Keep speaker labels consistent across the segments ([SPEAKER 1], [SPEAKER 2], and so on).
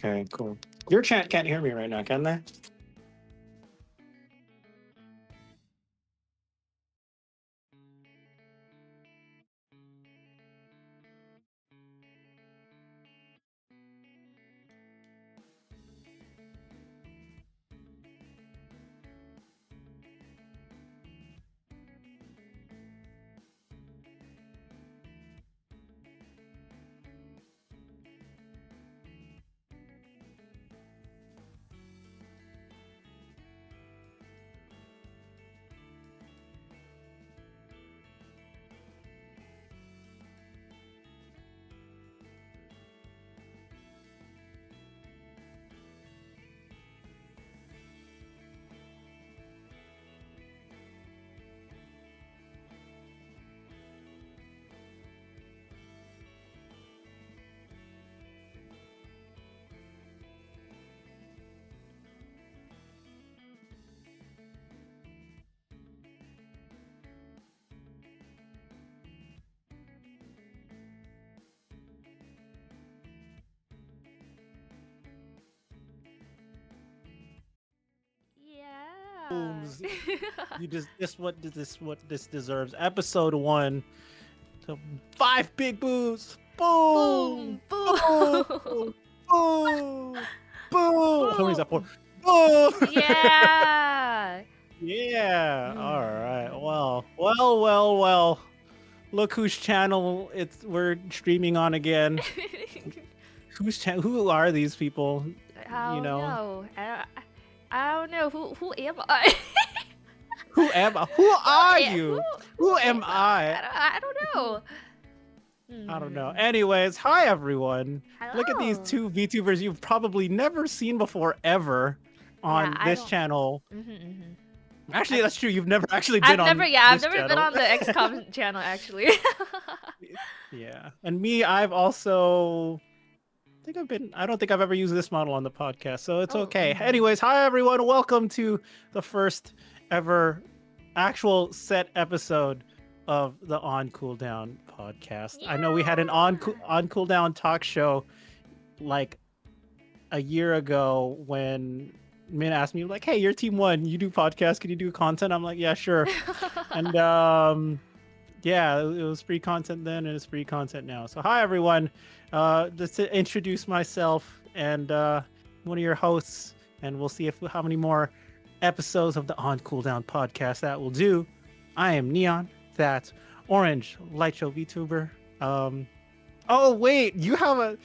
[SPEAKER 1] Okay, cool. Your chat can't hear me right now, can they?
[SPEAKER 2] Yeah.
[SPEAKER 3] Booms. You just this what this deserves. Episode 1. So 5 big boos. Boom.
[SPEAKER 2] Boom, boom,
[SPEAKER 3] Boom. Boom. Boom. How many is that for?
[SPEAKER 2] boom.
[SPEAKER 3] Boom.
[SPEAKER 2] Yeah.
[SPEAKER 3] Yeah. All right.
[SPEAKER 2] Mm.
[SPEAKER 3] Well. Look whose channel we're streaming on again. Who are these people?
[SPEAKER 2] I
[SPEAKER 3] You
[SPEAKER 2] don't
[SPEAKER 3] know.
[SPEAKER 2] know. I don't know. Who am I?
[SPEAKER 3] Who am I? Who are
[SPEAKER 2] Who
[SPEAKER 3] you? Who
[SPEAKER 2] am
[SPEAKER 3] am I?
[SPEAKER 2] I don't know.
[SPEAKER 3] I don't know.
[SPEAKER 2] Mhm.
[SPEAKER 3] Anyways, hi everyone. Look at these
[SPEAKER 2] Hello.
[SPEAKER 3] two VTubers you've probably never seen before ever
[SPEAKER 2] Yeah,
[SPEAKER 3] on
[SPEAKER 2] I
[SPEAKER 3] this
[SPEAKER 2] don't.
[SPEAKER 3] channel.
[SPEAKER 2] Mhm.
[SPEAKER 3] Actually, that's true. You've never actually been
[SPEAKER 2] I've never,
[SPEAKER 3] on
[SPEAKER 2] yeah, I've
[SPEAKER 3] this
[SPEAKER 2] never been
[SPEAKER 3] channel.
[SPEAKER 2] on the X-COMM channel actually.
[SPEAKER 3] Yeah. And me, I've also I don't think I've ever used this model on the podcast, so it's
[SPEAKER 2] Oh,
[SPEAKER 3] okay. Anyways, hi everyone. Welcome to the first ever actual set episode of the On Cooldown podcast. I know we had an
[SPEAKER 2] Yeah.
[SPEAKER 3] On Cooldown talk show like a year ago when Min asked me like, "Hey, you're team 1. You do podcasts. Can you do content?" I'm like, "Yeah, sure." And yeah, it was free content then and it's free content now. So hi everyone. Just to introduce myself and one of your hosts, and we'll see how many more episodes of the On Cooldown podcast that will do. I am Neon, that's Orange Light Show VTuber. Oh wait, you have a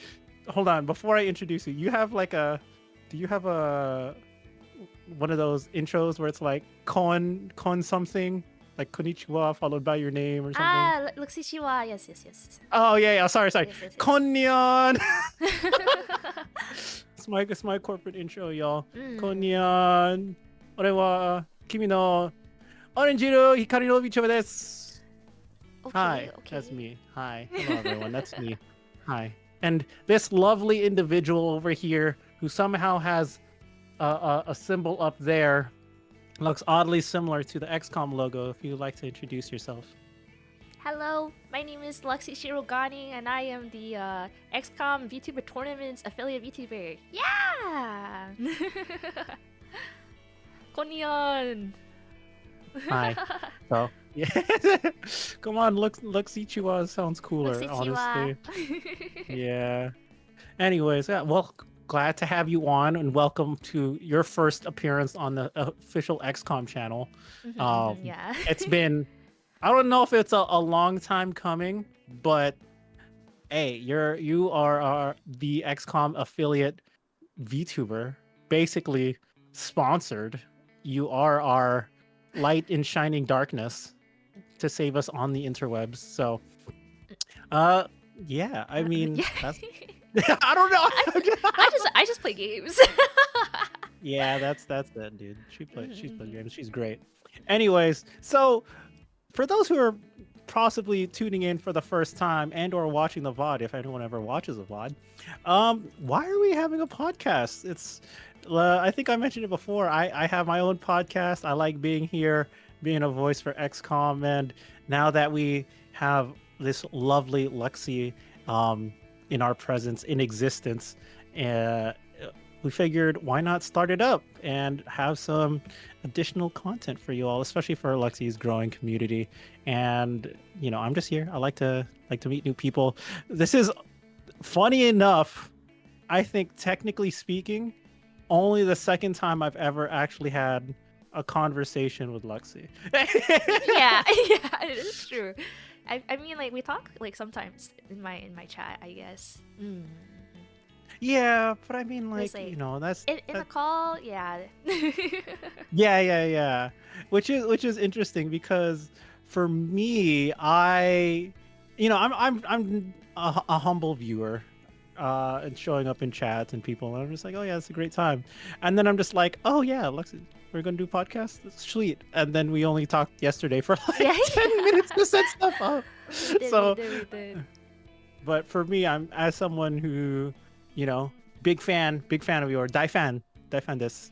[SPEAKER 3] hold on, before I introduce you, do you have a one of those intros where it's like kon something? Like konnichiwa followed by your name or something.
[SPEAKER 2] Luxishiwa. Yes.
[SPEAKER 3] Oh yeah. Sorry.
[SPEAKER 2] Yes.
[SPEAKER 3] Konnion. It's my corporate intro, y'all.
[SPEAKER 2] Mm.
[SPEAKER 3] Konnion. 俺は君のオレンジ色光のビチョです. Hi,
[SPEAKER 2] Okay.
[SPEAKER 3] that's me. Hi. Hello everyone. That's me. Hi. And this lovely individual over here who somehow has a symbol up there looks oddly similar to the X-COMM logo. If you'd like to introduce yourself.
[SPEAKER 2] Hello, my name is Luxi Shirogani, and I am the XCOM VTuber Tournaments affiliate VTuber. Yeah! Konnion!
[SPEAKER 3] Hi. So yeah, come on, Luxichua sounds cooler, honestly. Yeah. Anyways, yeah. Well, glad to have you on, and welcome to your first appearance on the official XCOM channel.
[SPEAKER 2] Yeah.
[SPEAKER 3] It's been, I don't know if it's a long time coming, but hey, you are the XCOM affiliate VTuber, basically sponsored. You are our light in shining darkness to save us on the interwebs. So, yeah, I mean,
[SPEAKER 2] Yeah.
[SPEAKER 3] that's I don't know.
[SPEAKER 2] I just play games.
[SPEAKER 3] Yeah, that's it, dude. She's played
[SPEAKER 2] Mhm.
[SPEAKER 3] games. She's great. Anyways, so for those who are possibly tuning in for the first time and or watching the VOD, if anyone ever watches a VOD, why are we having a podcast? It's I think I mentioned it before. I have my own podcast. I like being here, being a voice for XCOM, and now that we have this lovely Lexi in our presence, in existence, uh, we figured why not start it up and have some additional content for you all, especially for Alexi's growing community. And I'm just here. I like to meet new people. This is funny enough. I think technically speaking, only the second time I've ever actually had a conversation with Lexi.
[SPEAKER 2] Yeah, yeah, it is true. I mean, like we talk like sometimes in my chat, I guess.
[SPEAKER 3] Yeah, but I mean,
[SPEAKER 2] It's
[SPEAKER 3] like,
[SPEAKER 2] like
[SPEAKER 3] that's
[SPEAKER 2] in a call, yeah.
[SPEAKER 3] yeah. Which is interesting because for me, I'm a humble viewer, and showing up in chats and people, and I'm just like, oh yeah, it's a great time, and then I'm just like, oh yeah, Lexi, we're gonna do podcasts, that's sweet, and then we only talked yesterday for like
[SPEAKER 2] Yeah,
[SPEAKER 3] 10 minutes to set stuff up.
[SPEAKER 2] we did,
[SPEAKER 3] So,
[SPEAKER 2] we did.
[SPEAKER 3] but for me, I'm as someone who, big fan of yours, die fan this.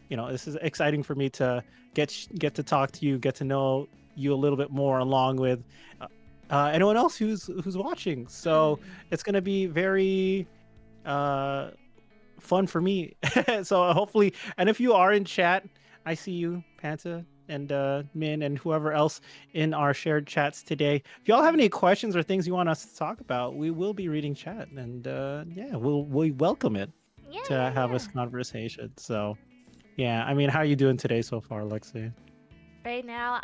[SPEAKER 3] This is exciting for me to get to talk to you, get to know you a little bit more, along with anyone else who's watching. So it's gonna be very fun for me. So hopefully, and if you are in chat, I see you, Panta and Min and whoever else in our shared chats today. If y'all have any questions or things you want us to talk about, we will be reading chat, and we welcome it to have this conversation. So yeah, I mean, how are you doing today so far, Lexi?
[SPEAKER 2] Right now,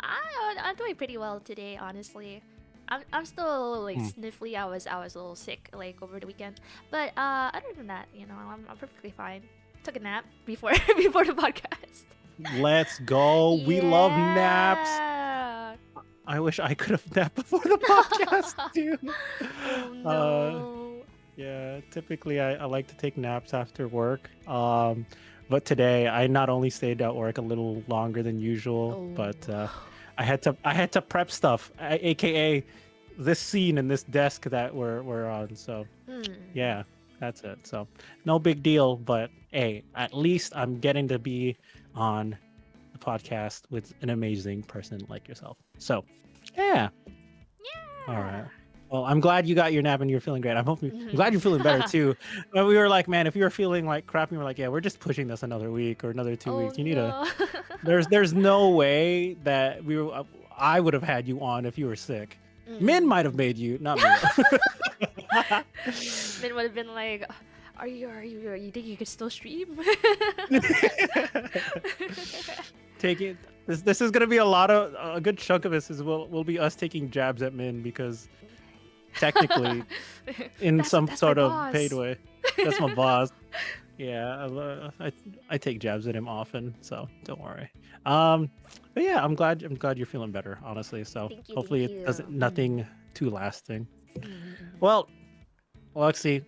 [SPEAKER 2] I'm doing pretty well today, honestly. I'm still like sniffly. I was a little sick like over the weekend, but other than that, I'm perfectly fine. Took a nap before before the podcast.
[SPEAKER 3] Let's go. We love naps.
[SPEAKER 2] Yeah.
[SPEAKER 3] I wish I could have napped before the podcast too.
[SPEAKER 2] Oh no.
[SPEAKER 3] Yeah, typically I like to take naps after work. But today I not only stayed at work a little longer than usual, but I had to prep stuff, aka this scene and this desk that we're on. So yeah, that's it. So no big deal, but hey, at least I'm getting to be on the podcast with an amazing person like yourself. So yeah. All right. Well, I'm glad you got your nap and you're feeling great. I'm glad you're feeling better too. But we were like, man, if you were feeling like crap, we were like, yeah, we're just pushing this another week or another 2 weeks. You need
[SPEAKER 2] no.
[SPEAKER 3] there's no way that I would have had you on if you were sick. Min might have made you, not me.
[SPEAKER 2] Min would have been like, you think you could still stream?
[SPEAKER 3] This is gonna be a good chunk of this will be us taking jabs at Min, because technically in some sort of paid way, that's my boss. Yeah, I take jabs at him often, so don't worry. But yeah, I'm glad you're feeling better, honestly. So hopefully it doesn't nothing too lasting. Well, Lexi,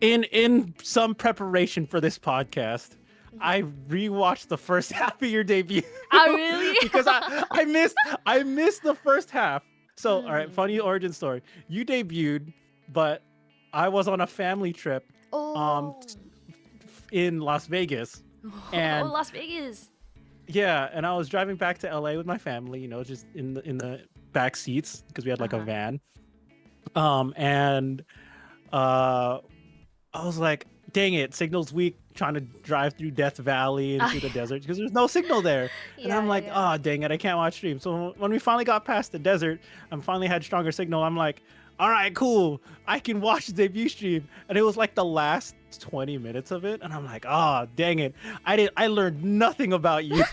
[SPEAKER 3] in some preparation for this podcast, I rewatched the first half of your debut.
[SPEAKER 2] Oh really?
[SPEAKER 3] Because I missed the first half. So all right, funny origin story. You debuted, but I was on a family trip in Las Vegas. And
[SPEAKER 2] Las Vegas.
[SPEAKER 3] yeah, and I was driving back to LA with my family, just in the back seats, because we had like a van. And I was like, dang it, signal's weak, trying to drive through Death Valley and through the desert because there's no signal there. And I'm like, oh, dang it, I can't watch stream. So when we finally got past the desert and finally had stronger signal, I'm like, all right, cool, I can watch the debut stream. And it was like the last 20 minutes of it. And I'm like, oh, dang it. I learned nothing about you.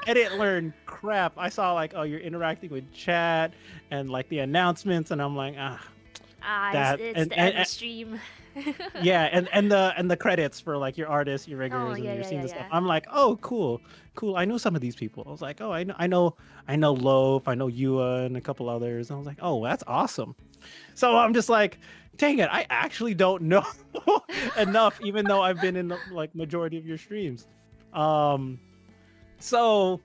[SPEAKER 3] I didn't learn crap. I saw like, oh, you're interacting with chat and like the announcements. And I'm like,
[SPEAKER 2] it's the end stream.
[SPEAKER 3] Yeah, and the credits for like your artists, your riggers, and your scenes and stuff. I'm like, oh, cool. I know some of these people. I was like, oh, I know Loaf, I know Yua, and a couple others. And I was like, oh, that's awesome. So I'm just like, dang it, I actually don't know enough, even though I've been in the like majority of your streams. So,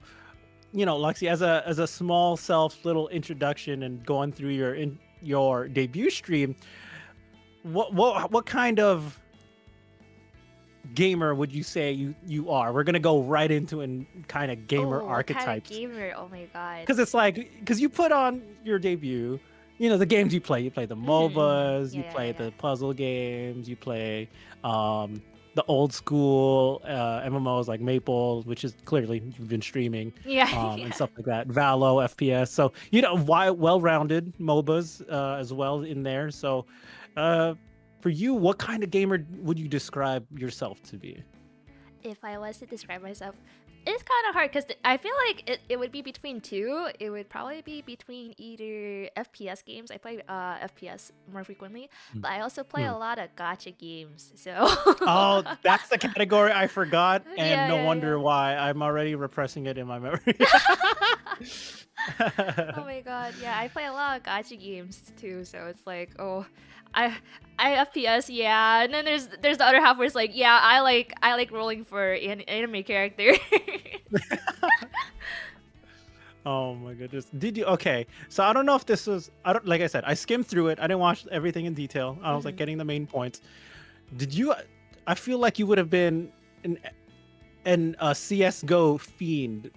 [SPEAKER 3] Lexi, as a small self little introduction and going through your debut stream, what kind of gamer would you say you are? We're gonna go right into kind of gamer archetypes.
[SPEAKER 2] Kind of gamer, oh my god.
[SPEAKER 3] Because it's like, because you put on your debut the games you play. You play the MOBAs,
[SPEAKER 2] Yeah,
[SPEAKER 3] you
[SPEAKER 2] yeah,
[SPEAKER 3] play
[SPEAKER 2] yeah,
[SPEAKER 3] the puzzle games, you play the old school MMOs like Maple, which is clearly you've been streaming,
[SPEAKER 2] yeah. Yeah,
[SPEAKER 3] and
[SPEAKER 2] yeah.
[SPEAKER 3] stuff like that. Valo, FPS. So well-rounded MOBAs as well in there. So, uh, for you, what kind of gamer would you describe yourself to be?
[SPEAKER 2] If I was to describe myself, it's kind of hard because I feel like it would be between two. It would probably be between either FPS games. I play FPS more frequently,
[SPEAKER 3] Mm.
[SPEAKER 2] but I also play
[SPEAKER 3] Hmm.
[SPEAKER 2] a lot of gacha games. So
[SPEAKER 3] Oh, that's the category I forgot, and
[SPEAKER 2] yeah,
[SPEAKER 3] no
[SPEAKER 2] yeah, yeah.
[SPEAKER 3] wonder why. I'm already repressing it in my memory.
[SPEAKER 2] Oh my god, yeah, I play a lot of gacha games too, so it's like, oh, I I FPS, yeah, and then there's the other half where it's like, yeah, I like rolling for an anime character.
[SPEAKER 3] Oh my goodness. Did you? Okay. So I don't know if this was, I don't, like I said, I skimmed through it. I didn't watch everything in detail. I was like
[SPEAKER 2] Mhm.
[SPEAKER 3] getting the main points. Did you, I feel like you would have been an CS:GO fiend,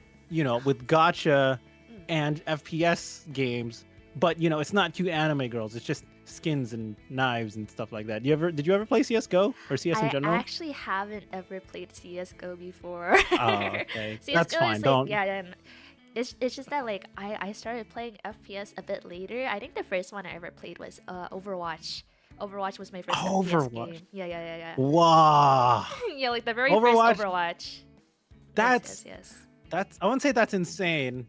[SPEAKER 3] with gotcha
[SPEAKER 2] Mm.
[SPEAKER 3] and FPS games, but it's not cute anime girls. It's just skins and knives and stuff like that. Did you ever play CS:GO or CS in
[SPEAKER 2] I
[SPEAKER 3] general?
[SPEAKER 2] actually haven't ever played CS:GO before.
[SPEAKER 3] Oh, okay. That's
[SPEAKER 2] CS:GO
[SPEAKER 3] fine.
[SPEAKER 2] is like,
[SPEAKER 3] Don't.
[SPEAKER 2] yeah, then it's just that like I started playing FPS a bit later. I think the first one I ever played was Overwatch. Overwatch was my first FPS
[SPEAKER 3] Overwatch.
[SPEAKER 2] game. Yeah, yeah, yeah,
[SPEAKER 3] Wow.
[SPEAKER 2] yeah. Yeah, like the very first
[SPEAKER 3] Overwatch.
[SPEAKER 2] Overwatch. Yes, yes,
[SPEAKER 3] That's
[SPEAKER 2] yes.
[SPEAKER 3] I wouldn't say that's insane,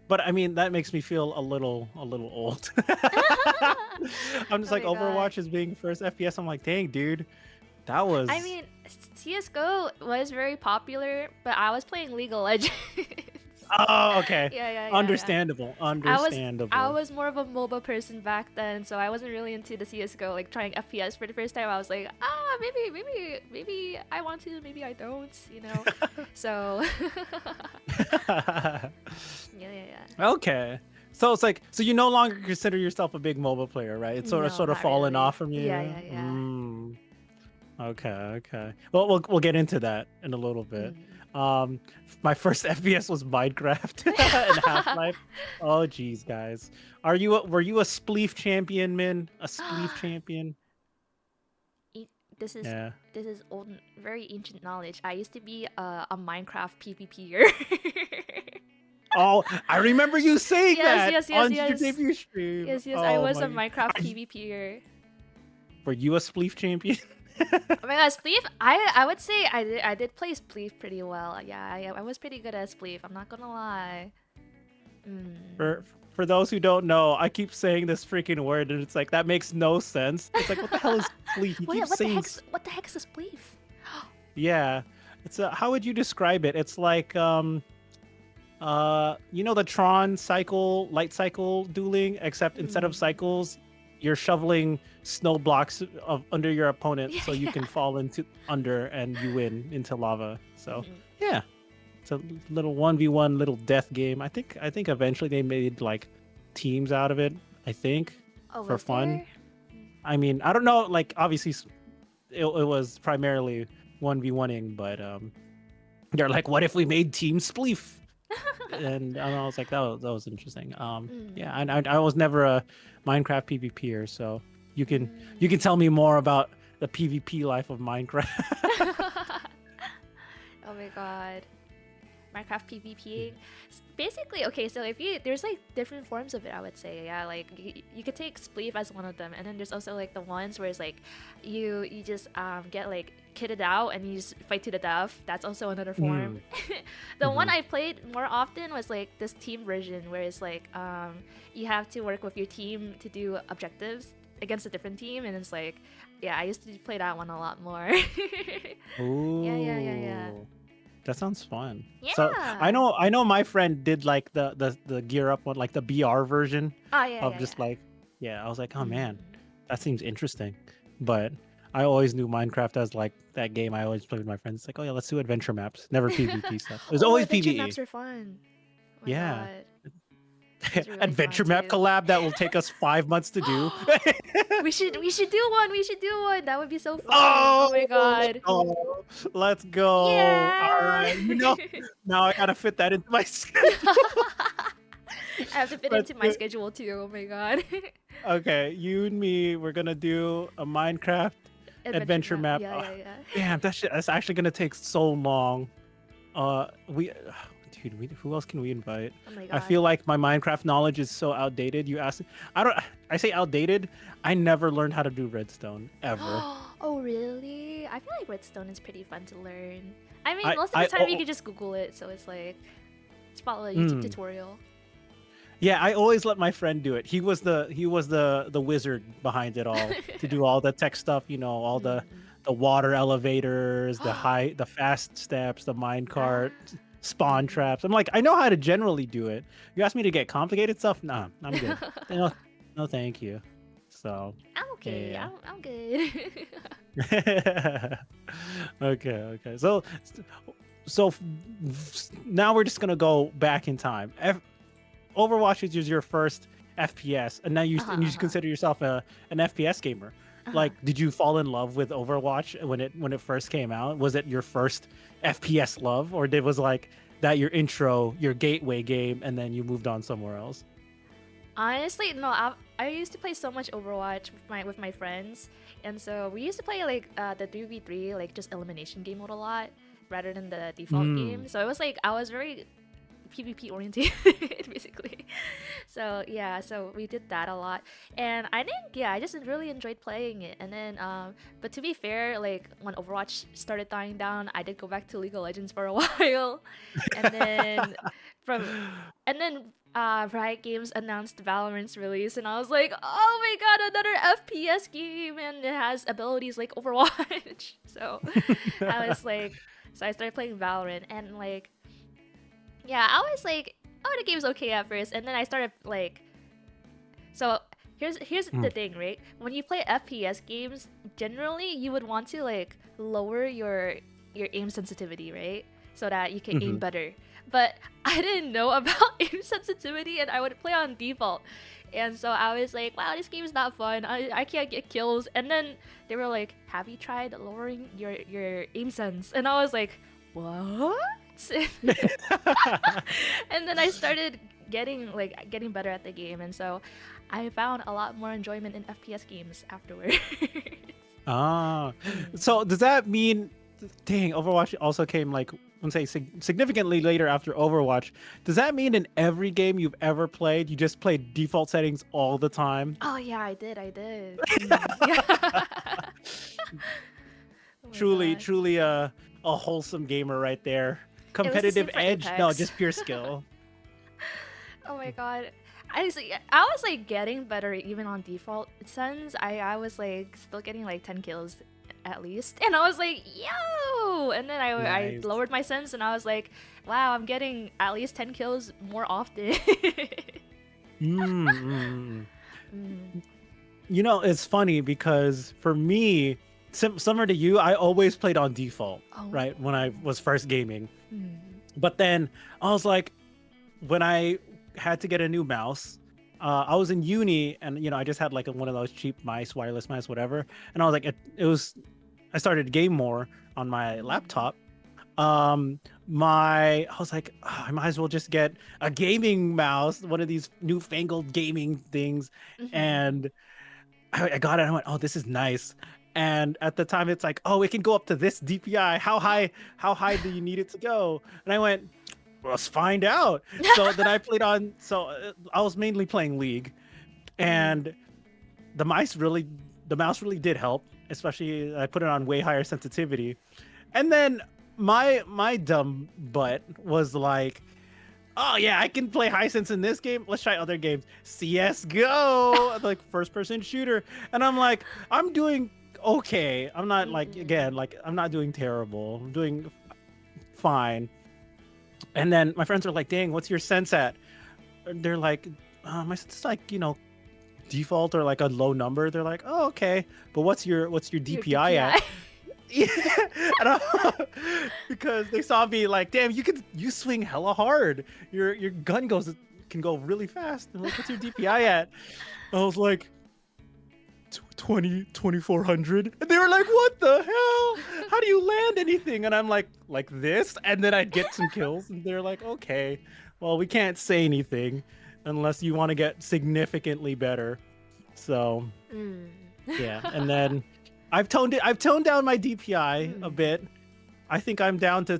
[SPEAKER 3] but I mean that makes me feel a little old. I'm just
[SPEAKER 2] Oh
[SPEAKER 3] like
[SPEAKER 2] my god.
[SPEAKER 3] Overwatch is being first FPS. I'm like, dang, dude, that
[SPEAKER 2] I
[SPEAKER 3] was.
[SPEAKER 2] mean, CS:GO was very popular, but I was playing League of Legends.
[SPEAKER 3] Oh, okay.
[SPEAKER 2] Yeah, yeah, yeah, yeah.
[SPEAKER 3] Understandable.
[SPEAKER 2] I
[SPEAKER 3] Understandable.
[SPEAKER 2] was more of a MOBA person back then, so I wasn't really into the CS:GO. Like trying FPS for the first time, I was like, maybe I want to, maybe I don't, you know. So yeah, yeah, yeah.
[SPEAKER 3] Okay. So it's like, so you no longer consider yourself a big mobile player, right? It's sort of
[SPEAKER 2] No,
[SPEAKER 3] sort of
[SPEAKER 2] not
[SPEAKER 3] fallen
[SPEAKER 2] really.
[SPEAKER 3] off from you.
[SPEAKER 2] Yeah, yeah, yeah.
[SPEAKER 3] Mm. Okay, okay. Well, we'll get into that in a little bit.
[SPEAKER 2] Mm.
[SPEAKER 3] My first FPS was Minecraft and Half-Life. Oh, geez, guys, were you a spleef champion, Min? A spleef champion?
[SPEAKER 2] E- this is
[SPEAKER 3] Yeah.
[SPEAKER 2] this is old, very ancient knowledge. I used to be a Minecraft PvPer.
[SPEAKER 3] Oh, I remember you saying
[SPEAKER 2] Yes,
[SPEAKER 3] that
[SPEAKER 2] yes, yes,
[SPEAKER 3] on your
[SPEAKER 2] yes.
[SPEAKER 3] debut stream.
[SPEAKER 2] Yes, yes, I
[SPEAKER 3] Oh
[SPEAKER 2] was a
[SPEAKER 3] my!
[SPEAKER 2] Minecraft
[SPEAKER 3] Are you-
[SPEAKER 2] PvPer.
[SPEAKER 3] Were you a spleef champion?
[SPEAKER 2] Oh my god, Spleef! I would say I did play Spleef pretty well. Yeah, I was pretty good at Spleef. I'm not gonna lie. Mm.
[SPEAKER 3] For those who don't know, I keep saying this freaking word, and it's like that makes no sense. It's like, what the hell is spleef? You
[SPEAKER 2] Wait,
[SPEAKER 3] keep
[SPEAKER 2] what the
[SPEAKER 3] saying
[SPEAKER 2] heck's a Spleef?
[SPEAKER 3] yeah. It's how would you describe it? It's like the Tron cycle, light cycle dueling, except instead of
[SPEAKER 2] Mm.
[SPEAKER 3] cycles, you're shoveling snow blocks under your opponent so you
[SPEAKER 2] Yeah.
[SPEAKER 3] can fall into under and you win into lava. So
[SPEAKER 2] Mhm.
[SPEAKER 3] yeah, it's a little 1v1 little death game. I think eventually they made like teams out of it. I think
[SPEAKER 2] Oh,
[SPEAKER 3] for
[SPEAKER 2] was
[SPEAKER 3] fun.
[SPEAKER 2] there?
[SPEAKER 3] I mean, I don't know. Like obviously, it was primarily 1v1ing, but they're like, what if we made Team Spleef? And I was like, that was interesting.
[SPEAKER 2] Mm.
[SPEAKER 3] Yeah, and I was never a Minecraft PvPer, so you can
[SPEAKER 2] Mm.
[SPEAKER 3] tell me more about the PvP life of Minecraft.
[SPEAKER 2] Oh my god. Minecraft PvPing. Basically, okay, so if you there's like different forms of it, I would say. Yeah, like you could take Spleef as one of them, and then there's also like the ones where it's like you just get like kitted out and you just fight to the death. That's also another form. The one I played more often was like this team version where it's like you have to work with your team to do objectives against a different team, and it's like, yeah, I used to play that one a lot more.
[SPEAKER 3] Ooh.
[SPEAKER 2] Yeah.
[SPEAKER 3] That sounds fun. So
[SPEAKER 2] Yeah.
[SPEAKER 3] I know my friend did like the gear up one, like the BR version
[SPEAKER 2] Oh yeah,
[SPEAKER 3] of
[SPEAKER 2] yeah,
[SPEAKER 3] just
[SPEAKER 2] yeah.
[SPEAKER 3] like, yeah, I was like, oh man,
[SPEAKER 2] Mm.
[SPEAKER 3] that seems interesting. But I always knew Minecraft as like that game I always played with my friends. It's like, oh yeah, let's do adventure maps. Never PvP stuff. It was
[SPEAKER 2] Oh,
[SPEAKER 3] always
[SPEAKER 2] adventure
[SPEAKER 3] PvE.
[SPEAKER 2] maps are fun. Oh my
[SPEAKER 3] Yeah.
[SPEAKER 2] god. Those are really
[SPEAKER 3] Adventure
[SPEAKER 2] fun
[SPEAKER 3] map
[SPEAKER 2] too.
[SPEAKER 3] collab that will take us 5 months to do.
[SPEAKER 2] We should do one. We should do one. That would be so fun. Oh my god.
[SPEAKER 3] Let's go. All
[SPEAKER 2] Yeah.
[SPEAKER 3] right. Now I gotta fit that into my schedule.
[SPEAKER 2] I have to fit
[SPEAKER 3] But
[SPEAKER 2] into my schedule too. Oh my god.
[SPEAKER 3] okay, you and me, we're gonna do a Minecraft adventure map.
[SPEAKER 2] Yeah, yeah, yeah.
[SPEAKER 3] Damn, that's actually gonna take so long. We, dude, who else can we invite?
[SPEAKER 2] Oh my
[SPEAKER 3] I
[SPEAKER 2] god.
[SPEAKER 3] feel like my Minecraft knowledge is so outdated. You ask, I don't. I say outdated. I never learned how to do redstone ever.
[SPEAKER 2] Oh really? I feel like redstone is pretty fun to learn. I mean,
[SPEAKER 3] I
[SPEAKER 2] most of
[SPEAKER 3] I
[SPEAKER 2] the time you
[SPEAKER 3] oh,
[SPEAKER 2] can just Google it, so it's like just follow a YouTube
[SPEAKER 3] mm.
[SPEAKER 2] tutorial.
[SPEAKER 3] Yeah, I always let my friend do it. He was the wizard behind it all to do all the tech stuff. You know, all the water elevators, the fast steps, the minecart,
[SPEAKER 2] Ah.
[SPEAKER 3] spawn traps. I'm like, I know how to generally do it. You ask me to get complicated stuff? Nah, I'm good. No, no, thank you. So,
[SPEAKER 2] I'm okay.
[SPEAKER 3] yeah.
[SPEAKER 2] I'm good.
[SPEAKER 3] Okay, okay. So now we're just gonna go back in time. Overwatch is your first FPS, and now you consider yourself an FPS gamer. Like, did you fall in love with Overwatch when it first came out? Was it your first FPS love, or was like that your intro, your gateway game, and then you moved on somewhere else?
[SPEAKER 2] Honestly, no. I used to play so much Overwatch with my friends, and so we used to play like the 3v3, like just elimination game mode a lot, rather than the default game. So it was like I was very PvP oriented basically. So yeah, so we did that a lot, and I think I just really enjoyed playing it. And then but to be fair, like when Overwatch started dying down, I did go back to League of Legends for a while, and then from and then Riot Games announced Valorant's release, and I was like, oh my god, another FPS game, and it has abilities like Overwatch. So I was like, so I started playing Valorant, and like, yeah, I was like, oh, the game's okay at first, and then I started like, so here's the thing, right? When you play FPS games, generally you would want to like lower your aim sensitivity, right? So that you can aim better. But I didn't know about aim sensitivity, and I would play on default. And so I was like, wow, this game is not fun. I can't get kills. And then they were like, have you tried lowering your aim sense? And I was like, what? And then I started getting better at the game, and so I found a lot more enjoyment in FPS games afterwards.
[SPEAKER 3] So does that mean, dang, Overwatch also came like, let's say significantly later after Overwatch. Does that mean in every game you've ever played, you just played default settings all the time?
[SPEAKER 2] Oh yeah, I did. Yeah. Oh
[SPEAKER 3] Truly a wholesome gamer right there. Competitive edge? No, just pure skill.
[SPEAKER 2] Oh my god. I was like getting better even on default sense. I was like still getting like 10 kills at least, and I was like, yo, and then I lowered my sense, and I was like, wow, I'm getting at least 10 kills more often.
[SPEAKER 3] You know, it's funny because for me, similar to you, I always played on default, right, when I was first gaming. But then I was like, when I had to get a new mouse, I was in uni, and you know, I just had like one of those cheap mice, wireless mice, whatever. And I was like, I started to game more on my laptop. I was like, oh, I might as well just get a gaming mouse, one of these newfangled gaming things. And I got it. And I went, oh, this is nice. And at the time, it's like, oh, it can go up to this DPI. How high do you need it to go? And I went, well, let's find out. So then I played on. So I was mainly playing League, and the mouse really did help. Especially, I put it on way higher sensitivity, and then my dumb butt was like, oh yeah, I can play high sense in this game. Let's try other games. CS:GO, like first person shooter, and I'm like, I'm doing okay. I'm not like, again, like I'm not doing terrible. I'm doing fine. And then my friends are like, dang, what's your sense at? And they're like, my sense is like, you know, default or like a low number. They're like, oh, okay, but what's your DPI at? Yeah. Because they saw me like, damn, you swing hella hard. Your gun can go really fast. And like, what's your DPI at? I was like, 2400. And they were like, what the hell? How do you land anything? And I'm like this, and then I'd get some kills, and they're like, okay, well, we can't say anything. unless you want to get significantly better. So
[SPEAKER 2] Mm.
[SPEAKER 3] yeah, and then I've toned down my DPI a bit. I think I'm down to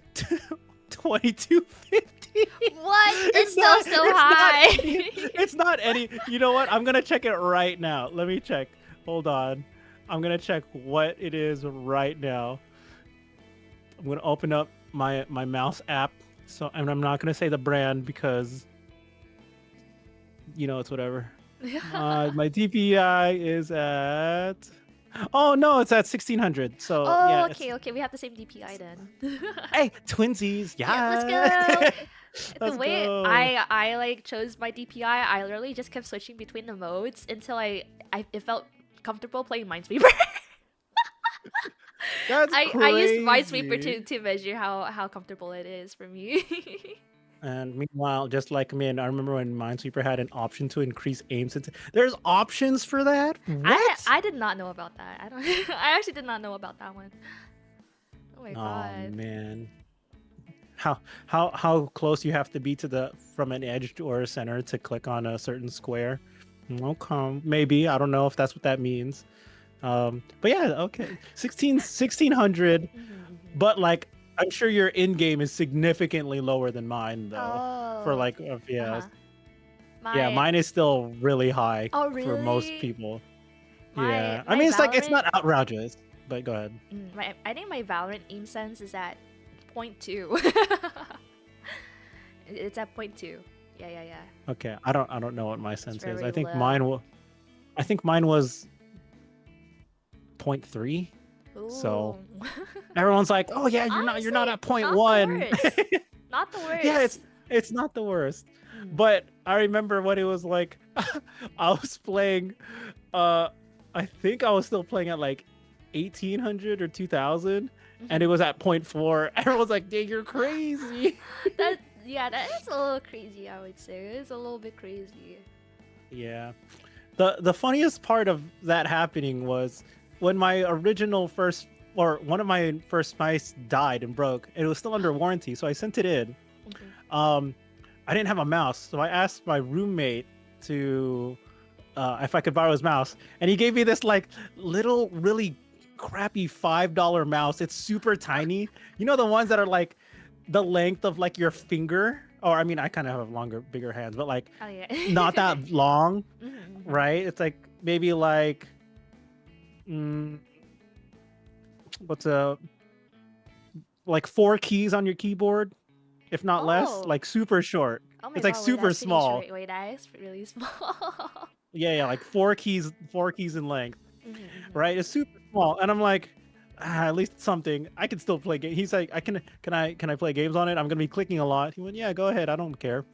[SPEAKER 3] 2250.
[SPEAKER 2] What? It's still so high.
[SPEAKER 3] It's not any. You know what? I'm gonna check it right now. Let me check. Hold on. I'm gonna check what it is right now. I'm gonna open up my mouse app. So, and I'm not gonna say the brand because, it's whatever. My DPI is at. Oh no, it's at 1600. So
[SPEAKER 2] Oh,
[SPEAKER 3] yeah.
[SPEAKER 2] okay. We have the same DPI then.
[SPEAKER 3] Hey, twinsies!
[SPEAKER 2] Yeah, let's
[SPEAKER 3] Yeah.
[SPEAKER 2] go. The
[SPEAKER 3] Let's
[SPEAKER 2] way
[SPEAKER 3] go.
[SPEAKER 2] I like chose my DPI, I literally just kept switching between the modes until it felt comfortable playing Minesweeper.
[SPEAKER 3] That's
[SPEAKER 2] I used Minesweeper
[SPEAKER 3] crazy.
[SPEAKER 2] to measure how comfortable it is for me.
[SPEAKER 3] And meanwhile, just like me, and I remember when Minesweeper had an option to increase aim sensitivity. There's options for that? What?
[SPEAKER 2] I did not know about that. I don't. I actually did not know about that one. Oh my
[SPEAKER 3] Oh
[SPEAKER 2] god.
[SPEAKER 3] man. How close you have to be to from an edge or a center to click on a certain square? Okay, maybe. I don't know if that's what that means. But yeah, okay. 1600, but like I'm sure your in-game is significantly lower than mine though. For
[SPEAKER 2] Oh.
[SPEAKER 3] like FPS. Yeah,
[SPEAKER 2] My.
[SPEAKER 3] mine is still really high
[SPEAKER 2] Oh
[SPEAKER 3] for most
[SPEAKER 2] really?
[SPEAKER 3] people.
[SPEAKER 2] My
[SPEAKER 3] Yeah. I
[SPEAKER 2] my
[SPEAKER 3] mean, it's
[SPEAKER 2] Valorant.
[SPEAKER 3] not outrageous, but go ahead.
[SPEAKER 2] I think my Valorant aim sense is at 0.2. It's at 0.2. Yeah.
[SPEAKER 3] Okay. I don't know what my sense is.
[SPEAKER 2] very
[SPEAKER 3] I think
[SPEAKER 2] low.
[SPEAKER 3] mine was 0.3. So
[SPEAKER 2] Ooh.
[SPEAKER 3] everyone's like, "Oh yeah, you're not
[SPEAKER 2] Honestly,
[SPEAKER 3] at point
[SPEAKER 2] not the
[SPEAKER 3] one."
[SPEAKER 2] worst. Not the worst.
[SPEAKER 3] Yeah, it's not the worst. But I remember when it was like I was playing I think I was still playing at like 1800 or 2000 and it was at 0.4. Everyone's like, "Dang, you're crazy."
[SPEAKER 2] that is a little crazy, I would say. It's a little bit crazy.
[SPEAKER 3] Yeah. The funniest part of that happening was when my original first or one of my first mice died and broke. It was still under warranty, so I sent it in. I didn't have a mouse, so I asked my roommate to if I could borrow his mouse, and he gave me this like little really crappy $5 mouse. It's super tiny. You know the ones that are like the length of like your finger, or I mean, I kind of have bigger hands, but like
[SPEAKER 2] Oh yeah.
[SPEAKER 3] not that long, right? It's like maybe like what's like 4 keys on your keyboard, if not less,
[SPEAKER 2] Oh.
[SPEAKER 3] like super short.
[SPEAKER 2] Oh my
[SPEAKER 3] It's like
[SPEAKER 2] god,
[SPEAKER 3] super
[SPEAKER 2] that's pretty
[SPEAKER 3] small.
[SPEAKER 2] short. Wait, that is really small.
[SPEAKER 3] Yeah, like 4 keys in length, right? It's super small, and I'm like, at least something. I can still play games. He's like, can I play games on it? I'm gonna be clicking a lot. He went, yeah, go ahead. I don't care.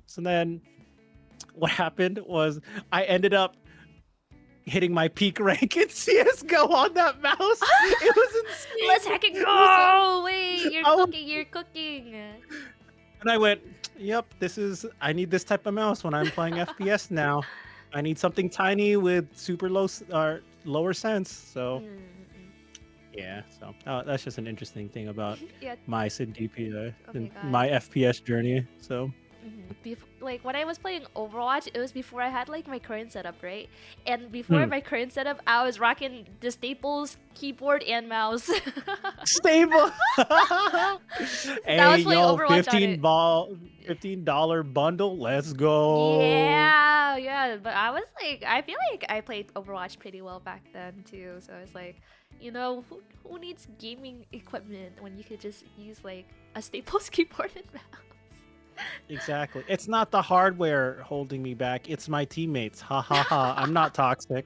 [SPEAKER 3] So then, what happened was I ended up hitting my peak rank in CS:GO on that mouse. It was insane.
[SPEAKER 2] Let's hack and go! Wait,
[SPEAKER 3] Oh.
[SPEAKER 2] you're cooking.
[SPEAKER 3] And I went, yep, I need this type of mouse when I'm playing FPS now. I need something tiny with super lower sense. So yeah, so that's just an interesting thing about
[SPEAKER 2] Yeah.
[SPEAKER 3] mice and DPI
[SPEAKER 2] Oh my
[SPEAKER 3] and
[SPEAKER 2] God.
[SPEAKER 3] my FPS journey. So
[SPEAKER 2] Like when I was playing Overwatch, it was before I had like my current setup, right? And before my current setup, I was rocking the Staples keyboard and mouse.
[SPEAKER 3] stable.
[SPEAKER 2] I
[SPEAKER 3] Hey
[SPEAKER 2] was playing
[SPEAKER 3] yo,
[SPEAKER 2] Overwatch on it.
[SPEAKER 3] $15 bundle. Let's go.
[SPEAKER 2] Yeah, but I was like, I feel like I played Overwatch pretty well back then too. So it's like, who needs gaming equipment when you could just use like a Staples keyboard and mouse?
[SPEAKER 3] Exactly. It's not the hardware holding me back. It's my teammates. Ha ha ha. I'm not toxic.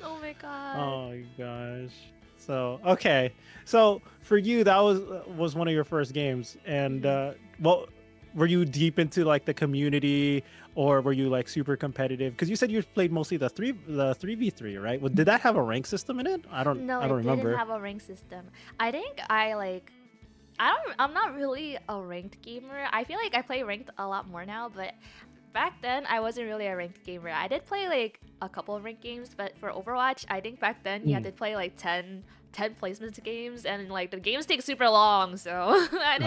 [SPEAKER 2] Oh my god.
[SPEAKER 3] Oh my gosh. So okay. So for you, that was one of your first games, and what were you deep into like the community, or were you like super competitive? Because you said you played mostly the 3v3, right? Well, did that have a rank system in it? I don't remember.
[SPEAKER 2] Didn't have a rank system. I think I'm not really a ranked gamer. I feel like I play ranked a lot more now, but back then I wasn't really a ranked gamer. I did play like a couple of ranked games, but for Overwatch, I think back then you had to play like 10 placements games, and like the games take super long, so I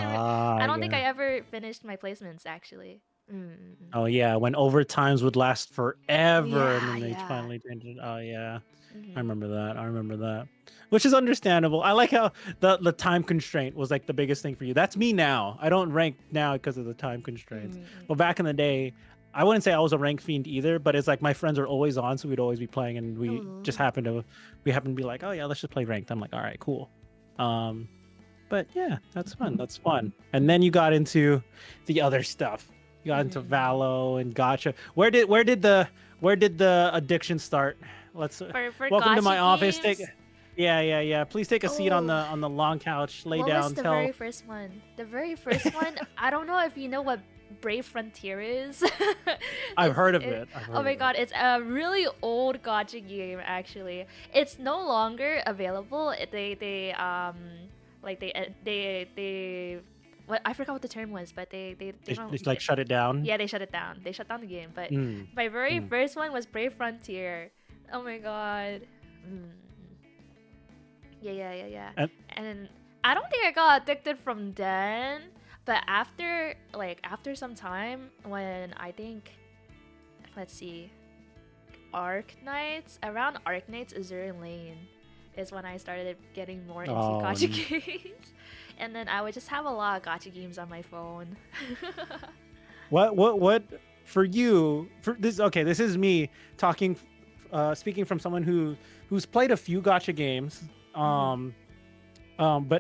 [SPEAKER 2] don't think I ever finished my placements actually.
[SPEAKER 3] Oh yeah, when overtimes would last forever, and
[SPEAKER 2] Yeah,
[SPEAKER 3] then they
[SPEAKER 2] yeah.
[SPEAKER 3] finally changed it. Oh yeah, I
[SPEAKER 2] Mhm.
[SPEAKER 3] remember that. I remember that, which is understandable. I like how the time constraint was like the biggest thing for you. That's me now. I don't rank now because of the time constraints. But back in the day, I wouldn't say I was a rank fiend either. But it's like my friends are always on, so we'd always be playing, and we just
[SPEAKER 2] Ooh.
[SPEAKER 3] happen to be like, oh yeah, let's just play ranked. I'm like, all right, cool. But yeah, that's fun. That's fun. And then you got into the other stuff. You got into Valo and Gotcha. Where did the addiction start? Let's
[SPEAKER 2] For
[SPEAKER 3] welcome to my
[SPEAKER 2] gacha
[SPEAKER 3] office.
[SPEAKER 2] games.
[SPEAKER 3] Yeah. Please take a seat on
[SPEAKER 2] Oh,
[SPEAKER 3] the long couch. Lay
[SPEAKER 2] what was
[SPEAKER 3] down.
[SPEAKER 2] the
[SPEAKER 3] Tell.
[SPEAKER 2] very first one? The very first one. I don't know if you know what Brave Frontier is.
[SPEAKER 3] I've heard of
[SPEAKER 2] it.
[SPEAKER 3] it. I've heard
[SPEAKER 2] Oh my
[SPEAKER 3] of
[SPEAKER 2] god, it's a really old gacha game actually. It's no longer available. They what I forgot what the term was, but they
[SPEAKER 3] They
[SPEAKER 2] don't.
[SPEAKER 3] just like shut it down.
[SPEAKER 2] Yeah, they shut it down. They shut down the game. But
[SPEAKER 3] Mm,
[SPEAKER 2] my very
[SPEAKER 3] mm.
[SPEAKER 2] first one was Brave Frontier. Oh my god. Mm. Yeah. And I don't think I got addicted from then, but after some time, when I think, let's see, around Arc Knights Azure Lane is when I started getting more into
[SPEAKER 3] Oh,
[SPEAKER 2] gacha games. And then I would just have a lot of gacha games on my phone.
[SPEAKER 3] What for you for this? Okay, this is me talking, speaking from someone who's played a few gotcha games. But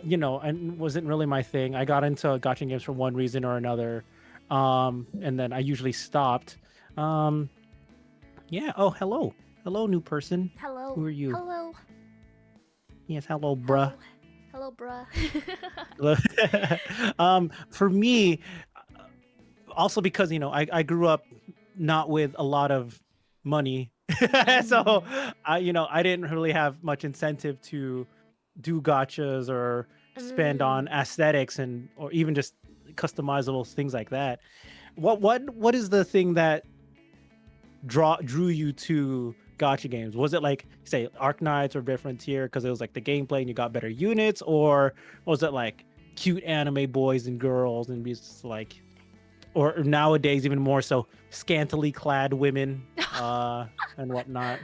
[SPEAKER 3] and wasn't really my thing. I got into gotcha games for one reason or another, and then I usually stopped. Yeah. Oh, hello, new person.
[SPEAKER 2] Hello.
[SPEAKER 3] Who are you?
[SPEAKER 2] Hello.
[SPEAKER 3] Yes, hello, bruh.
[SPEAKER 2] Hello, bruh.
[SPEAKER 3] For me, also because I grew up not with a lot of money, so I didn't really have much incentive to do gotchas or spend on aesthetics or even just customizable things like that. What is the thing that drew you to gotcha games? Was it like, say, Arc Knights or Red Frontier because it was like the gameplay and you got better units, or was it like cute anime boys and girls and just like, or nowadays even more so scantily clad women and whatnot?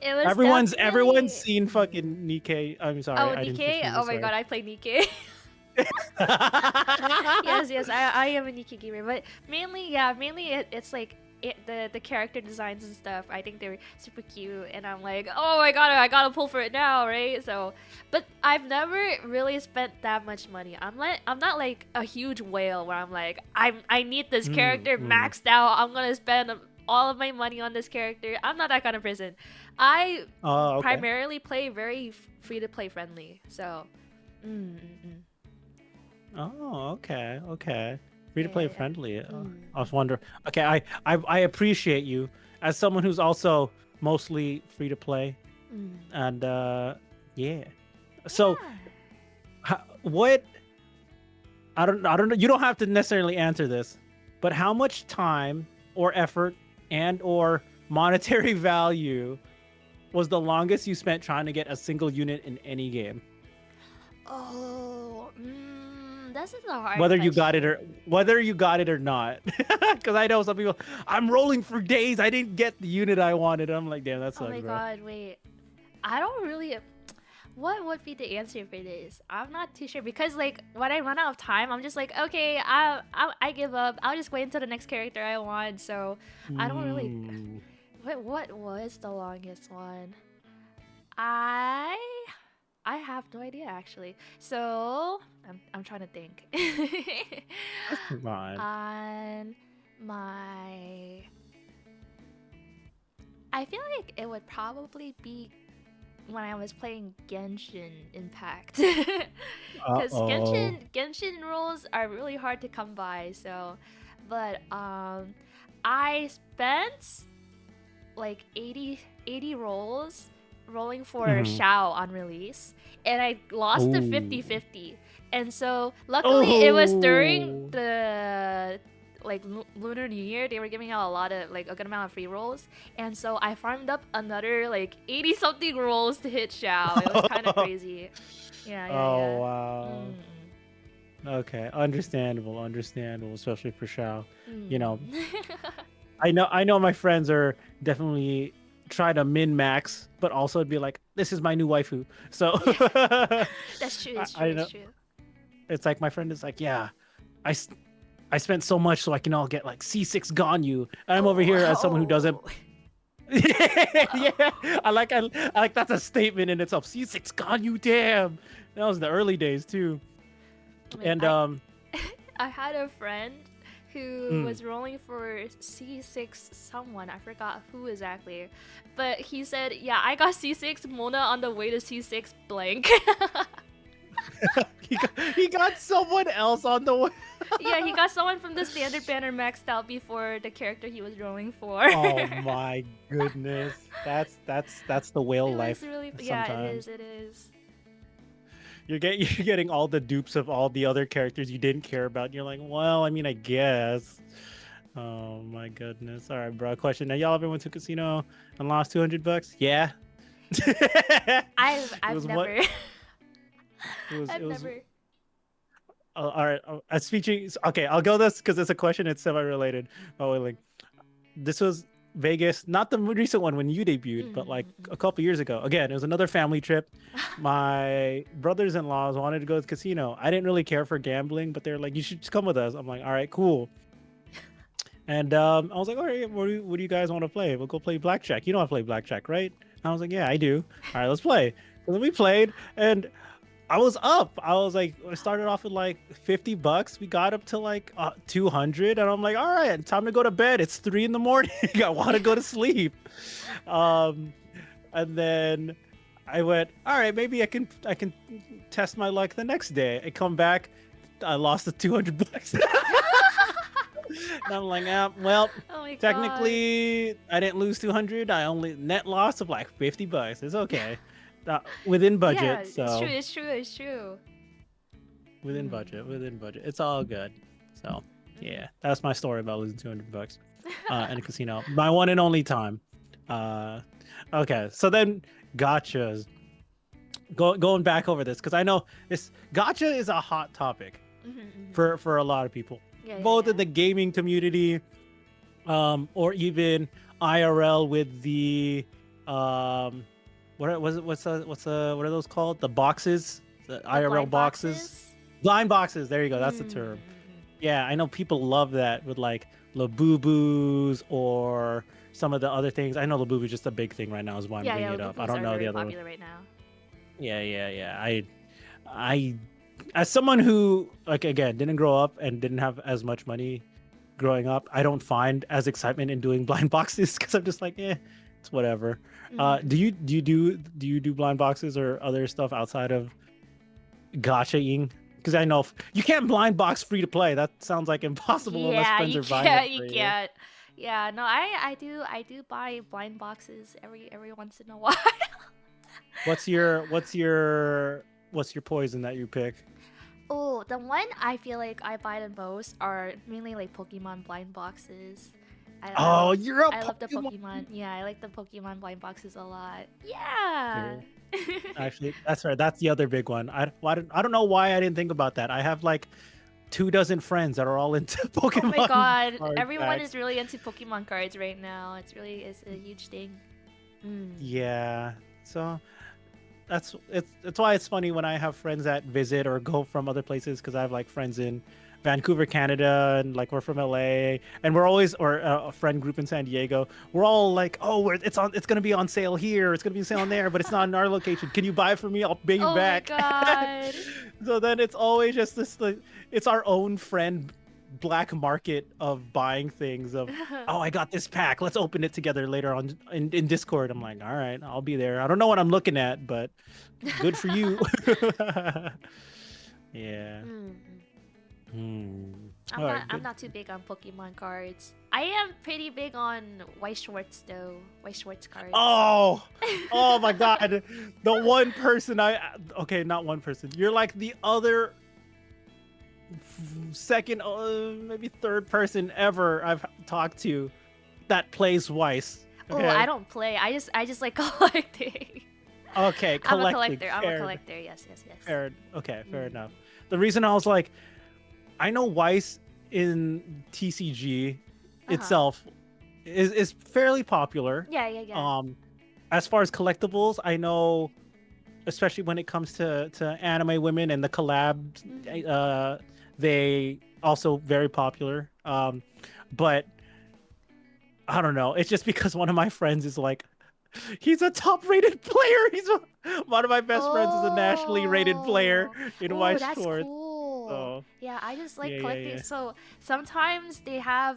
[SPEAKER 2] It was
[SPEAKER 3] Everyone's
[SPEAKER 2] definitely...
[SPEAKER 3] seen fucking Nikkei. I'm sorry,
[SPEAKER 2] Oh,
[SPEAKER 3] I didn't
[SPEAKER 2] Nikkei?
[SPEAKER 3] confuse you,
[SPEAKER 2] Oh my
[SPEAKER 3] sorry.
[SPEAKER 2] god, I play Nikkei. Yes, I am a Nikkei gamer, but mainly it's like the character designs and stuff. I think they're super cute, and I'm like, oh my god, I gotta pull for it now, right? So, but I've never really spent that much money. I'm not like a huge whale where I'm like, I need this character maxed out. I'm gonna spend all of my money on this character. I'm not that kind of person. I
[SPEAKER 3] Okay.
[SPEAKER 2] primarily play very free to play friendly. So,
[SPEAKER 3] Oh, okay. Free to play
[SPEAKER 2] Yeah.
[SPEAKER 3] friendly. I was wondering. Okay, I appreciate you as someone who's also mostly free to play, and yeah. So, what? I don't know. You don't have to necessarily answer this, but how much time or effort and or monetary value was the longest you spent trying to get a single unit in any game?
[SPEAKER 2] Oh, this is a hard
[SPEAKER 3] Whether you
[SPEAKER 2] question.
[SPEAKER 3] got it or not, because I know some people, I'm rolling for days, I didn't get the unit I wanted. I'm like, damn, that
[SPEAKER 2] Oh
[SPEAKER 3] sucks,
[SPEAKER 2] my
[SPEAKER 3] bro.
[SPEAKER 2] god, wait. I don't really. What would be the answer for this? I'm not too sure because like when I run out of time, I'm just like, okay, I give up. I'll just wait until the next character I want. So I don't really. What was the longest one? I I have no idea actually. So I'm trying to think.
[SPEAKER 3] Come on.
[SPEAKER 2] On my, I feel like it would probably be when I was playing Genshin Impact. Because
[SPEAKER 3] Uh-oh.
[SPEAKER 2] Genshin rolls are really hard to come by. So, but I spent like 80 rolls rolling for Xiao on release, and I lost to 50-50. And so luckily it was during the like Lunar New Year. They were giving out a lot of like a good amount of free rolls, and so I farmed up another like 80 something rolls to hit Xiao. It was kind of crazy. Yeah.
[SPEAKER 3] Oh wow. Okay, understandable, understandable, especially for Shao. You know,
[SPEAKER 2] Mm.
[SPEAKER 3] I know my friends are definitely try to min max, but also it'd be like, this is my new waifu. So
[SPEAKER 2] That's true. It's true.
[SPEAKER 3] I
[SPEAKER 2] It's
[SPEAKER 3] know
[SPEAKER 2] true.
[SPEAKER 3] it's like my friend is like, yeah, I s- I spent so much so I can all get like C6 Ganyu. And I'm over
[SPEAKER 2] Oh,
[SPEAKER 3] here as someone who doesn't.
[SPEAKER 2] oh,
[SPEAKER 3] Yeah,
[SPEAKER 2] oh.
[SPEAKER 3] I like that's a statement in itself. C6 Ganyu, damn. That was the early days too.
[SPEAKER 2] I mean,
[SPEAKER 3] And
[SPEAKER 2] I had a friend who
[SPEAKER 3] mm,
[SPEAKER 2] was rolling for C6 someone. I forgot who exactly. But he said, yeah, I got C6 Mona on the way to C6 blank.
[SPEAKER 3] he got someone else on the way.
[SPEAKER 2] Yeah, he got someone from the standard banner maxed out before the character he was rolling for.
[SPEAKER 3] Oh my goodness. That's the whale
[SPEAKER 2] It was
[SPEAKER 3] life
[SPEAKER 2] really, yeah, it is,
[SPEAKER 3] sometimes.
[SPEAKER 2] it is.
[SPEAKER 3] You're getting all the dupes of all the other characters you didn't care about. And you're like, well, I mean, I guess. Oh my goodness. All right, bro. Question. Now y'all ever went to a casino and lost $200? Yeah. It
[SPEAKER 2] I've
[SPEAKER 3] was what
[SPEAKER 2] never,
[SPEAKER 3] it
[SPEAKER 2] I've
[SPEAKER 3] was
[SPEAKER 2] never.
[SPEAKER 3] all right. Speaking okay, I'll go this because it's a question, it's semi-related. Oh, like this was Vegas, not the recent one when you debuted, but like a couple years ago. Again, it was another family trip. My brothers-in-laws wanted to go to the casino. I didn't really care for gambling, but they're like, "You should just come with us." I'm like, "All right, cool." And I was like, "All right, what do you guys want to play? We'll go play blackjack. You know how to play blackjack, right?" And I was like, "Yeah, I do." All right, let's play. So then we played, and I was up. I was like, I started off with like $50. We got up to like 200, and I'm like, all right, time to go to bed. It's 3 in the morning. I want to go to sleep. Um, and then I went, all right, maybe I can test my luck the next day. I come back, I lost the $200. And I'm like, well,
[SPEAKER 2] Oh my god.
[SPEAKER 3] technically, I didn't lose 200. I only net loss of like $50. It's okay. Within
[SPEAKER 2] Yeah,
[SPEAKER 3] budget,
[SPEAKER 2] it's true,
[SPEAKER 3] so
[SPEAKER 2] it's true, it's true.
[SPEAKER 3] within budget,
[SPEAKER 2] Mm.
[SPEAKER 3] within budget. It's all good. So yeah, that's my story about losing $200 in a casino. My one and only time. Uh, okay, so then gotchas. Going back over this because I know this gotcha is a hot topic for a lot of people,
[SPEAKER 2] Yeah, yeah,
[SPEAKER 3] both
[SPEAKER 2] yeah.
[SPEAKER 3] in the gaming community, or even IRL with the what are those called? The boxes, the
[SPEAKER 2] The
[SPEAKER 3] IRL
[SPEAKER 2] blind
[SPEAKER 3] boxes.
[SPEAKER 2] boxes?
[SPEAKER 3] Blind boxes. There you go. That's the
[SPEAKER 2] Mm.
[SPEAKER 3] term. Yeah, I know people love that with like Labubu's or some of the other things. I know Labubu's just a big thing right now, is why I'm
[SPEAKER 2] Yeah,
[SPEAKER 3] bringing
[SPEAKER 2] yeah,
[SPEAKER 3] it up. I
[SPEAKER 2] Lububus
[SPEAKER 3] don't
[SPEAKER 2] are
[SPEAKER 3] know the
[SPEAKER 2] very
[SPEAKER 3] other one.
[SPEAKER 2] popular right now.
[SPEAKER 3] Yeah, yeah, yeah. I, as someone who like again didn't grow up and didn't have as much money growing up, I don't find as excitement in doing blind boxes because I'm just like, it's whatever. Do you do blind boxes or other stuff outside of gotcha-ing? Because I know you can't blind box free to play. That sounds like impossible unless
[SPEAKER 2] Yeah,
[SPEAKER 3] friends
[SPEAKER 2] you
[SPEAKER 3] are buying it
[SPEAKER 2] can't, you
[SPEAKER 3] for you.
[SPEAKER 2] can't. Yeah, no, I do buy blind boxes every once in a while.
[SPEAKER 3] What's your poison that you pick?
[SPEAKER 2] Oh, the one I feel like I buy the most are mainly like Pokemon blind boxes.
[SPEAKER 3] Oh, you're a
[SPEAKER 2] I love the
[SPEAKER 3] Pokemon.
[SPEAKER 2] Pokemon. Yeah, I like the Pokemon blind boxes a lot. Yeah.
[SPEAKER 3] Dude. Actually, that's right. That's the other big one. I don't know why I didn't think about that. I have like 24 friends that are all into
[SPEAKER 2] Oh my
[SPEAKER 3] Pokemon
[SPEAKER 2] god,
[SPEAKER 3] card
[SPEAKER 2] everyone
[SPEAKER 3] packs.
[SPEAKER 2] is really into Pokemon cards right now. It's a huge thing. Mm.
[SPEAKER 3] Yeah. So it's why it's funny when I have friends that visit or go from other places because I have like friends in Vancouver, Canada, and like we're from LA, and we're always or a friend group in San Diego. We're all like, oh, it's gonna be on sale here, it's gonna be on sale on there, but it's not in our location. Can you buy it for me? I'll pay you
[SPEAKER 2] Oh my
[SPEAKER 3] back.
[SPEAKER 2] god.
[SPEAKER 3] So then it's always just this like it's our own friend black market of buying things of oh, I got this pack, let's open it together later on in Discord. I'm like, all right, I'll be there. I don't know what I'm looking at, but good for you. Yeah.
[SPEAKER 2] Mm.
[SPEAKER 3] Hmm. All right,
[SPEAKER 2] I'm
[SPEAKER 3] good.
[SPEAKER 2] not too big on Pokemon cards. I am pretty big on White Schwartz though. White Schwartz cards.
[SPEAKER 3] Oh, oh my God. The one person okay, not one person. You're like the other second, maybe third person ever I've talked to that plays Weiss.
[SPEAKER 2] Oh,
[SPEAKER 3] Okay.
[SPEAKER 2] I don't play. I just like collecting.
[SPEAKER 3] Okay,
[SPEAKER 2] I'm a
[SPEAKER 3] collecting.
[SPEAKER 2] collector. I'm a
[SPEAKER 3] Fair,
[SPEAKER 2] collector. Yes, yes, yes.
[SPEAKER 3] fair. Okay, fair enough. The reason I was like, I know Weiss in TCG
[SPEAKER 2] Uh-huh.
[SPEAKER 3] itself is fairly popular.
[SPEAKER 2] Yeah.
[SPEAKER 3] As far as collectibles, I know, especially when it comes to anime women and the collabs,
[SPEAKER 2] Hmm.
[SPEAKER 3] they also very popular. But I don't know. It's just because one of my friends is like, he's a top rated player. One of my best friends is a nationally rated player
[SPEAKER 2] Oh,
[SPEAKER 3] in
[SPEAKER 2] oh,
[SPEAKER 3] Weiss
[SPEAKER 2] that's
[SPEAKER 3] Schwartz.
[SPEAKER 2] cool.
[SPEAKER 3] So
[SPEAKER 2] Yeah, I just
[SPEAKER 3] yeah,
[SPEAKER 2] like
[SPEAKER 3] yeah,
[SPEAKER 2] collecting.
[SPEAKER 3] yeah.
[SPEAKER 2] So sometimes they have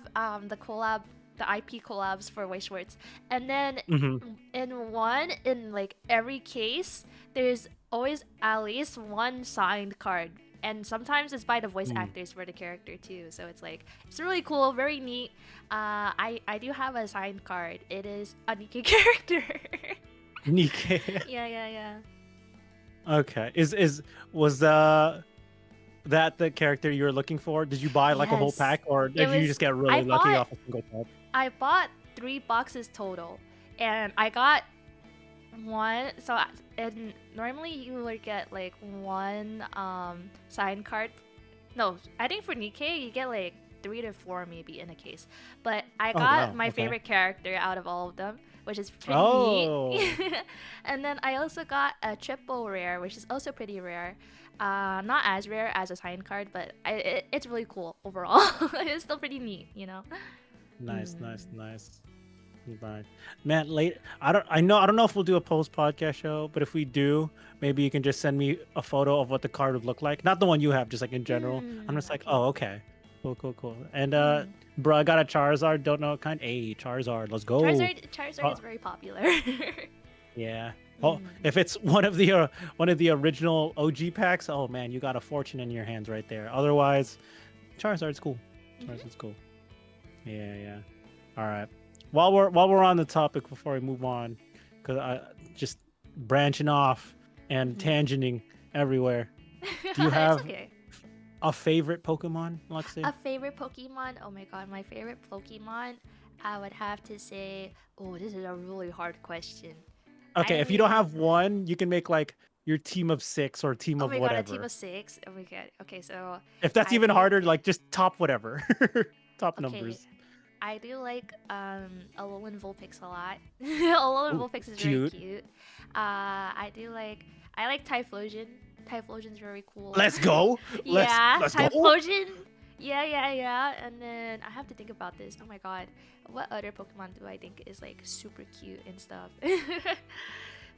[SPEAKER 2] the IP collabs for Way Schwartz, and then
[SPEAKER 3] Hmm.
[SPEAKER 2] in like every case, there's always at least one signed card. And sometimes it's by the voice actors for the character too. So it's really cool, very neat. I do have a signed card. It is a Nikkei character.
[SPEAKER 3] Nikkei.
[SPEAKER 2] Yeah.
[SPEAKER 3] Okay. Is was that the character you were looking for? Did you buy like a whole
[SPEAKER 2] Yes.
[SPEAKER 3] pack, or
[SPEAKER 2] It
[SPEAKER 3] did you
[SPEAKER 2] was
[SPEAKER 3] just get
[SPEAKER 2] I
[SPEAKER 3] really lucky
[SPEAKER 2] bought
[SPEAKER 3] off a single pack?
[SPEAKER 2] I bought 3 boxes total, and I got one. And normally you would get like one sign card. No, I think for Nikkei you get like 3 to 4 maybe in a case. But I
[SPEAKER 3] Oh
[SPEAKER 2] got
[SPEAKER 3] wow.
[SPEAKER 2] my
[SPEAKER 3] Okay.
[SPEAKER 2] favorite character out of all of them, which is pretty neat.
[SPEAKER 3] Oh,
[SPEAKER 2] And then I also got a triple rare, which is also pretty rare. Not as rare as a sign card, but it's really cool overall. It's still pretty neat, you know.
[SPEAKER 3] nice, nice,
[SPEAKER 2] Mm.
[SPEAKER 3] nice. Right. Man, late. I don't know if we'll do a post podcast show, but if we do, maybe you can just send me a photo of what the card would look like. Not the one you have, just like in general. I'm just like,
[SPEAKER 2] Okay.
[SPEAKER 3] oh, okay. Cool, cool, cool. And
[SPEAKER 2] Mm.
[SPEAKER 3] bro, I got a Charizard, don't know what kind. Hey, Charizard, let's go.
[SPEAKER 2] Charizard
[SPEAKER 3] Uh,
[SPEAKER 2] is very popular.
[SPEAKER 3] yeah. Oh,
[SPEAKER 2] Mm.
[SPEAKER 3] if it's one of the original OG packs, oh man, you got a fortune in your hands right there. Otherwise, Charizard's cool.
[SPEAKER 2] Mhm.
[SPEAKER 3] Charizard's cool. Yeah, yeah. All right. While we're on the topic before we move on, because I just branching off and
[SPEAKER 2] Mhm.
[SPEAKER 3] tangenting everywhere. Do you
[SPEAKER 2] It's
[SPEAKER 3] have
[SPEAKER 2] okay.
[SPEAKER 3] a favorite Pokemon, Lexi?
[SPEAKER 2] A favorite Pokemon? Oh my god, my favorite Pokemon, I would have to say, oh, this is a really hard question.
[SPEAKER 3] Okay,
[SPEAKER 2] I
[SPEAKER 3] if you don't
[SPEAKER 2] mean,
[SPEAKER 3] have one, you can make like your team of 6 or team
[SPEAKER 2] oh
[SPEAKER 3] of
[SPEAKER 2] my god, a team
[SPEAKER 3] whatever.
[SPEAKER 2] of 6. Oh my god. Okay, so
[SPEAKER 3] If that's
[SPEAKER 2] I
[SPEAKER 3] even
[SPEAKER 2] think
[SPEAKER 3] harder, like just top whatever, top
[SPEAKER 2] okay,
[SPEAKER 3] numbers.
[SPEAKER 2] I do like Alolan Vulpix a lot. Alolan
[SPEAKER 3] Ooh,
[SPEAKER 2] Vulpix is very
[SPEAKER 3] cute.
[SPEAKER 2] cute. I like Typhlosion. Typhlosion's very cool.
[SPEAKER 3] Let's go.
[SPEAKER 2] Yeah,
[SPEAKER 3] Let's go.
[SPEAKER 2] Typhlosion. Yeah. And then I have to think about this. Oh my god. What other Pokemon do I think is like super cute and stuff?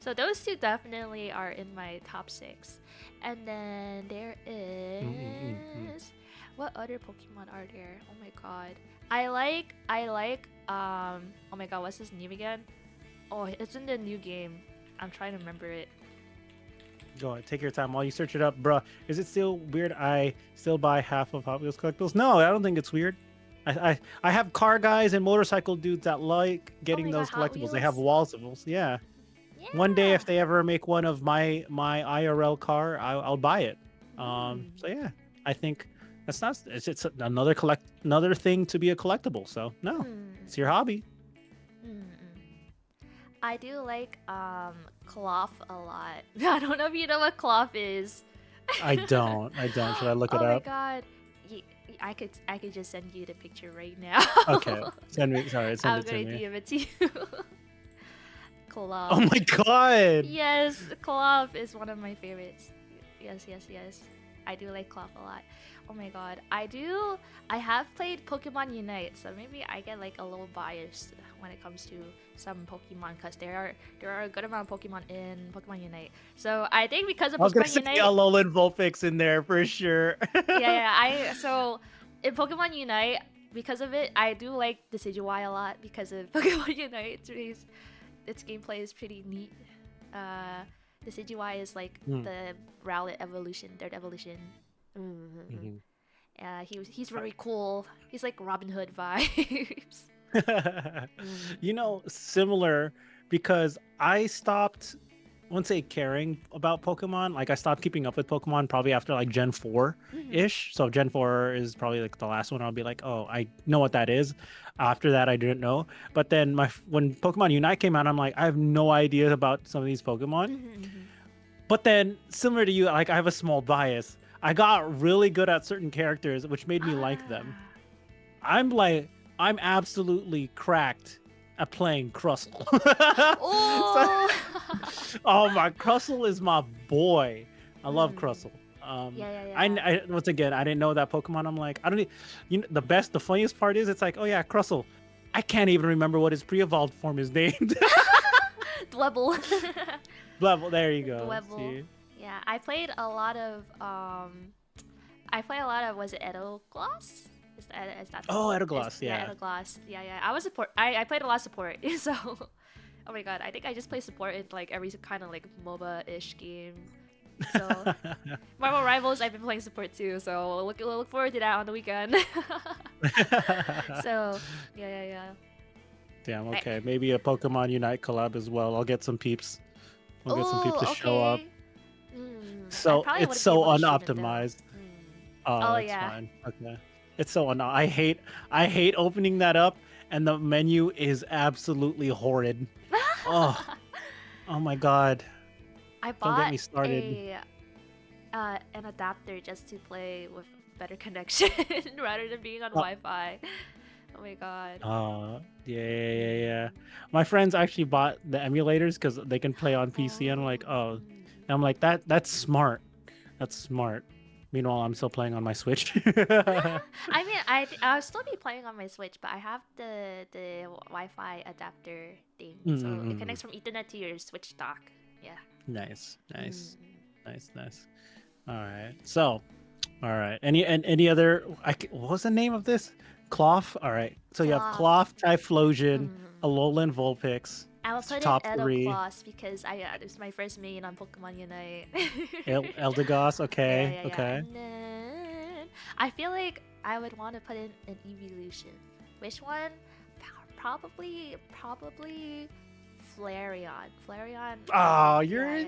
[SPEAKER 2] So those two definitely are in my top 6. And then there
[SPEAKER 3] Mm-mm-mm-mm.
[SPEAKER 2] is what other Pokemon are there? Oh my god. I like oh my god, what's his name again? Oh, it's in the new game. I'm trying to remember it.
[SPEAKER 3] Go ahead, take your time while you search it up, bruh. Is it still weird? I still buy half of Hot Wheels collectibles. No, I don't think it's weird. I have car guys and motorcycle dudes that like
[SPEAKER 2] Oh
[SPEAKER 3] getting
[SPEAKER 2] my god,
[SPEAKER 3] those
[SPEAKER 2] Hot
[SPEAKER 3] collectibles. They have
[SPEAKER 2] Wheels.
[SPEAKER 3] walls of those. Yeah. One day,
[SPEAKER 2] Yeah.
[SPEAKER 3] if they ever make one of my IRL car, I'll buy it.
[SPEAKER 2] Mm.
[SPEAKER 3] So yeah, I think that's not. It's another thing to be a collectible. So no,
[SPEAKER 2] Mm.
[SPEAKER 3] it's your hobby.
[SPEAKER 2] Mm. I do like cloth a lot. I don't know if you know what cloth is.
[SPEAKER 3] I don't. I don't. Should I look it
[SPEAKER 2] Oh my
[SPEAKER 3] up?
[SPEAKER 2] god. I could just send you the picture right now.
[SPEAKER 3] Okay. Send me. Sorry, send
[SPEAKER 2] I'm
[SPEAKER 3] it to
[SPEAKER 2] going to
[SPEAKER 3] me.
[SPEAKER 2] give it to you.
[SPEAKER 3] Oh
[SPEAKER 2] Cloth.
[SPEAKER 3] my god.
[SPEAKER 2] Yes, cloth is one of my favorites. Yes. I do like cloth a lot. Oh my god. I have played Pokemon Unite, so maybe I get like a little biased when it comes to some Pokemon because there are a good amount of Pokemon in Pokemon Unite. So I think because of
[SPEAKER 3] I was gonna
[SPEAKER 2] Pokemon
[SPEAKER 3] say
[SPEAKER 2] Unite,
[SPEAKER 3] Alolan Vulpix in there for sure.
[SPEAKER 2] yeah, I in Pokemon Unite, because of it, I do like the Decidueye a lot because of Pokemon Unite. Its gameplay is pretty neat. The Decidueye is like
[SPEAKER 3] Hmm.
[SPEAKER 2] the Rowlet evolution, third evolution. Mm.
[SPEAKER 3] Mhm.
[SPEAKER 2] He's very cool. He's like Robin Hood vibes. Mm.
[SPEAKER 3] You know, similar because I stopped, I wouldn't say caring about Pokemon. Like I stopped keeping up with Pokemon probably after like Gen 4
[SPEAKER 2] Mhm.
[SPEAKER 3] ish. So Gen 4 is probably like the last one I'll be like, oh, I know what that is. After that, I didn't know. But then when Pokemon Unite came out, I'm like, I have no idea about some of these Pokemon.
[SPEAKER 2] Mhm.
[SPEAKER 3] But then, similar to you, like I have a small bias. I got really good at certain characters, which made me like them. I'm absolutely cracked at playing Crustle.
[SPEAKER 2] Oh.
[SPEAKER 3] Oh my, Crustle is my boy. I love
[SPEAKER 2] Mm.
[SPEAKER 3] Crustle.
[SPEAKER 2] Yeah.
[SPEAKER 3] I once again, I didn't know that Pokemon. I'm like, I don't need, you know, the funniest part is it's like, oh yeah, Crustle. I can't even remember what his pre-evolved form is named.
[SPEAKER 2] Dwebble.
[SPEAKER 3] Level, there you go.
[SPEAKER 2] Dwebble.
[SPEAKER 3] See?
[SPEAKER 2] Yeah, I played a lot of was it Edogloss? Is that the
[SPEAKER 3] Oh,
[SPEAKER 2] one?
[SPEAKER 3] Edogloss, yeah.
[SPEAKER 2] Edogloss. Yeah. I was support. I played a lot of support. So, oh my god, I think I just play support in like every kind of like MOBA-ish game. So, Marvel Rivals, I've been playing support too. So we'll look forward to that on the weekend. So, yeah.
[SPEAKER 3] Damn, okay. Maybe a Pokemon Unite collab as well. I'll get some peeps. We'll get some peeps to show up. So it's so unoptimized. Oh, it's
[SPEAKER 2] yeah.
[SPEAKER 3] fine. Okay. It's so I hate opening that up, and the menu is absolutely horrid. Oh my god.
[SPEAKER 2] I
[SPEAKER 3] Don't get
[SPEAKER 2] bought
[SPEAKER 3] me started.
[SPEAKER 2] an adapter just to play with better connection rather than being on Wi-Fi. Oh my god.
[SPEAKER 3] Yeah. My friends actually bought the emulators because they can play on PC, and I'm like, oh. And I'm like, that's smart. That's smart. Meanwhile, I'm still playing on my Switch.
[SPEAKER 2] I mean, I'll still be playing on my Switch, but I have the Wi-Fi adapter thing, so it connects from Ethernet to your Switch dock. Yeah.
[SPEAKER 3] Nice. All right. So, all right. Any other? What was the name of this? Cloth. All right. So you have Cloth, Typhlosion, Alolan Vulpix.
[SPEAKER 2] I will put
[SPEAKER 3] top
[SPEAKER 2] in
[SPEAKER 3] three.
[SPEAKER 2] Edogloss because it was my first main on Pokemon Unite.
[SPEAKER 3] Eldegoss. Okay.
[SPEAKER 2] Yeah.
[SPEAKER 3] Okay.
[SPEAKER 2] And then I feel like I would want to put in an evolution. Which one? Probably Flareon.
[SPEAKER 3] Oh,
[SPEAKER 2] yeah.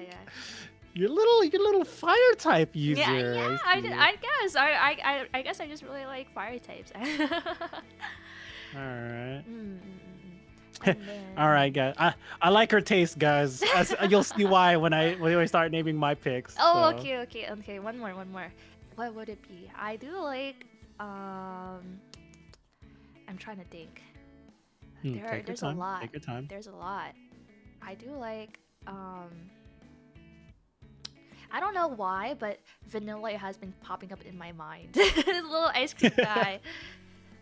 [SPEAKER 3] You're little fire type user.
[SPEAKER 2] Yeah. I guess. I guess I just really like fire types.
[SPEAKER 3] All right.
[SPEAKER 2] Then...
[SPEAKER 3] All right, guys. I like her taste, guys. You'll see why when I start naming my picks.
[SPEAKER 2] Oh,
[SPEAKER 3] so.
[SPEAKER 2] okay. One more. What would it be? I do like. I'm trying to think. There's a lot.
[SPEAKER 3] Take your time.
[SPEAKER 2] There's a lot. I do like. I don't know why, but Vanilla has been popping up in my mind. This little ice cream guy.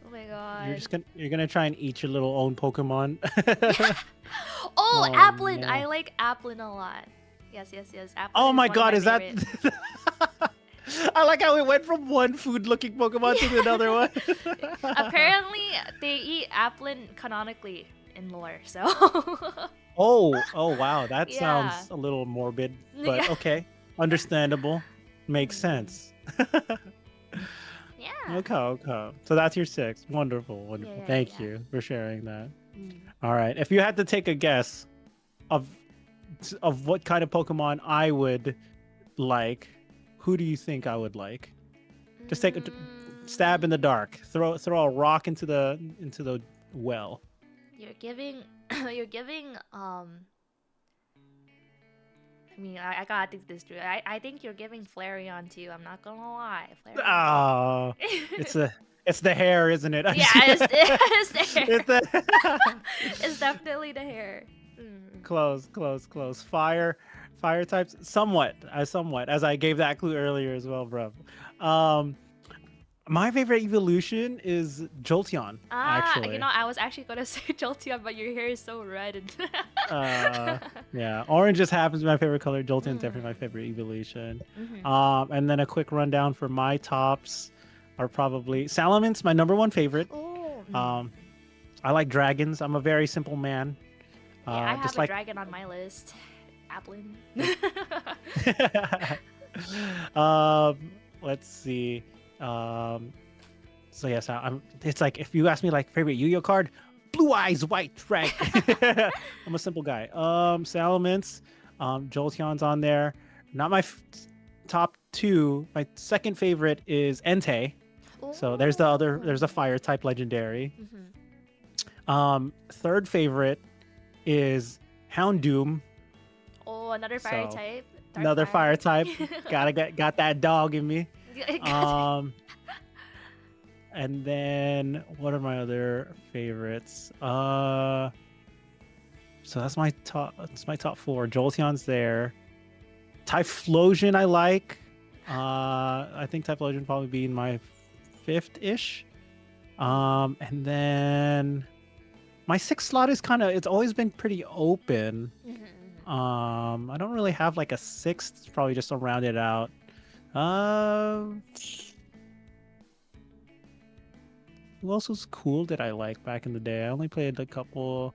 [SPEAKER 2] Oh my god.
[SPEAKER 3] You're gonna try and eat your little own Pokemon.
[SPEAKER 2] Oh, Applin! No. I like Applin a lot. Yes. Applin
[SPEAKER 3] oh my god, is
[SPEAKER 2] that?
[SPEAKER 3] I like how it went from one food-looking Pokemon to another one.
[SPEAKER 2] Apparently, they eat Applin canonically in lore, so.
[SPEAKER 3] Oh wow, that sounds a little morbid, but okay, understandable, makes sense.
[SPEAKER 2] Yeah.
[SPEAKER 3] Okay. So that's your 6. Wonderful.
[SPEAKER 2] Yeah,
[SPEAKER 3] Thank you for sharing that. All right. If you had to take a guess of what kind of Pokemon I would like, who do you think I would like? Just take a stab in the dark. Throw a rock into the well.
[SPEAKER 2] You're giving I mean, I gotta think this through. I think you're giving Flareon too. I'm not gonna lie.
[SPEAKER 3] Oh, it's the hair, isn't it?
[SPEAKER 2] Yeah, it's the hair. It's definitely the hair.
[SPEAKER 3] Close. Fire types, somewhat, as I gave that clue earlier as well, bro. My favorite evolution is Jolteon. Actually,
[SPEAKER 2] I was actually gonna say Jolteon, but your hair is so red.
[SPEAKER 3] Yeah, orange just happens to be my favorite color. Jolteon's definitely my favorite evolution. And then a quick rundown for my tops are probably Salamence, my #1 favorite. I like dragons. I'm a very simple man.
[SPEAKER 2] Yeah, I have a dragon on my list. Applin.
[SPEAKER 3] Let's see. So yes, it's like if you ask me like favorite Yu-Gi-Oh card, Blue Eyes White Dragon. I'm a simple guy. Salamence, Jolteon's on there. Not my top 2. My second favorite is Entei. So there's a fire type legendary. Third favorite is Houndoom.
[SPEAKER 2] Oh, another fire type.
[SPEAKER 3] Another fire type. Got that dog in me. And then what are my other favorites? So that's my top. That's my top four. Jolteon's there. Typhlosion I like. I think Typhlosion probably be in my fifth-ish. And then my sixth slot is kind of, it's always been pretty open. I don't really have like a sixth. It's probably just to round it out. Who else was cool that I like back in the day? I only played a couple.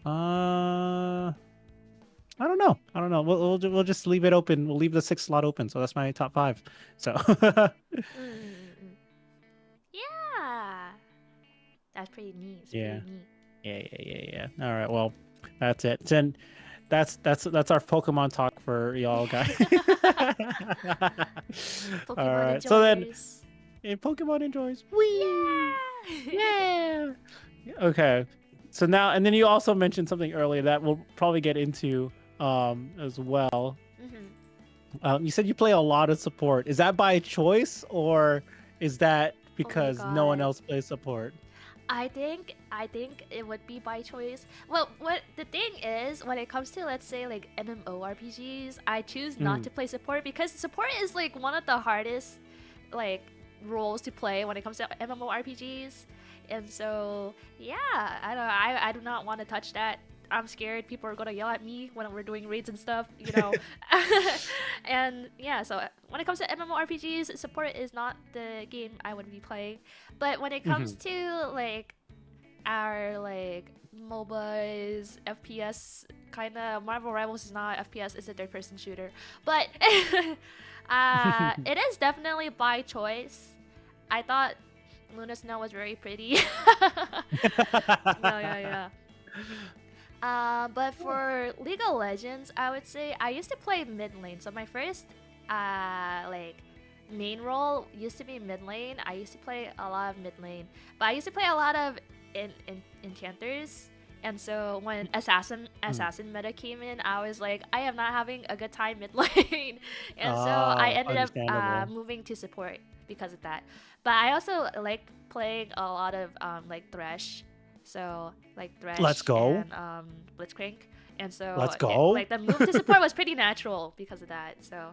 [SPEAKER 3] I don't know. We'll just leave it open. We'll leave the sixth slot open. So that's my top five. So.
[SPEAKER 2] Yeah. That's pretty neat. It's
[SPEAKER 3] Yeah.
[SPEAKER 2] pretty neat.
[SPEAKER 3] Yeah. All right. Well, that's it. Then that's our Pokemon talk for y'all guys.
[SPEAKER 2] Pokemon
[SPEAKER 3] All right. So then,
[SPEAKER 2] enjoyers.
[SPEAKER 3] Pokemon enjoys. Whee!
[SPEAKER 2] Yeah.
[SPEAKER 3] Yeah. Okay. So now, and then you also mentioned something earlier that we'll probably get into as well. You said you play a lot of support. Is that by choice or is that because no one
[SPEAKER 2] God.
[SPEAKER 3] else plays support?
[SPEAKER 2] I think it would be by choice. Well, what the thing is, when it comes to, let's say, like MMORPGs, I choose not to play support because support is like one of the hardest like roles to play when it comes to MMORPGs. And so yeah, I do not want to touch that. I'm scared people are gonna yell at me when we're doing raids and stuff, you know. And yeah, so when it comes to MMORPGs, support is not the game I would be playing. But when it comes to like our like MOBAs, FPS kind of, Marvel Rivals is not FPS, it's a third person shooter. But it is definitely by choice. I thought Luna Snow was very pretty. Yeah. But for League of Legends, I would say I used to play mid lane. So my first like main role used to be mid lane. I used to play a lot of mid lane, but I used to play a lot of enchanters. And so when assassin meta came in, I was like, I am not having a good time mid lane, and so I ended up moving to support because of that. But I also like playing a lot of like Thresh. So like Thresh
[SPEAKER 3] Let's go.
[SPEAKER 2] and Blitzcrank, and so
[SPEAKER 3] Let's go.
[SPEAKER 2] like the move to support was pretty natural because of that. So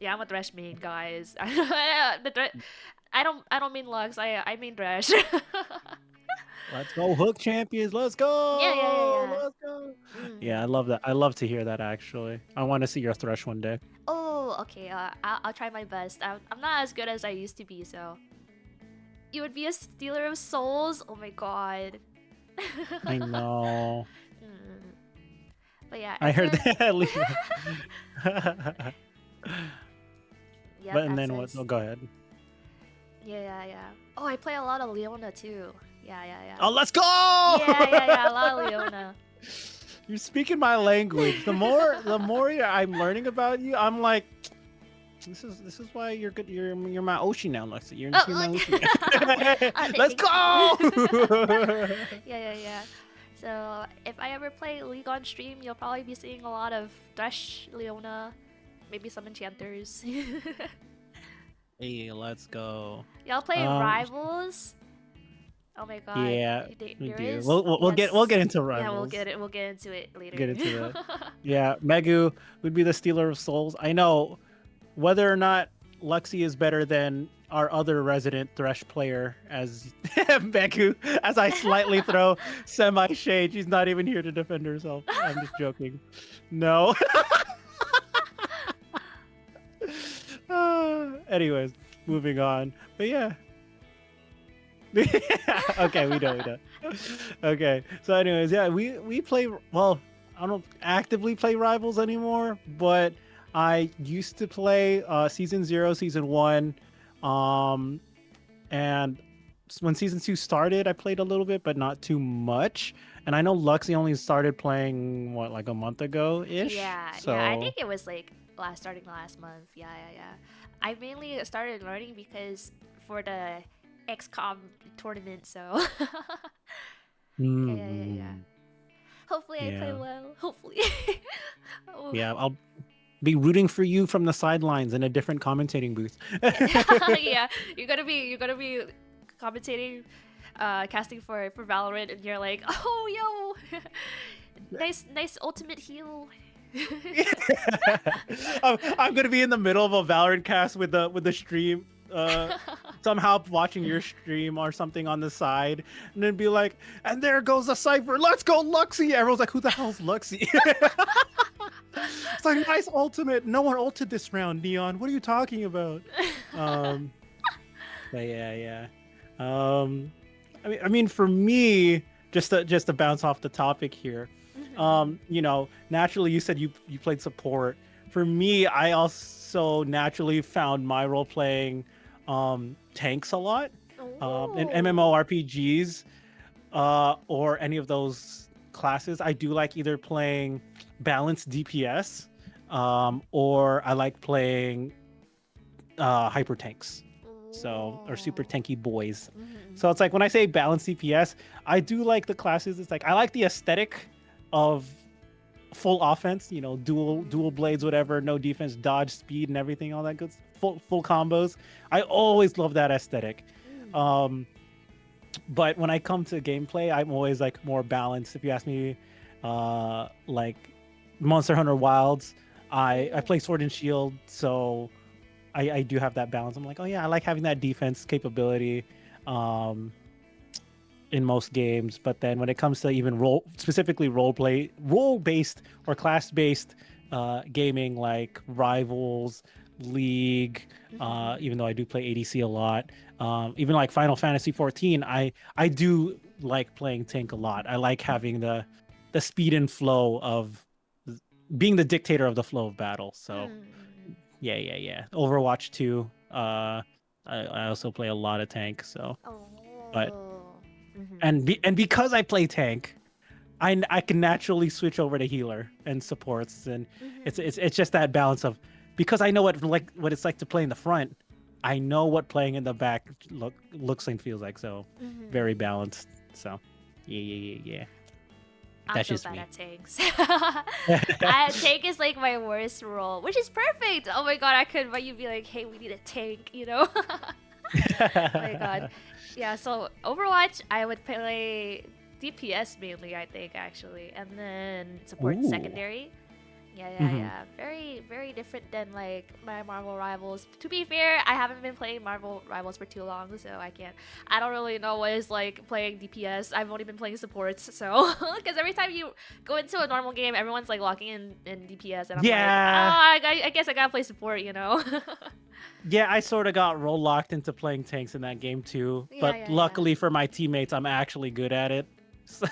[SPEAKER 2] yeah, I'm a Thresh main, guys. I don't mean Lux. I mean Thresh.
[SPEAKER 3] Let's go, Hook champions. Let's go.
[SPEAKER 2] Yeah.
[SPEAKER 3] Let's go. Yeah, I love that. I love to hear that. Actually, I want to see your Thresh one day.
[SPEAKER 2] Oh, okay. I'll try my best. I'm not as good as I used to be, so. You would be a stealer of souls? Oh my god.
[SPEAKER 3] I know.
[SPEAKER 2] But yeah.
[SPEAKER 3] I heard
[SPEAKER 2] then...
[SPEAKER 3] that.
[SPEAKER 2] Yeah,
[SPEAKER 3] but and then what? Oh, go ahead.
[SPEAKER 2] Yeah. Oh, I play a lot of Leona too. Yeah.
[SPEAKER 3] Oh, let's go!
[SPEAKER 2] Yeah. A lot of Leona.
[SPEAKER 3] You're speaking my language. The more I'm learning about you, I'm like, this is why you're good. You're my Oshi now, Lexi. You're my Oshi. Let's go!
[SPEAKER 2] Yeah. So if I ever play League on stream, you'll probably be seeing a lot of Thresh, Leona, maybe some enchanters.
[SPEAKER 3] Hey, let's go.
[SPEAKER 2] Y'all play Rivals? Oh my god.
[SPEAKER 3] Yeah, we do. We'll get into Rivals.
[SPEAKER 2] Yeah, we'll get into it later.
[SPEAKER 3] Get into it. Yeah, Megu would be the stealer of souls. I know. Whether or not Lexi is better than our other resident Thresh player as Megu, as I slightly throw semi-shade, she's not even here to defend herself. I'm just joking. No. Anyways, moving on. But yeah. Okay, we know. Okay, so anyways, yeah, we play, well, I don't actively play Rivals anymore, but I used to play Season 0, Season 1, and when Season 2 started, I played a little bit, but not too much. And I know Luxie only started playing, what, like a month ago-ish?
[SPEAKER 2] Yeah, I think it was like starting last month. Yeah. I mainly started learning because for the X-COMM tournament, so... Yeah. Hopefully I play well. Hopefully.
[SPEAKER 3] Yeah, be rooting for you from the sidelines in a different commentating booth.
[SPEAKER 2] Yeah, you're gonna be commentating, casting for Valorant, and you're like, oh yo, nice ultimate heal.
[SPEAKER 3] I'm gonna be in the middle of a Valorant cast with the stream, somehow watching your stream or something on the side, and then be like, and there goes the Cypher. Let's go, Luxie. Everyone's like, who the hell's Luxie? It's like, nice ultimate. No one ulted this round, Neon. What are you talking about? But yeah. I mean, for me, just to bounce off the topic here, naturally you said you played support. For me, I also naturally found my role playing tanks a lot. In MMORPGs, or any of those classes. I do like either playing balanced DPS, or I like playing hyper tanks. So, or super tanky boys. So it's like when I say balanced DPS, I do like the classes. It's like I like the aesthetic of full offense, dual blades, whatever, no defense, dodge, speed, and everything, all that good full combos. I always love that aesthetic. But when I come to gameplay, I'm always like more balanced. If you ask me, like Monster Hunter Wilds, I play Sword and Shield, so I do have that balance. I'm like, oh yeah, I like having that defense capability in most games. But then when it comes to even specifically role-based or class-based gaming, like Rivals, League, even though I do play ADC a lot, even like Final Fantasy 14, I do like playing tank a lot. I like having the speed and flow of being the dictator of the flow of battle. So yeah. Overwatch 2, I also play a lot of tank. So, but and because I play tank, I can naturally switch over to healer and supports, and it's just that balance of, because I know what it's like to play in the front, I know what playing in the back looks and feels like. So very balanced. So yeah.
[SPEAKER 2] That's
[SPEAKER 3] just
[SPEAKER 2] so bad
[SPEAKER 3] me.
[SPEAKER 2] at tanks. Tank is like my worst role, which is perfect. Oh my god, I could, but you'd be like, hey, we need a tank, Oh my god. Yeah, so Overwatch, I would play DPS mainly, I think, actually, and then support secondary. Yeah. Very, very different than like my Marvel Rivals. To be fair, I haven't been playing Marvel Rivals for too long, so I don't really know what it's like playing DPS. I've only been playing supports, so because every time you go into a normal game, everyone's like locking in DPS, and I'm like, I guess I gotta play support,
[SPEAKER 3] Yeah, I sort of got role locked into playing tanks in that game too. But luckily for my teammates, I'm actually good at it. So,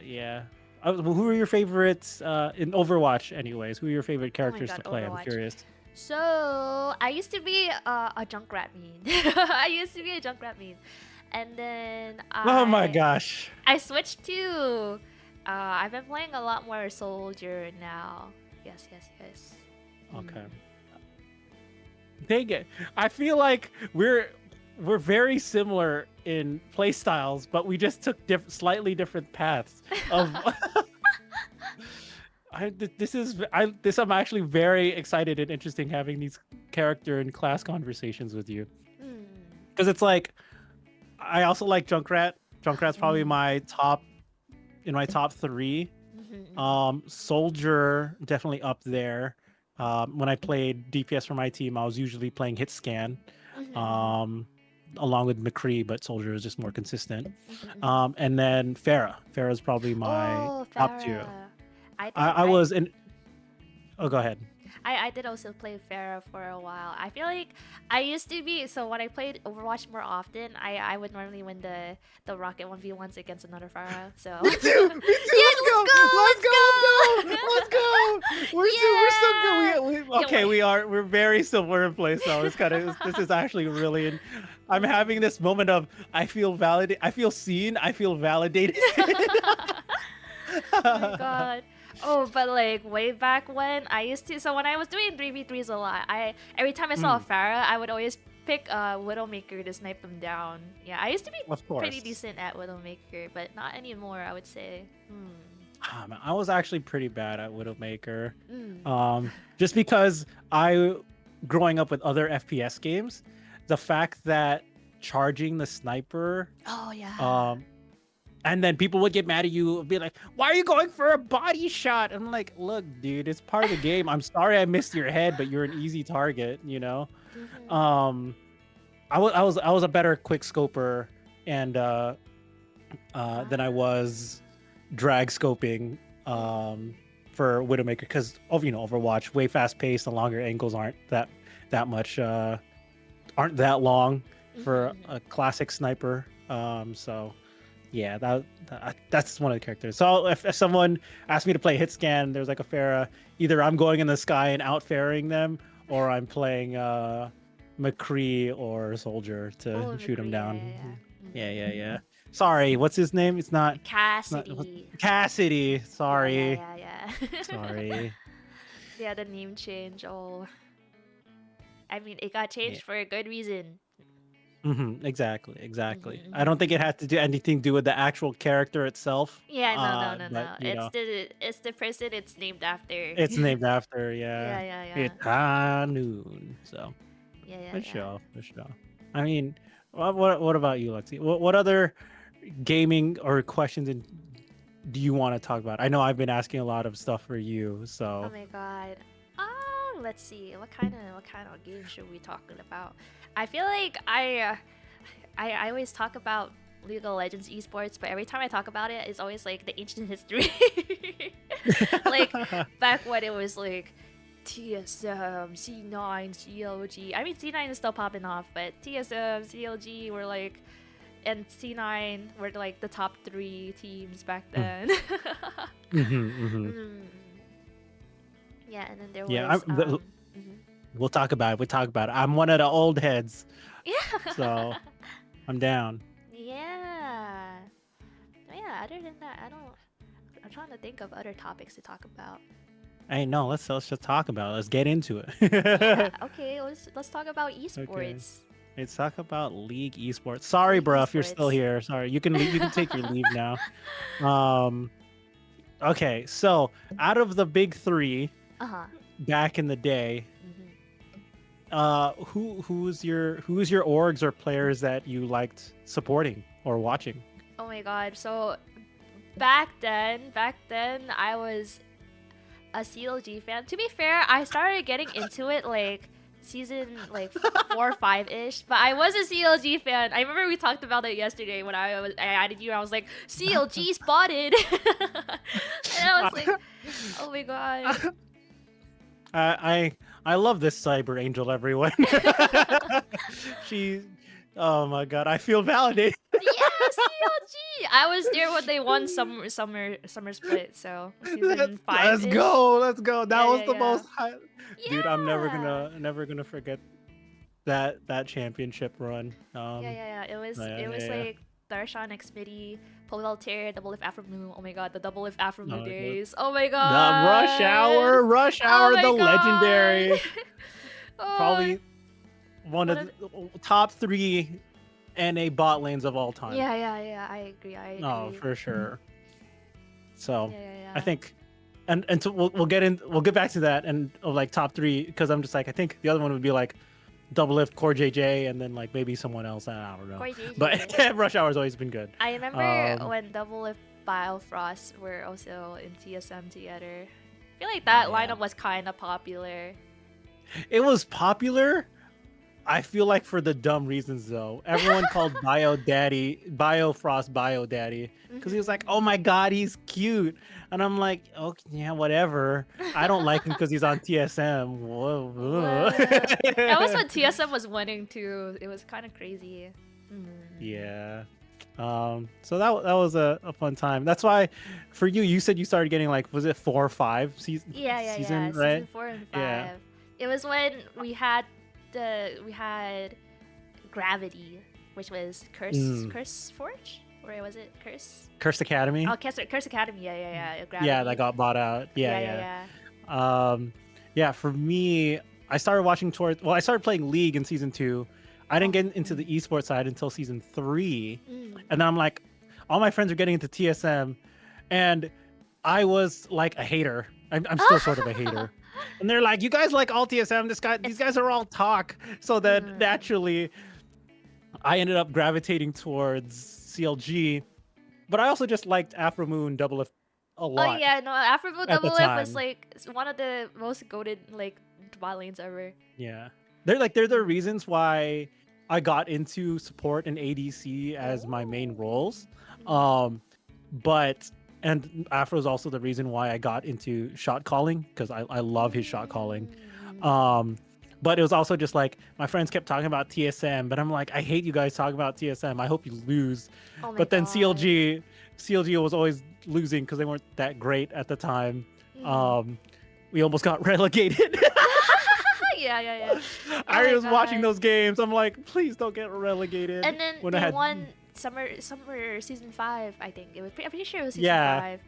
[SPEAKER 3] yeah. Who are your favorites in Overwatch, anyways? Who are your favorite characters to play? Overwatch. I'm curious.
[SPEAKER 2] So, I used to be a Junkrat main. And then
[SPEAKER 3] oh my gosh.
[SPEAKER 2] I switched to... I've been playing a lot more Soldier now. Yes.
[SPEAKER 3] Okay. Dang it. I feel like we're very similar in play styles, but we just took slightly different paths. I'm actually very excited and interesting having these character and class conversations with you, because it's like I also like Junkrat. Junkrat's probably my top 3. Soldier definitely up there. When I played DPS for my team, I was usually playing hit scan. Along with McCree, but Soldier is just more consistent. And then Pharah. Pharah's probably my top 2. I was in... Oh, go ahead.
[SPEAKER 2] I did also play Pharah for a while. I feel like I used to be... So when I played Overwatch more often, I would normally win the Rocket 1v1s against another Pharah. So...
[SPEAKER 3] Me too! Let's go! We're so good. We're very similar in play, so it's this is actually really... I'm having this moment of I feel validated. I feel seen. I feel validated.
[SPEAKER 2] Oh my god. Oh, but like way back when I used to, so when I was doing 3v3s a lot, every time I saw a Pharah, I would always pick Widowmaker to snipe them down. Yeah, I used to be pretty decent at Widowmaker, but not anymore, I would say.
[SPEAKER 3] Man, I was actually pretty bad at Widowmaker.
[SPEAKER 2] Mm.
[SPEAKER 3] Just because growing up with other FPS games, the fact that charging the sniper,
[SPEAKER 2] Oh yeah.
[SPEAKER 3] and then people would get mad at you and be like, "Why are you going for a body shot?" I'm like, "Look, dude, it's part of the game. I'm sorry I missed your head, but you're an easy target, you know."
[SPEAKER 2] Mhm.
[SPEAKER 3] I was a better quick scoper and than I
[SPEAKER 2] Ah.
[SPEAKER 3] was drag scoping for Widowmaker because of Overwatch, way fast paced and longer angles aren't that much aren't that long for
[SPEAKER 2] Mhm.
[SPEAKER 3] a classic sniper. So yeah, that's one of the characters. So if someone asked me to play hit scan, there's like a Pharah, either I'm going in the sky and out faring them, or I'm playing McCree or Soldier to
[SPEAKER 2] Oh,
[SPEAKER 3] shoot him
[SPEAKER 2] McCree. Yeah,
[SPEAKER 3] down.
[SPEAKER 2] yeah, yeah.
[SPEAKER 3] Yeah,
[SPEAKER 2] Mhm.
[SPEAKER 3] yeah, yeah. Sorry, what's his name? It's not
[SPEAKER 2] Cassidy.
[SPEAKER 3] Cassidy.
[SPEAKER 2] Yeah, yeah,
[SPEAKER 3] Sorry.
[SPEAKER 2] yeah, yeah.
[SPEAKER 3] Sorry.
[SPEAKER 2] Yeah, the name change. Oh, I mean, it got
[SPEAKER 3] Yeah.
[SPEAKER 2] changed for a good reason.
[SPEAKER 3] Exactly,
[SPEAKER 2] Mhm,
[SPEAKER 3] exactly. I don't
[SPEAKER 2] mhm,
[SPEAKER 3] think it
[SPEAKER 2] mhm.
[SPEAKER 3] had to do anything to do with the actual character itself.
[SPEAKER 2] Yeah, no, no, no,
[SPEAKER 3] But
[SPEAKER 2] no. It's the person it's named after.
[SPEAKER 3] it's named after, yeah.
[SPEAKER 2] Yeah, yeah, yeah.
[SPEAKER 3] It's high noon. So
[SPEAKER 2] Yeah, yeah,
[SPEAKER 3] for
[SPEAKER 2] yeah.
[SPEAKER 3] sure, for sure. I mean, what about you, Lexi? What other gaming or questions do you want to talk about? I know I've been asking a lot of stuff for you,
[SPEAKER 2] Oh
[SPEAKER 3] so
[SPEAKER 2] my god. Let's see. What kind of game should we talking about? I feel like I always talk about League of Legends esports, but every time I talk about it, it's always like the ancient history. Like back when it was like TSM, C9, CLG. I mean C9 is still popping off, but TSM, CLG were like, and C9 were like the top 3 teams back
[SPEAKER 3] Mm,
[SPEAKER 2] then.
[SPEAKER 3] mhm.
[SPEAKER 2] Mm. Yeah, and then there
[SPEAKER 3] Yeah,
[SPEAKER 2] was mhm.
[SPEAKER 3] we'll talk about it. We'll talk about it. I'm one of the old heads, so
[SPEAKER 2] Yeah.
[SPEAKER 3] I'm down.
[SPEAKER 2] Yeah. Yeah, other than that, I don't. I'm trying to think of other topics to talk about.
[SPEAKER 3] Hey, no, let's just talk about it. Let's get into
[SPEAKER 2] Yeah,
[SPEAKER 3] it.
[SPEAKER 2] okay, let's talk about
[SPEAKER 3] Okay.
[SPEAKER 2] esports.
[SPEAKER 3] Let's talk about League Esports. Sorry,
[SPEAKER 2] League
[SPEAKER 3] bro, if you're still
[SPEAKER 2] esports.
[SPEAKER 3] here. Sorry. You can take your leave now. Um okay, so out of the big 3
[SPEAKER 2] Uh-huh.
[SPEAKER 3] back in the day,
[SPEAKER 2] Hmm.
[SPEAKER 3] who's your orgs or players that you liked supporting or watching?
[SPEAKER 2] Oh my god. So back then I was a CLG fan. To be fair, I started getting into it like season like 4 or 5 ish. But I was a CLG fan. I remember we talked about it yesterday when I added you. I was like CLG spotted, and I was like, oh my god.
[SPEAKER 3] I love this cyber angel, everyone. she Oh my god, I feel validated.
[SPEAKER 2] Yeah, CLG. I was there when they won summer split. So
[SPEAKER 3] let's
[SPEAKER 2] season five
[SPEAKER 3] let's
[SPEAKER 2] ish.
[SPEAKER 3] go. Let's go. That
[SPEAKER 2] Yeah,
[SPEAKER 3] was
[SPEAKER 2] yeah,
[SPEAKER 3] the
[SPEAKER 2] yeah.
[SPEAKER 3] most high... Dude, I'm
[SPEAKER 2] Yeah.
[SPEAKER 3] never gonna forget that championship run.
[SPEAKER 2] Yeah, yeah, yeah. It was
[SPEAKER 3] Yeah,
[SPEAKER 2] it was
[SPEAKER 3] yeah,
[SPEAKER 2] like Darshan X Midi, Polyalter, Double Lift Afro Blue. Oh my god, the Double Lift Afro Blue
[SPEAKER 3] yeah.
[SPEAKER 2] days. Oh my
[SPEAKER 3] The
[SPEAKER 2] god.
[SPEAKER 3] Rush
[SPEAKER 2] Oh
[SPEAKER 3] Hour,
[SPEAKER 2] my
[SPEAKER 3] the
[SPEAKER 2] god.
[SPEAKER 3] legendary,
[SPEAKER 2] Oh,
[SPEAKER 3] probably one
[SPEAKER 2] one
[SPEAKER 3] of
[SPEAKER 2] of
[SPEAKER 3] the top 3 NA bot lanes of all time.
[SPEAKER 2] yeah, yeah, yeah. I agree. I
[SPEAKER 3] Oh,
[SPEAKER 2] agree.
[SPEAKER 3] for sure. So,
[SPEAKER 2] Yeah, yeah,
[SPEAKER 3] I
[SPEAKER 2] yeah.
[SPEAKER 3] think, and so we'll get back to that and like top 3 because I'm just like I think the other one would be like Double Lift, Core JJ, and then like maybe someone else. I don't know,
[SPEAKER 2] Corey
[SPEAKER 3] but
[SPEAKER 2] JJ.
[SPEAKER 3] Rush Hour's always been good.
[SPEAKER 2] I remember
[SPEAKER 3] Um,
[SPEAKER 2] when Double Lift Biofrost were also in TSM together. I feel like
[SPEAKER 3] oh
[SPEAKER 2] that
[SPEAKER 3] yeah,
[SPEAKER 2] lineup was kind of popular.
[SPEAKER 3] it was popular. I feel like for the dumb reasons though. Everyone called Biofrost Bio Daddy because he was like, "Oh my god, he's cute," and I'm like, "Okay, yeah, whatever." I don't like him because he's on TSM. Whoa.
[SPEAKER 2] Well, that was when TSM was winning too. It was kind of crazy. Mm.
[SPEAKER 3] Yeah. So that was a fun time. That's why for you said you started getting like, was it 4 or 5
[SPEAKER 2] Yeah, yeah, yeah.
[SPEAKER 3] season, right?
[SPEAKER 2] Season 4 and 5.
[SPEAKER 3] Yeah.
[SPEAKER 2] It was when we had Gravity, which was
[SPEAKER 3] Mm.
[SPEAKER 2] Curse Forge, or was it Curse?
[SPEAKER 3] Cursed Academy.
[SPEAKER 2] Oh, Curse Academy. Yeah, yeah, yeah.
[SPEAKER 3] Yeah, that
[SPEAKER 2] Gravity.
[SPEAKER 3] got bought out.
[SPEAKER 2] Yeah,
[SPEAKER 3] Yeah,
[SPEAKER 2] yeah,
[SPEAKER 3] yeah. Yeah, for me, I started watching I started playing League in season 2. I
[SPEAKER 2] yeah.
[SPEAKER 3] didn't get into the esports side until season 3.
[SPEAKER 2] Mm.
[SPEAKER 3] And then I'm like, all my friends are getting into TSM, and I was like a hater. I'm still sort of a hater. And they're like, you guys like all TSM. These guys are all talk. So then naturally, I ended up gravitating towards CLG. But I also just liked Afro Moon Double F a
[SPEAKER 2] Oh
[SPEAKER 3] lot
[SPEAKER 2] yeah, no, Afro
[SPEAKER 3] at the
[SPEAKER 2] Double F was
[SPEAKER 3] time.
[SPEAKER 2] like one of the most goated like bot lanes ever.
[SPEAKER 3] Yeah, they're the reasons why I got into support and ADC as my main roles. Um, but and Afro is also the reason why I got into shot calling because I love his shot calling. But it was also just like my friends kept talking about TSM, but I'm like, I hate you guys talking about TSM. I hope you lose.
[SPEAKER 2] Oh my
[SPEAKER 3] But then
[SPEAKER 2] god.
[SPEAKER 3] CLG was always losing because they weren't that great at the time. We almost got relegated.
[SPEAKER 2] Yeah. Oh
[SPEAKER 3] I
[SPEAKER 2] my
[SPEAKER 3] was watching
[SPEAKER 2] God.
[SPEAKER 3] those games. I'm like, please don't get relegated.
[SPEAKER 2] And then
[SPEAKER 3] when
[SPEAKER 2] they
[SPEAKER 3] I had,
[SPEAKER 2] won summer season 5, I think. I'm pretty sure it was season
[SPEAKER 3] Yeah.
[SPEAKER 2] 5.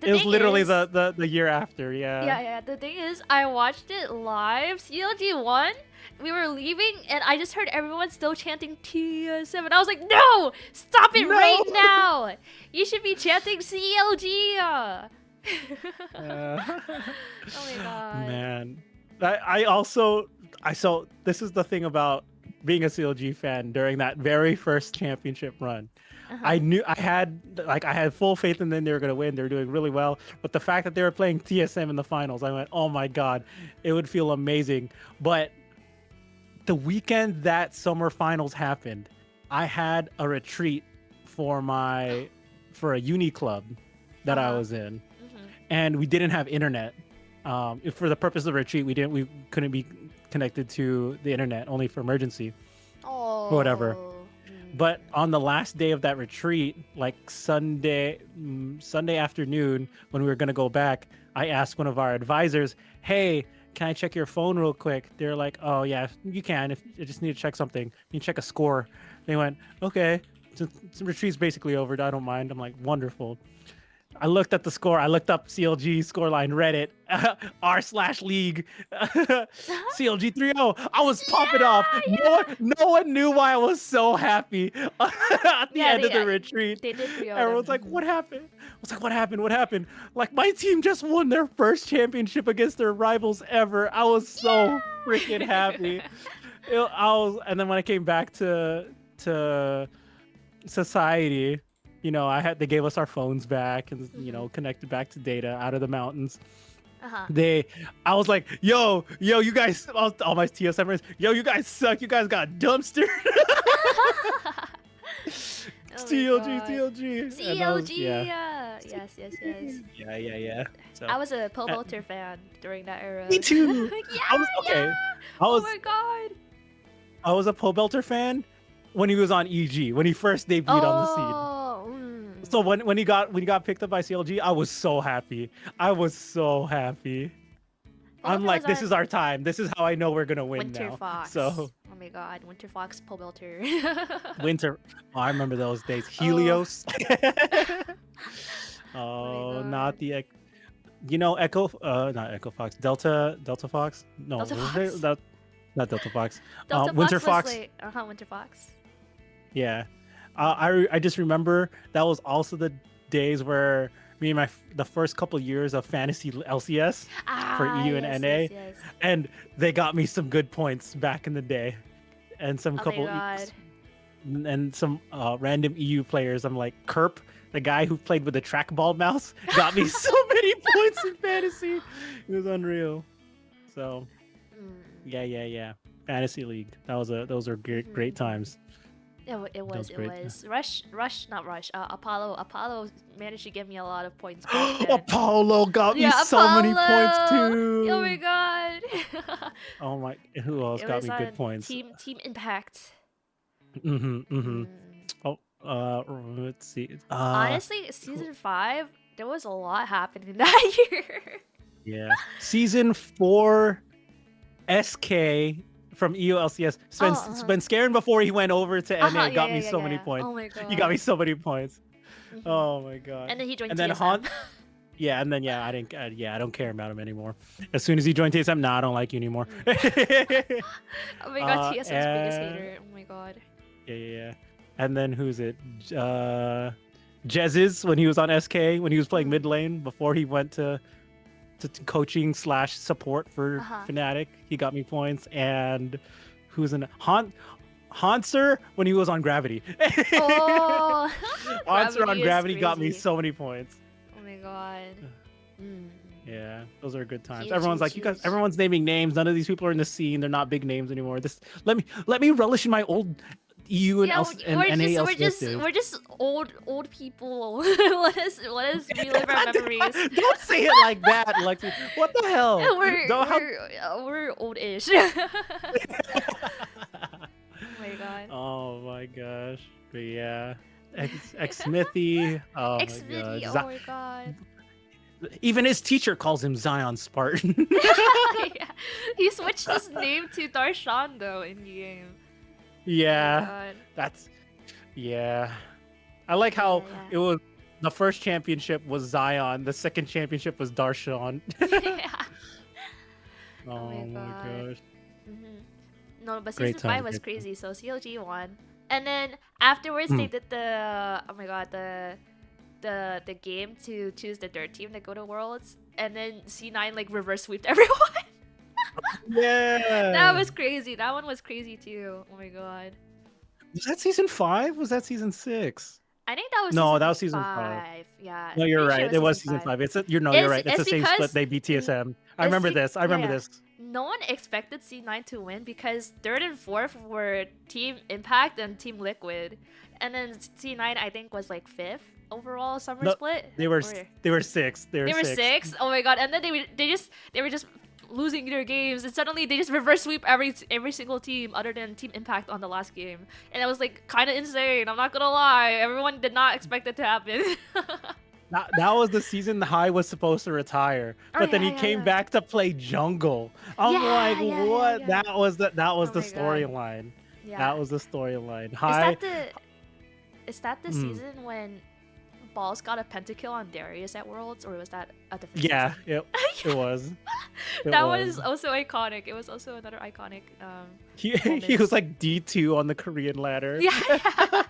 [SPEAKER 3] It was literally the year after. Yeah.
[SPEAKER 2] Yeah. The thing is, I watched it live. CLG won. We were leaving, and I just heard everyone still chanting TSM. And I was like, no! Stop it right now! You should be chanting CLG! Oh my god.
[SPEAKER 3] Man. So this is the thing about being a CLG fan during that very first championship run. I knew I had full faith in them they were gonna win. They were doing really well. But the fact that they were playing TSM in the finals, I went, oh my god, it would feel amazing. But the weekend that summer finals happened, I had a retreat for a uni club that I was in, and we didn't have internet. For the purpose of the retreat, we couldn't be connected to the internet, only for emergency or whatever. But on the last day of that retreat, like Sunday afternoon, when we were gonna go back, I asked one of our advisors, "Hey, can I check your phone real quick?" They're like, "Oh yeah, you can. If you just need to check something, you check a score." They went, "Okay, so retreat's basically over. I don't mind." I'm like, "Wonderful." I looked at the score. I looked up CLG scoreline Reddit r/league CLG 3-0. I was popping off. No one knew why I was so happy at the end of the retreat.
[SPEAKER 2] They did 3-0.
[SPEAKER 3] Everyone's like, "What happened?" I was like, "What happened? What happened?" Like, my team just won their first championship against their rivals ever. I was so freaking happy. And then when I came back to society, they gave us our phones back and connected back to data out of the mountains. I was like, yo, you guys, all my TSMers, yo, you guys suck. You guys got dumpstered. CLG.
[SPEAKER 2] Yes.
[SPEAKER 3] Yeah. So,
[SPEAKER 2] I was a Pobelter fan during that era.
[SPEAKER 3] Me too.
[SPEAKER 2] Oh my god.
[SPEAKER 3] I was a Pobelter fan when he was on EG, when he first debuted on the scene. So when he got picked up by CLG, I was so happy. I'm like, this is our time. This is how I know we're gonna win
[SPEAKER 2] Winter
[SPEAKER 3] now.
[SPEAKER 2] Fox.
[SPEAKER 3] So
[SPEAKER 2] oh my god, Winter Fox Pobelter.
[SPEAKER 3] I remember those days. Helios. Not the not Echo Fox. Delta Fox. No,
[SPEAKER 2] Delta
[SPEAKER 3] was
[SPEAKER 2] Fox?
[SPEAKER 3] not Delta Fox.
[SPEAKER 2] Delta
[SPEAKER 3] Winter
[SPEAKER 2] Fox.
[SPEAKER 3] Fox.
[SPEAKER 2] Was Winter Fox.
[SPEAKER 3] Yeah. I just remember that was also the days where me and the first couple years of fantasy LCS for EU and NA, and they got me some good points back in the day, and some some random EU players. I'm like, Kerp, the guy who played with the trackball mouse, got me so many points in fantasy. It was unreal. So yeah. Fantasy League. Those are great times.
[SPEAKER 2] It was. Not Rush. Apollo managed to give me a lot of points back then.
[SPEAKER 3] Apollo got me so many points too.
[SPEAKER 2] Oh my god.
[SPEAKER 3] Oh my, who else got me good points?
[SPEAKER 2] Team Impact.
[SPEAKER 3] Oh, let's see.
[SPEAKER 2] Honestly, season 5, there was a lot happening that year.
[SPEAKER 3] Yeah. Season 4, SK from EOLCS. Spenskarin before he went over to NA got me so many points.
[SPEAKER 2] Oh my god.
[SPEAKER 3] He got me so many points. Oh my god.
[SPEAKER 2] And then he joined
[SPEAKER 3] and then
[SPEAKER 2] TSM.
[SPEAKER 3] I don't care about him anymore. As soon as he joined TSM, I don't like you anymore.
[SPEAKER 2] Oh my god, TSM's biggest hater. Oh my god.
[SPEAKER 3] Yeah. And then who's it? Jez's when he was on SK, when he was playing
[SPEAKER 2] Mhm.
[SPEAKER 3] mid lane before he went to coaching slash support for
[SPEAKER 2] Uh-huh.
[SPEAKER 3] Fnatic. He got me points. And who's in Hanser when he was on Gravity.
[SPEAKER 2] Oh,
[SPEAKER 3] Hanser on
[SPEAKER 2] Gravity is
[SPEAKER 3] Gravity got me
[SPEAKER 2] crazy.
[SPEAKER 3] so many points.
[SPEAKER 2] Oh my god. Mm.
[SPEAKER 3] Yeah, those are good times.
[SPEAKER 2] Huge,
[SPEAKER 3] Everyone's like,
[SPEAKER 2] huge,
[SPEAKER 3] you guys,
[SPEAKER 2] huge.
[SPEAKER 3] everyone's naming names. None of these people are in the scene. They're not big names anymore. Let me relish in my old EU and
[SPEAKER 2] Yeah,
[SPEAKER 3] NA LCS days.
[SPEAKER 2] we're just old people. Let us relive our memories.
[SPEAKER 3] Don't say it like that, Lexi. What the hell? Don't have-
[SPEAKER 2] We're old-ish. Oh my god.
[SPEAKER 3] Oh my gosh. But yeah. X Smithy. Oh my
[SPEAKER 2] Xvideo,
[SPEAKER 3] god.
[SPEAKER 2] oh my god.
[SPEAKER 3] Even his teacher calls him Zion Spartan.
[SPEAKER 2] Yeah. He switched his name to Darshan though in the game.
[SPEAKER 3] Yeah.
[SPEAKER 2] Oh my
[SPEAKER 3] That's yeah. I like how
[SPEAKER 2] Yeah.
[SPEAKER 3] it was the first championship was Zion, the second championship was Darshan.
[SPEAKER 2] god. Yeah.
[SPEAKER 3] Oh
[SPEAKER 2] my
[SPEAKER 3] my
[SPEAKER 2] God.
[SPEAKER 3] gosh.
[SPEAKER 2] No, but
[SPEAKER 3] Great
[SPEAKER 2] season 5
[SPEAKER 3] time,
[SPEAKER 2] was
[SPEAKER 3] great time.
[SPEAKER 2] crazy. So CLG won, and then afterwards they
[SPEAKER 3] Mm.
[SPEAKER 2] did the oh my god the game to choose the dirt team to go to Worlds, and then C9 like reverse sweeped everyone.
[SPEAKER 3] Yeah.
[SPEAKER 2] That was crazy. That one was crazy too. Oh my god.
[SPEAKER 3] Was that season 5? Was that season 6?
[SPEAKER 2] I think that was
[SPEAKER 3] No,
[SPEAKER 2] season
[SPEAKER 3] that was season 5.
[SPEAKER 2] 5. Yeah.
[SPEAKER 3] No,
[SPEAKER 2] I'm
[SPEAKER 3] you're
[SPEAKER 2] pretty sure
[SPEAKER 3] right. It was season 5. It's
[SPEAKER 2] It's
[SPEAKER 3] you're right. It's
[SPEAKER 2] it's
[SPEAKER 3] the same split
[SPEAKER 2] because
[SPEAKER 3] they beat TSM. I
[SPEAKER 2] it's
[SPEAKER 3] remember
[SPEAKER 2] be-
[SPEAKER 3] this. I remember
[SPEAKER 2] yeah.
[SPEAKER 3] this.
[SPEAKER 2] No one expected C9 to win because third and fourth were Team Impact and Team Liquid, and then C9 I think was like fifth overall summer
[SPEAKER 3] No,
[SPEAKER 2] split.
[SPEAKER 3] They were
[SPEAKER 2] Or-
[SPEAKER 3] 6.
[SPEAKER 2] They were
[SPEAKER 3] 6.
[SPEAKER 2] six. Oh my god! And then they were just losing their games, and suddenly they just reverse sweep every single team other than Team Impact on the last game, and it was like kind of insane. I'm not gonna lie, everyone did not expect it to happen.
[SPEAKER 3] That was the season High was supposed to retire,
[SPEAKER 2] Oh,
[SPEAKER 3] but then
[SPEAKER 2] yeah,
[SPEAKER 3] he
[SPEAKER 2] yeah,
[SPEAKER 3] came
[SPEAKER 2] yeah.
[SPEAKER 3] back to play jungle. I'm
[SPEAKER 2] Yeah,
[SPEAKER 3] like,
[SPEAKER 2] yeah,
[SPEAKER 3] what?
[SPEAKER 2] yeah.
[SPEAKER 3] That was the
[SPEAKER 2] Oh
[SPEAKER 3] the
[SPEAKER 2] my God.
[SPEAKER 3] storyline.
[SPEAKER 2] Yeah.
[SPEAKER 3] That was the storyline.
[SPEAKER 2] Is
[SPEAKER 3] High.
[SPEAKER 2] that the
[SPEAKER 3] Mm.
[SPEAKER 2] season when Balls got a pentakill on Darius at Worlds, or was that a different
[SPEAKER 3] Yeah,
[SPEAKER 2] season?
[SPEAKER 3] it was. It
[SPEAKER 2] That was also iconic. It was also another iconic
[SPEAKER 3] He
[SPEAKER 2] moments.
[SPEAKER 3] was like D2 on the Korean ladder.
[SPEAKER 2] Yeah.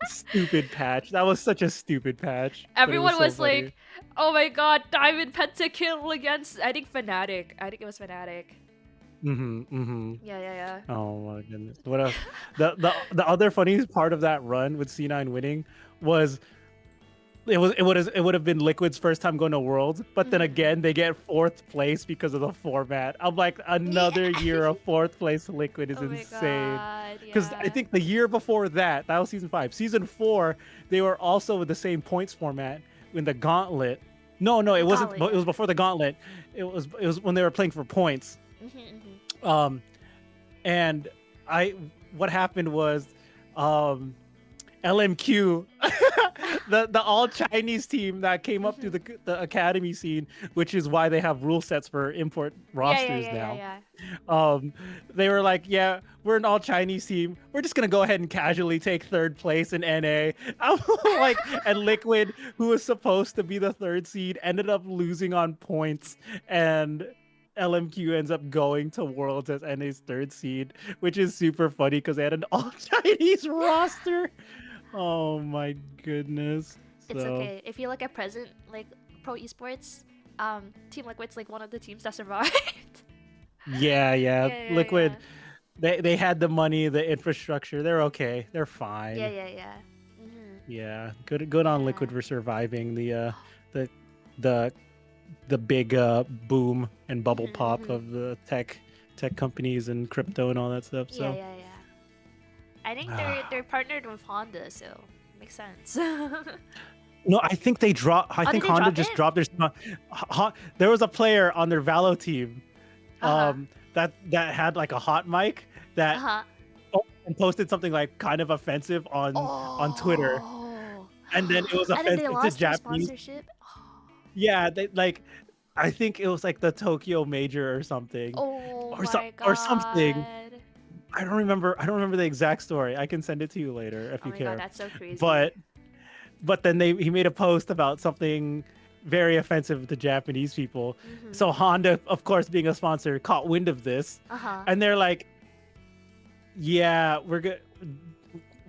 [SPEAKER 3] Stupid patch. That was such a stupid patch. but it
[SPEAKER 2] Everyone
[SPEAKER 3] so
[SPEAKER 2] was
[SPEAKER 3] funny.
[SPEAKER 2] like, "Oh my god, Diamond pentakill against I think Fnatic. I think it was Fnatic."
[SPEAKER 3] Yeah.
[SPEAKER 2] Yeah.
[SPEAKER 3] Oh my goodness. What else? The other funniest part of that run with C9 winning was it would have been Liquid's first time going to Worlds, but then
[SPEAKER 2] Mhm.
[SPEAKER 3] again they get 4th place because of the format. I'm like, another year of 4th place Liquid is
[SPEAKER 2] Oh my
[SPEAKER 3] insane.
[SPEAKER 2] god.
[SPEAKER 3] Because I
[SPEAKER 2] Yeah.
[SPEAKER 3] think the year before that was season 5. Season 4, they were also with the same points format in the Gauntlet. No, it
[SPEAKER 2] The
[SPEAKER 3] wasn't.
[SPEAKER 2] Gauntlet,
[SPEAKER 3] It was
[SPEAKER 2] yeah.
[SPEAKER 3] before the Gauntlet. It was when they were playing for points.
[SPEAKER 2] Mhm.
[SPEAKER 3] And what happened was, LMQ, the all Chinese team that came up through the academy scene, which is why they have rule sets for import rosters now.
[SPEAKER 2] Yeah.
[SPEAKER 3] They were like, yeah, we're an all Chinese team. We're just gonna go ahead and casually take 3rd place in NA. I'm like, and Liquid, who was supposed to be the 3rd seed, ended up losing on points, and LMQ ends up going to Worlds as NA's 3rd seed, which is super funny because they had an all Chinese roster. Oh my goodness.
[SPEAKER 2] It's
[SPEAKER 3] So,
[SPEAKER 2] okay. If you look at present like pro esports, Team Liquid's like one of the teams that survived.
[SPEAKER 3] yeah, Liquid.
[SPEAKER 2] Yeah.
[SPEAKER 3] They had the money, the infrastructure. They're okay. They're fine.
[SPEAKER 2] Yeah.
[SPEAKER 3] Yeah, good on
[SPEAKER 2] Yeah.
[SPEAKER 3] Liquid for surviving the big boom and bubble
[SPEAKER 2] Mhm,
[SPEAKER 3] pop
[SPEAKER 2] mhm.
[SPEAKER 3] of the tech companies and crypto and all that stuff. So
[SPEAKER 2] Yeah. I think they're partnered with Honda, so makes sense.
[SPEAKER 3] no, I think they dropped. I
[SPEAKER 2] Oh,
[SPEAKER 3] think
[SPEAKER 2] did they
[SPEAKER 3] Honda
[SPEAKER 2] drop
[SPEAKER 3] just
[SPEAKER 2] it?
[SPEAKER 3] dropped their. There was a player on their Valo team,
[SPEAKER 2] Uh-huh.
[SPEAKER 3] that had like a hot mic that and posted something like kind of offensive on Twitter, and then it was
[SPEAKER 2] And then they
[SPEAKER 3] offensive to
[SPEAKER 2] lost their
[SPEAKER 3] Japanese.
[SPEAKER 2] sponsorship.
[SPEAKER 3] Yeah, they like. I think it was like the Tokyo Major or something.
[SPEAKER 2] Oh
[SPEAKER 3] Or
[SPEAKER 2] my
[SPEAKER 3] so-
[SPEAKER 2] god.
[SPEAKER 3] or something. I don't remember the exact story. I can send it to you later if
[SPEAKER 2] Oh
[SPEAKER 3] you
[SPEAKER 2] my
[SPEAKER 3] care.
[SPEAKER 2] god, that's so crazy.
[SPEAKER 3] But then he made a post about something very offensive to Japanese people.
[SPEAKER 2] Mhm.
[SPEAKER 3] So Honda, of course, being a sponsor, caught wind of this,
[SPEAKER 2] Uh-huh.
[SPEAKER 3] and they're like, "Yeah,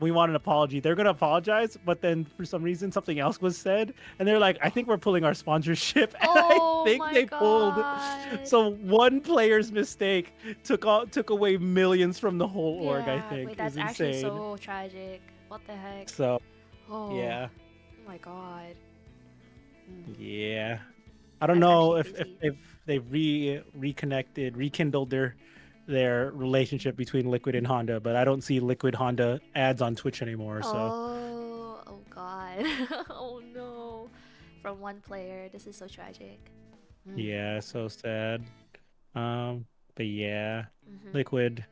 [SPEAKER 3] we want an apology. They're gonna apologize, but then for some reason something else was said, and they're like, I think we're pulling our sponsorship. And
[SPEAKER 2] Oh
[SPEAKER 3] I think
[SPEAKER 2] my
[SPEAKER 3] they pulled.
[SPEAKER 2] god.
[SPEAKER 3] So one player's mistake took away millions from the whole org. I
[SPEAKER 2] Yeah,
[SPEAKER 3] think
[SPEAKER 2] wait, that's
[SPEAKER 3] is
[SPEAKER 2] actually
[SPEAKER 3] insane.
[SPEAKER 2] so tragic. What the heck?
[SPEAKER 3] So
[SPEAKER 2] Oh,
[SPEAKER 3] yeah,
[SPEAKER 2] oh my god. Mm,
[SPEAKER 3] yeah. I don't
[SPEAKER 2] that's
[SPEAKER 3] know
[SPEAKER 2] actually
[SPEAKER 3] if
[SPEAKER 2] crazy.
[SPEAKER 3] they've rekindled their relationship between Liquid and Honda, but I don't see Liquid Honda ads on Twitch anymore. So
[SPEAKER 2] Oh god. Oh no. From one player, this is so tragic. Mm.
[SPEAKER 3] yeah, so sad. But yeah,
[SPEAKER 2] Mm-hmm.
[SPEAKER 3] Liquid.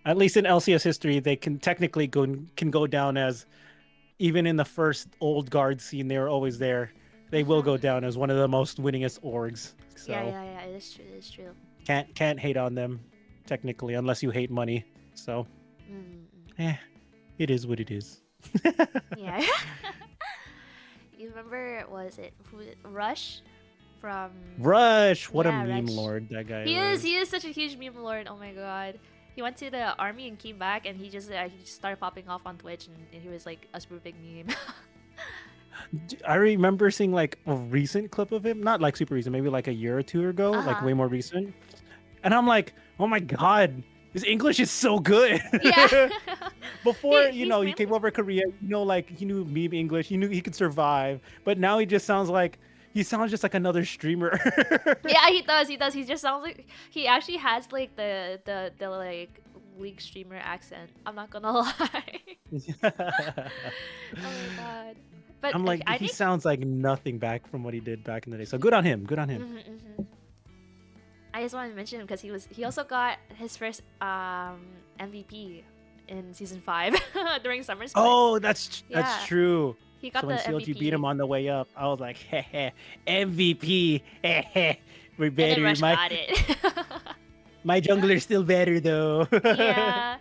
[SPEAKER 3] At least in LCS history, they can technically go down as, even in the first old guard scene, they were always there. They will go down as one of the most winningest orgs. So
[SPEAKER 2] Yeah, it is true, it is true.
[SPEAKER 3] can't hate on them technically unless you hate money. So it is what it is.
[SPEAKER 2] Yeah. You remember, was it Rush from
[SPEAKER 3] Rush, what a
[SPEAKER 2] Yeah,
[SPEAKER 3] meme
[SPEAKER 2] Rush.
[SPEAKER 3] lord that guy
[SPEAKER 2] He
[SPEAKER 3] was.
[SPEAKER 2] is such a huge meme lord. Oh my god. He went to the army and came back, and he just started popping off on Twitch, and he was like a super big meme.
[SPEAKER 3] I remember seeing like a recent clip of him, not like super recent, maybe like a year or two ago, like way more recent. And I'm like, oh my god, his English is so good.
[SPEAKER 2] Yeah.
[SPEAKER 3] Before,
[SPEAKER 2] He's
[SPEAKER 3] he
[SPEAKER 2] mainly-
[SPEAKER 3] came over Korea, like he knew meme English, he knew he could survive. But now he sounds just like another streamer.
[SPEAKER 2] Yeah, he does. He just sounds like he actually has like the like League streamer accent. I'm not gonna lie. Oh my god. But
[SPEAKER 3] I'm like,
[SPEAKER 2] I
[SPEAKER 3] he
[SPEAKER 2] think
[SPEAKER 3] sounds like nothing back from what he did back in the day. So good on him. Good on him.
[SPEAKER 2] I just wanted to mention him because he also got his first MVP in season 5 during summer split.
[SPEAKER 3] Oh, that's
[SPEAKER 2] Yeah.
[SPEAKER 3] true.
[SPEAKER 2] He got
[SPEAKER 3] So when
[SPEAKER 2] the
[SPEAKER 3] CLG
[SPEAKER 2] MVP.
[SPEAKER 3] beat him on the way up, I was like, heh, MVP. Heh, we're
[SPEAKER 2] And then
[SPEAKER 3] better.
[SPEAKER 2] Rush got it.
[SPEAKER 3] My jungler's still better though.
[SPEAKER 2] Yeah.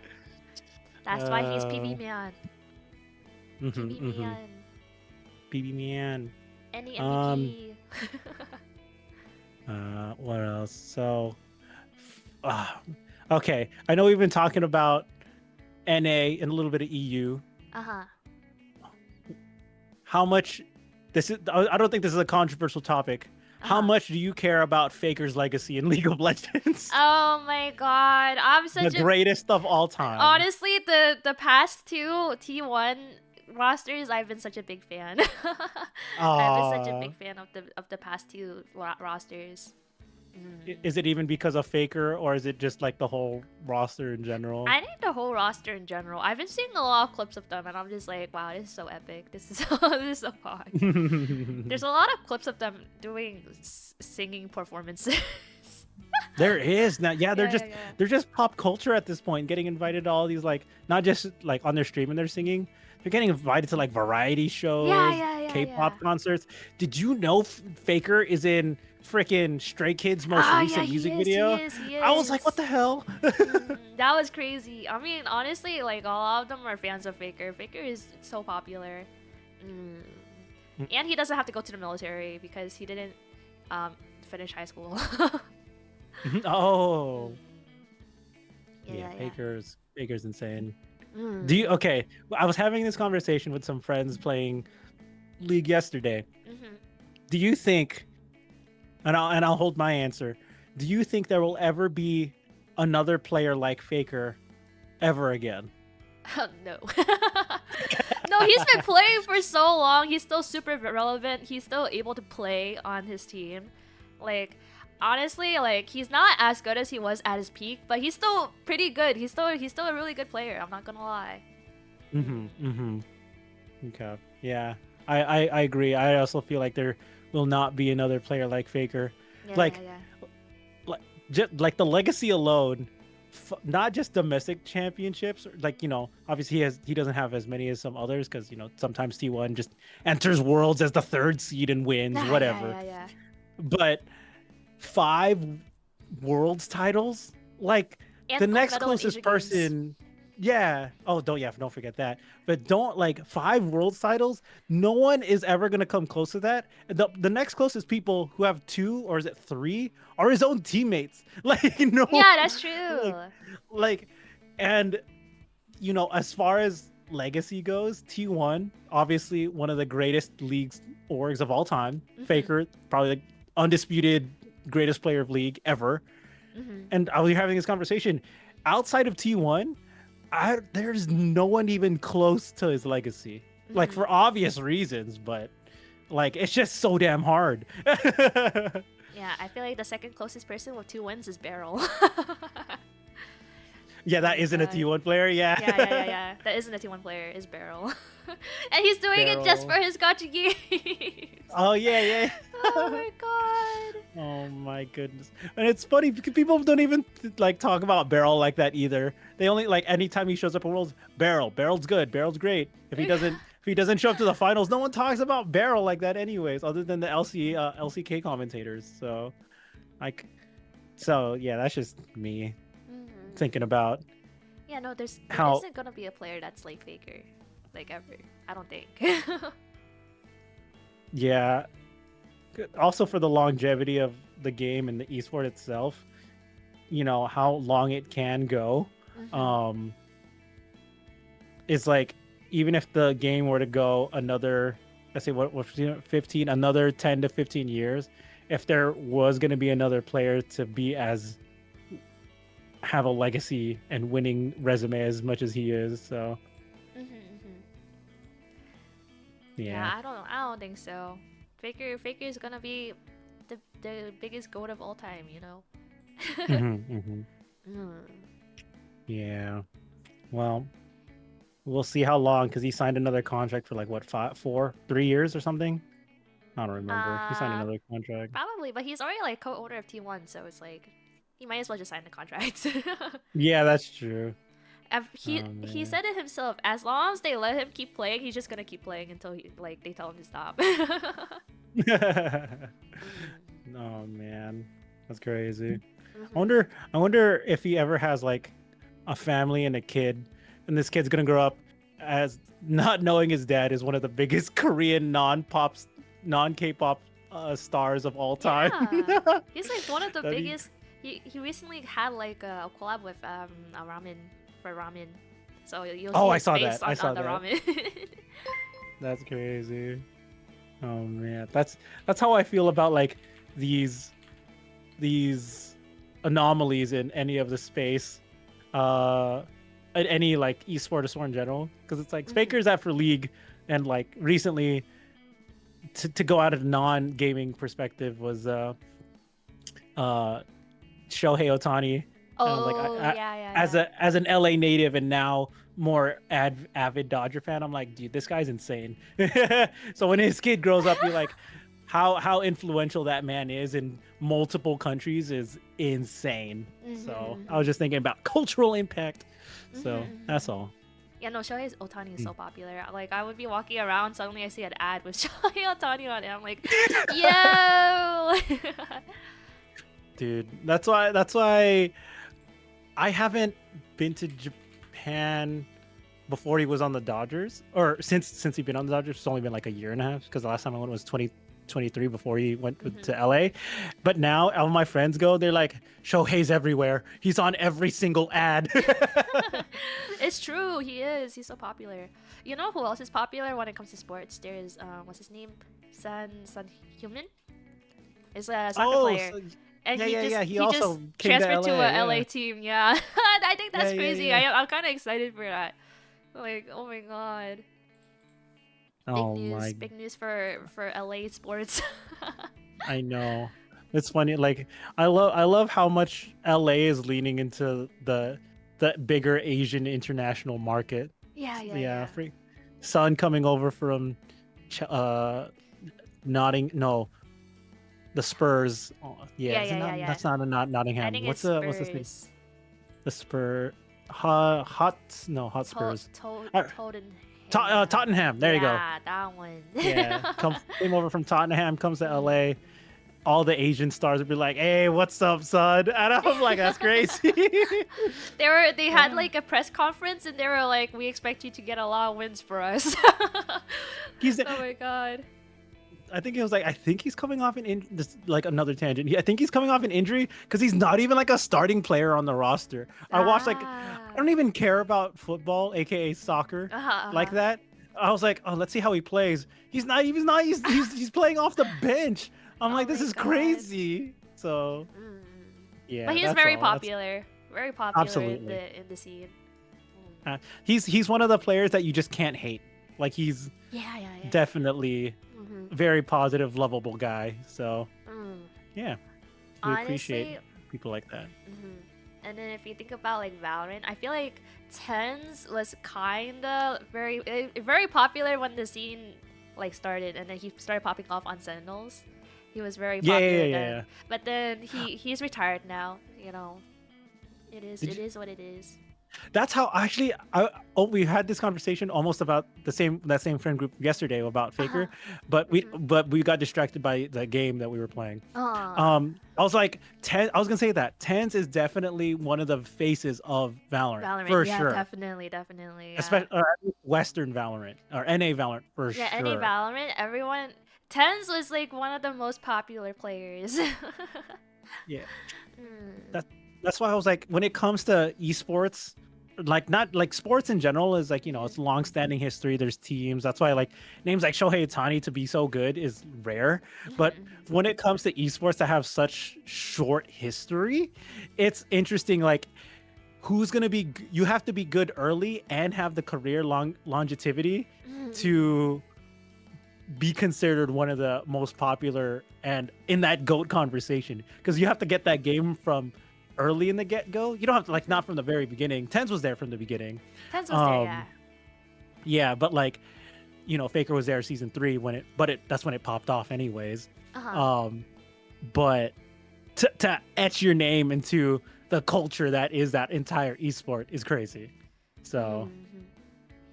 [SPEAKER 2] That's why he's PV man. PV man.
[SPEAKER 3] PB man.
[SPEAKER 2] Any MVP.
[SPEAKER 3] What else? So, okay. I know we've been talking about NA and a little bit of EU.
[SPEAKER 2] Uh-huh.
[SPEAKER 3] How much? I don't think this is a controversial topic. How much do you care about Faker's legacy in League of Legends?
[SPEAKER 2] Oh my god. I'm such
[SPEAKER 3] The greatest of all time.
[SPEAKER 2] Honestly, the past two T1 rosters, I've been such a big fan. I've been such a big fan of the past two rosters.
[SPEAKER 3] Is it even because of Faker, or is it just like the whole roster in general?
[SPEAKER 2] I think the whole roster in general. I've been seeing a lot of clips of them, and I'm just like, wow, this is so epic. This is this is so fun. There's a lot of clips of them doing singing performances.
[SPEAKER 3] There is now. Yeah, they're just pop culture at this point. Getting invited to all these, like, not just like on their stream and they're singing. They're getting invited to like variety shows, K-pop concerts. Did you know Faker is in freaking Stray Kids' most recent music video?
[SPEAKER 2] He is.
[SPEAKER 3] I was like, what the hell?
[SPEAKER 2] That was crazy. I mean, honestly, like a lot of them are fans of Faker. Faker is so popular. And he doesn't have to go to the military because he didn't finish high school.
[SPEAKER 3] Oh.
[SPEAKER 2] Yeah.
[SPEAKER 3] Faker's insane. Do you okay? I was having this conversation with some friends playing League yesterday. Do you think, and I'll hold my answer, do you think there will ever be another player like Faker ever again?
[SPEAKER 2] No. No, he's been playing for so long. He's still super relevant. He's still able to play on his team. Like, honestly, like, he's not as good as he was at his peak, but he's still pretty good. He's still a really good player. I'm not gonna lie.
[SPEAKER 3] Okay. Yeah. I agree. I also feel like there will not be another player like Faker. Like just like the legacy alone, not just domestic championships. Like, obviously he doesn't have as many as some others because sometimes T1 just enters worlds as the third seed and wins, whatever. But 5 worlds titles, like, and the next closest person. Yeah. Oh, don't forget that. But like 5 world titles, no one is ever gonna come close to that. The next closest people who have 2, or is it 3, are his own teammates. Like,
[SPEAKER 2] Yeah, that's true.
[SPEAKER 3] Like, and as far as legacy goes, T1 obviously one of the greatest leagues orgs of all time. Faker probably the undisputed greatest player of League ever. And I was having this conversation outside of T1. There's no one even close to his legacy, like for obvious reasons, but like it's just so damn hard.
[SPEAKER 2] Yeah, I feel like the second closest person with 2 wins is Beryl.
[SPEAKER 3] Yeah, that isn't a T1 player. Yeah.
[SPEAKER 2] Yeah. That isn't a T1 player. Is Beryl, and he's doing it just for his gacha games.
[SPEAKER 3] Oh yeah.
[SPEAKER 2] Oh my god.
[SPEAKER 3] Oh my goodness. And it's funny because people don't even like talk about Beryl like that either. They only like anytime he shows up in Worlds, Beryl's good. Beryl's great. If he doesn't show up to the finals, no one talks about Beryl like that anyways, other than the LCK commentators. So yeah, that's just me thinking about
[SPEAKER 2] no, there
[SPEAKER 3] how
[SPEAKER 2] isn't gonna be a player that's like Faker, like ever. I don't think.
[SPEAKER 3] Yeah. Also for the longevity of the game and the esport itself, you know, how long it can go. It's like even if the game were to go another, let's say what 15, another 10 to 15 years, if there was going to be another player to be as have a legacy and winning resume as much as he is, so yeah,
[SPEAKER 2] I don't think so. Faker is gonna be the biggest GOAT of all time, you know.
[SPEAKER 3] Yeah. Well, we'll see how long, because he signed another contract for like what 3 years or something. I don't remember. He signed another contract.
[SPEAKER 2] Probably, but he's already like co-owner of T1, so it's like he might as well just sign the contract.
[SPEAKER 3] Yeah, that's true.
[SPEAKER 2] He said it himself. As long as they let him keep playing, he's just gonna keep playing until they tell him to stop.
[SPEAKER 3] Oh man, that's crazy. I wonder if he ever has like a family and a kid, and this kid's gonna grow up as not knowing his dad is one of the biggest Korean non-K-pop stars of all time.
[SPEAKER 2] Yeah. He's like one of the biggest. He recently had like a collab with a ramen for ramen. So you'll see
[SPEAKER 3] I saw that.
[SPEAKER 2] On the ramen.
[SPEAKER 3] That's crazy. Oh man, that's how I feel about like these anomalies in any of the space, in any like esport or sport in general. Because it's like Faker's at for League, and like recently, to go out of a non-gaming perspective was Shohei Ohtani. As an LA native and now more avid Dodger fan, I'm like, dude, this guy's insane. So when his kid grows up, you're like, how influential that man is in multiple countries is insane. So I was just thinking about cultural impact. So that's all.
[SPEAKER 2] Yeah, no, Shohei Ohtani is so popular. Like, I would be walking around, suddenly I see an ad with Shohei Ohtani on it. I'm like, yo!
[SPEAKER 3] Dude, that's why I haven't been to Japan before he was on the Dodgers, or since he's been on the Dodgers. It's only been like a year and a half, because the last time I went was 2023 before he went to LA. But now all my friends go, they're like, Shohei's everywhere. He's on every single ad.
[SPEAKER 2] It's true, he is. He's so popular. You know who else is popular when it comes to sports? There's what's his name? San Heung-min is a soccer player. And he also just transferred to a LA team. Yeah, I think that's crazy. Yeah. I'm kind of excited for that. Like, oh my god. Big news for LA sports.
[SPEAKER 3] I know. It's funny. Like, I love how much LA is leaning into the bigger Asian international market.
[SPEAKER 2] Yeah.
[SPEAKER 3] Son coming over from the Spurs. That's not a Nottingham. What's this thing? The Hotspurs. Tottenham. There you go.
[SPEAKER 2] Yeah, that one.
[SPEAKER 3] Yeah, came over from Tottenham, comes to LA. All the Asian stars would be like, "Hey, what's up, son?" And I'm like, "That's crazy."
[SPEAKER 2] They had like a press conference, and they were like, "We expect you to get a lot of wins for us."
[SPEAKER 3] Oh
[SPEAKER 2] my god.
[SPEAKER 3] I think it was like I think he's coming off this like another tangent. I think he's coming off an injury because he's not even like a starting player on the roster. I watched like I don't even care about football, aka soccer, like that. I was like, oh, let's see how he plays. He's not. He's playing off the bench. I'm like, this is crazy. So, yeah.
[SPEAKER 2] But he's very popular. Very popular
[SPEAKER 3] Absolutely.
[SPEAKER 2] in the scene.
[SPEAKER 3] He's one of the players that you just can't hate. Like he's definitely very positive, lovable guy. So, yeah, we appreciate people like that.
[SPEAKER 2] And then if you think about like Valorant, I feel like Tens was kinda very popular when the scene like started, and then he started popping off on Sentinels. He was very popular then. But then he's retired now. You know, it is what it is.
[SPEAKER 3] That's how actually we had this conversation almost about that same friend group yesterday about Faker, but we got distracted by the game that we were playing. I was like, I was gonna say that Tens is definitely one of the faces of Valorant for sure.
[SPEAKER 2] Definitely. Yeah.
[SPEAKER 3] Especially Western Valorant or NA Valorant for sure.
[SPEAKER 2] Yeah, NA Valorant. Everyone, Tens was like one of the most popular players.
[SPEAKER 3] Yeah. That's why I was like, when it comes to esports, like not like sports in general is like, you know, it's long-standing history. There's teams. That's why like names like Shohei Ohtani to be so good is rare. But when it comes to esports to have such short history, it's interesting. Like, who's gonna be? You have to be good early and have the career longevity to be considered one of the most popular and in that GOAT conversation, because you have to get that game from early in the get-go. You don't have to like not from the very beginning. Tens was there from the beginning.
[SPEAKER 2] Tens was there,
[SPEAKER 3] yeah, but like, you know, Faker was there season 3 that's when it popped off anyways. But to etch your name into the culture that is that entire esport is crazy. So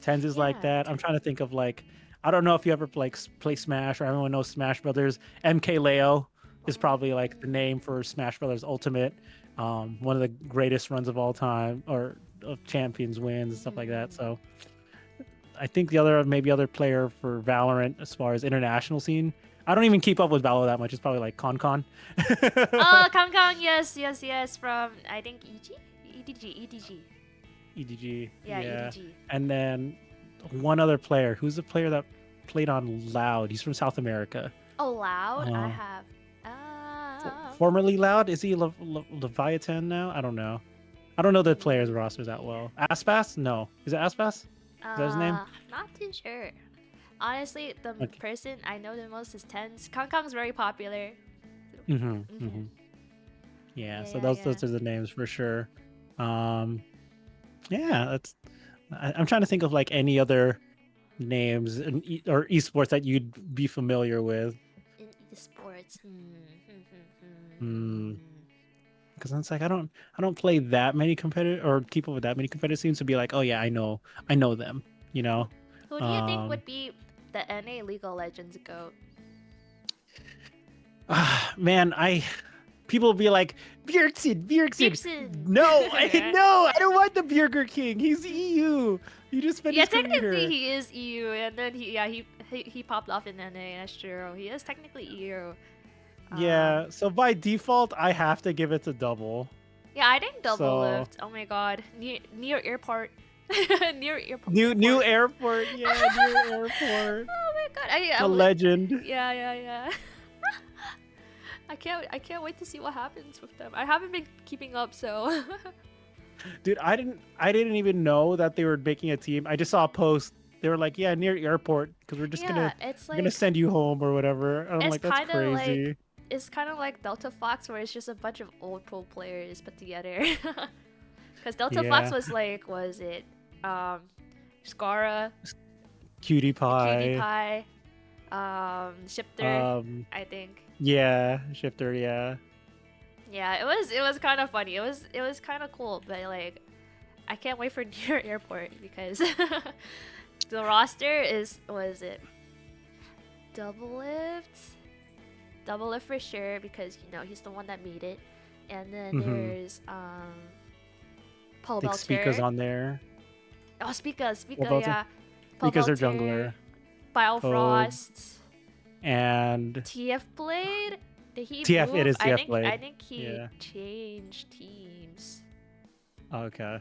[SPEAKER 3] Tens is like that. I'm trying to think of like, I don't know if you ever play Smash or everyone knows Smash Brothers. MKLeo is probably like the name for Smash Brothers Ultimate. One of the greatest runs of all time, or of champions wins and stuff like that. So I think the other player for Valorant as far as international scene, I don't even keep up with Valor that much. It's probably like Concon.
[SPEAKER 2] Oh, Concon, yes, from I think
[SPEAKER 3] EDG.
[SPEAKER 2] Yeah, EDG.
[SPEAKER 3] And then one other player. Who's the player that played on Loud? He's from South America.
[SPEAKER 2] Oh, Loud? I have.
[SPEAKER 3] Formerly Loud? Is he Leviathan now? I don't know. I don't know the players' rosters that well. Aspas? No. Is it Aspas? Is that his name?
[SPEAKER 2] Not too sure. Honestly, the person I know the most is Tens. Kongkong's very popular.
[SPEAKER 3] Yeah, so those are the names for sure. Yeah, I'm trying to think of like any other names or esports that you'd be familiar with.
[SPEAKER 2] In esports,
[SPEAKER 3] because it's like I don't play that many competitive or keep up with that many competitive scenes to be like, oh yeah, I know them, you know.
[SPEAKER 2] Who do you think would be the NA League of Legends GOAT?
[SPEAKER 3] Man, people will be like, Bjergsen. No, I don't want the Burger King. He's EU. He just spent his career.
[SPEAKER 2] Technically he is EU, and then he popped off in NA. That's true. He is technically EU.
[SPEAKER 3] Yeah. So by default, I have to give it to Double.
[SPEAKER 2] Yeah, I think Double lived. Oh my god, near airport. Near airport.
[SPEAKER 3] New airport. Yeah, new airport.
[SPEAKER 2] Oh my god,
[SPEAKER 3] a legend.
[SPEAKER 2] Yeah. I can't wait to see what happens with them. I haven't been keeping up, so.
[SPEAKER 3] Dude, I didn't even know that they were making a team. I just saw a post. They were like, yeah, near airport, because we're just gonna send you home or whatever. And I'm like, that's crazy.
[SPEAKER 2] It's kind of like Delta Fox, where it's just a bunch of old pro players put together. Because Delta Fox was like, was it Scara,
[SPEAKER 3] Cutie Pie,
[SPEAKER 2] Shifter, I think.
[SPEAKER 3] Yeah, Shifter, yeah.
[SPEAKER 2] Yeah, it was kind of funny. It was kind of cool, but like, I can't wait for near airport, because the roster was it Double Lift for sure, because you know he's the one that made it, and then there's Paul Belcher.
[SPEAKER 3] Speaker's on there.
[SPEAKER 2] Oh, Speaker, yeah.
[SPEAKER 3] Speaker's our jungler.
[SPEAKER 2] Biofrost.
[SPEAKER 3] and
[SPEAKER 2] TF Blade? Did he
[SPEAKER 3] TF.
[SPEAKER 2] move?
[SPEAKER 3] It is TF
[SPEAKER 2] I
[SPEAKER 3] Blade.
[SPEAKER 2] think he
[SPEAKER 3] Yeah.
[SPEAKER 2] changed teams.
[SPEAKER 3] Okay.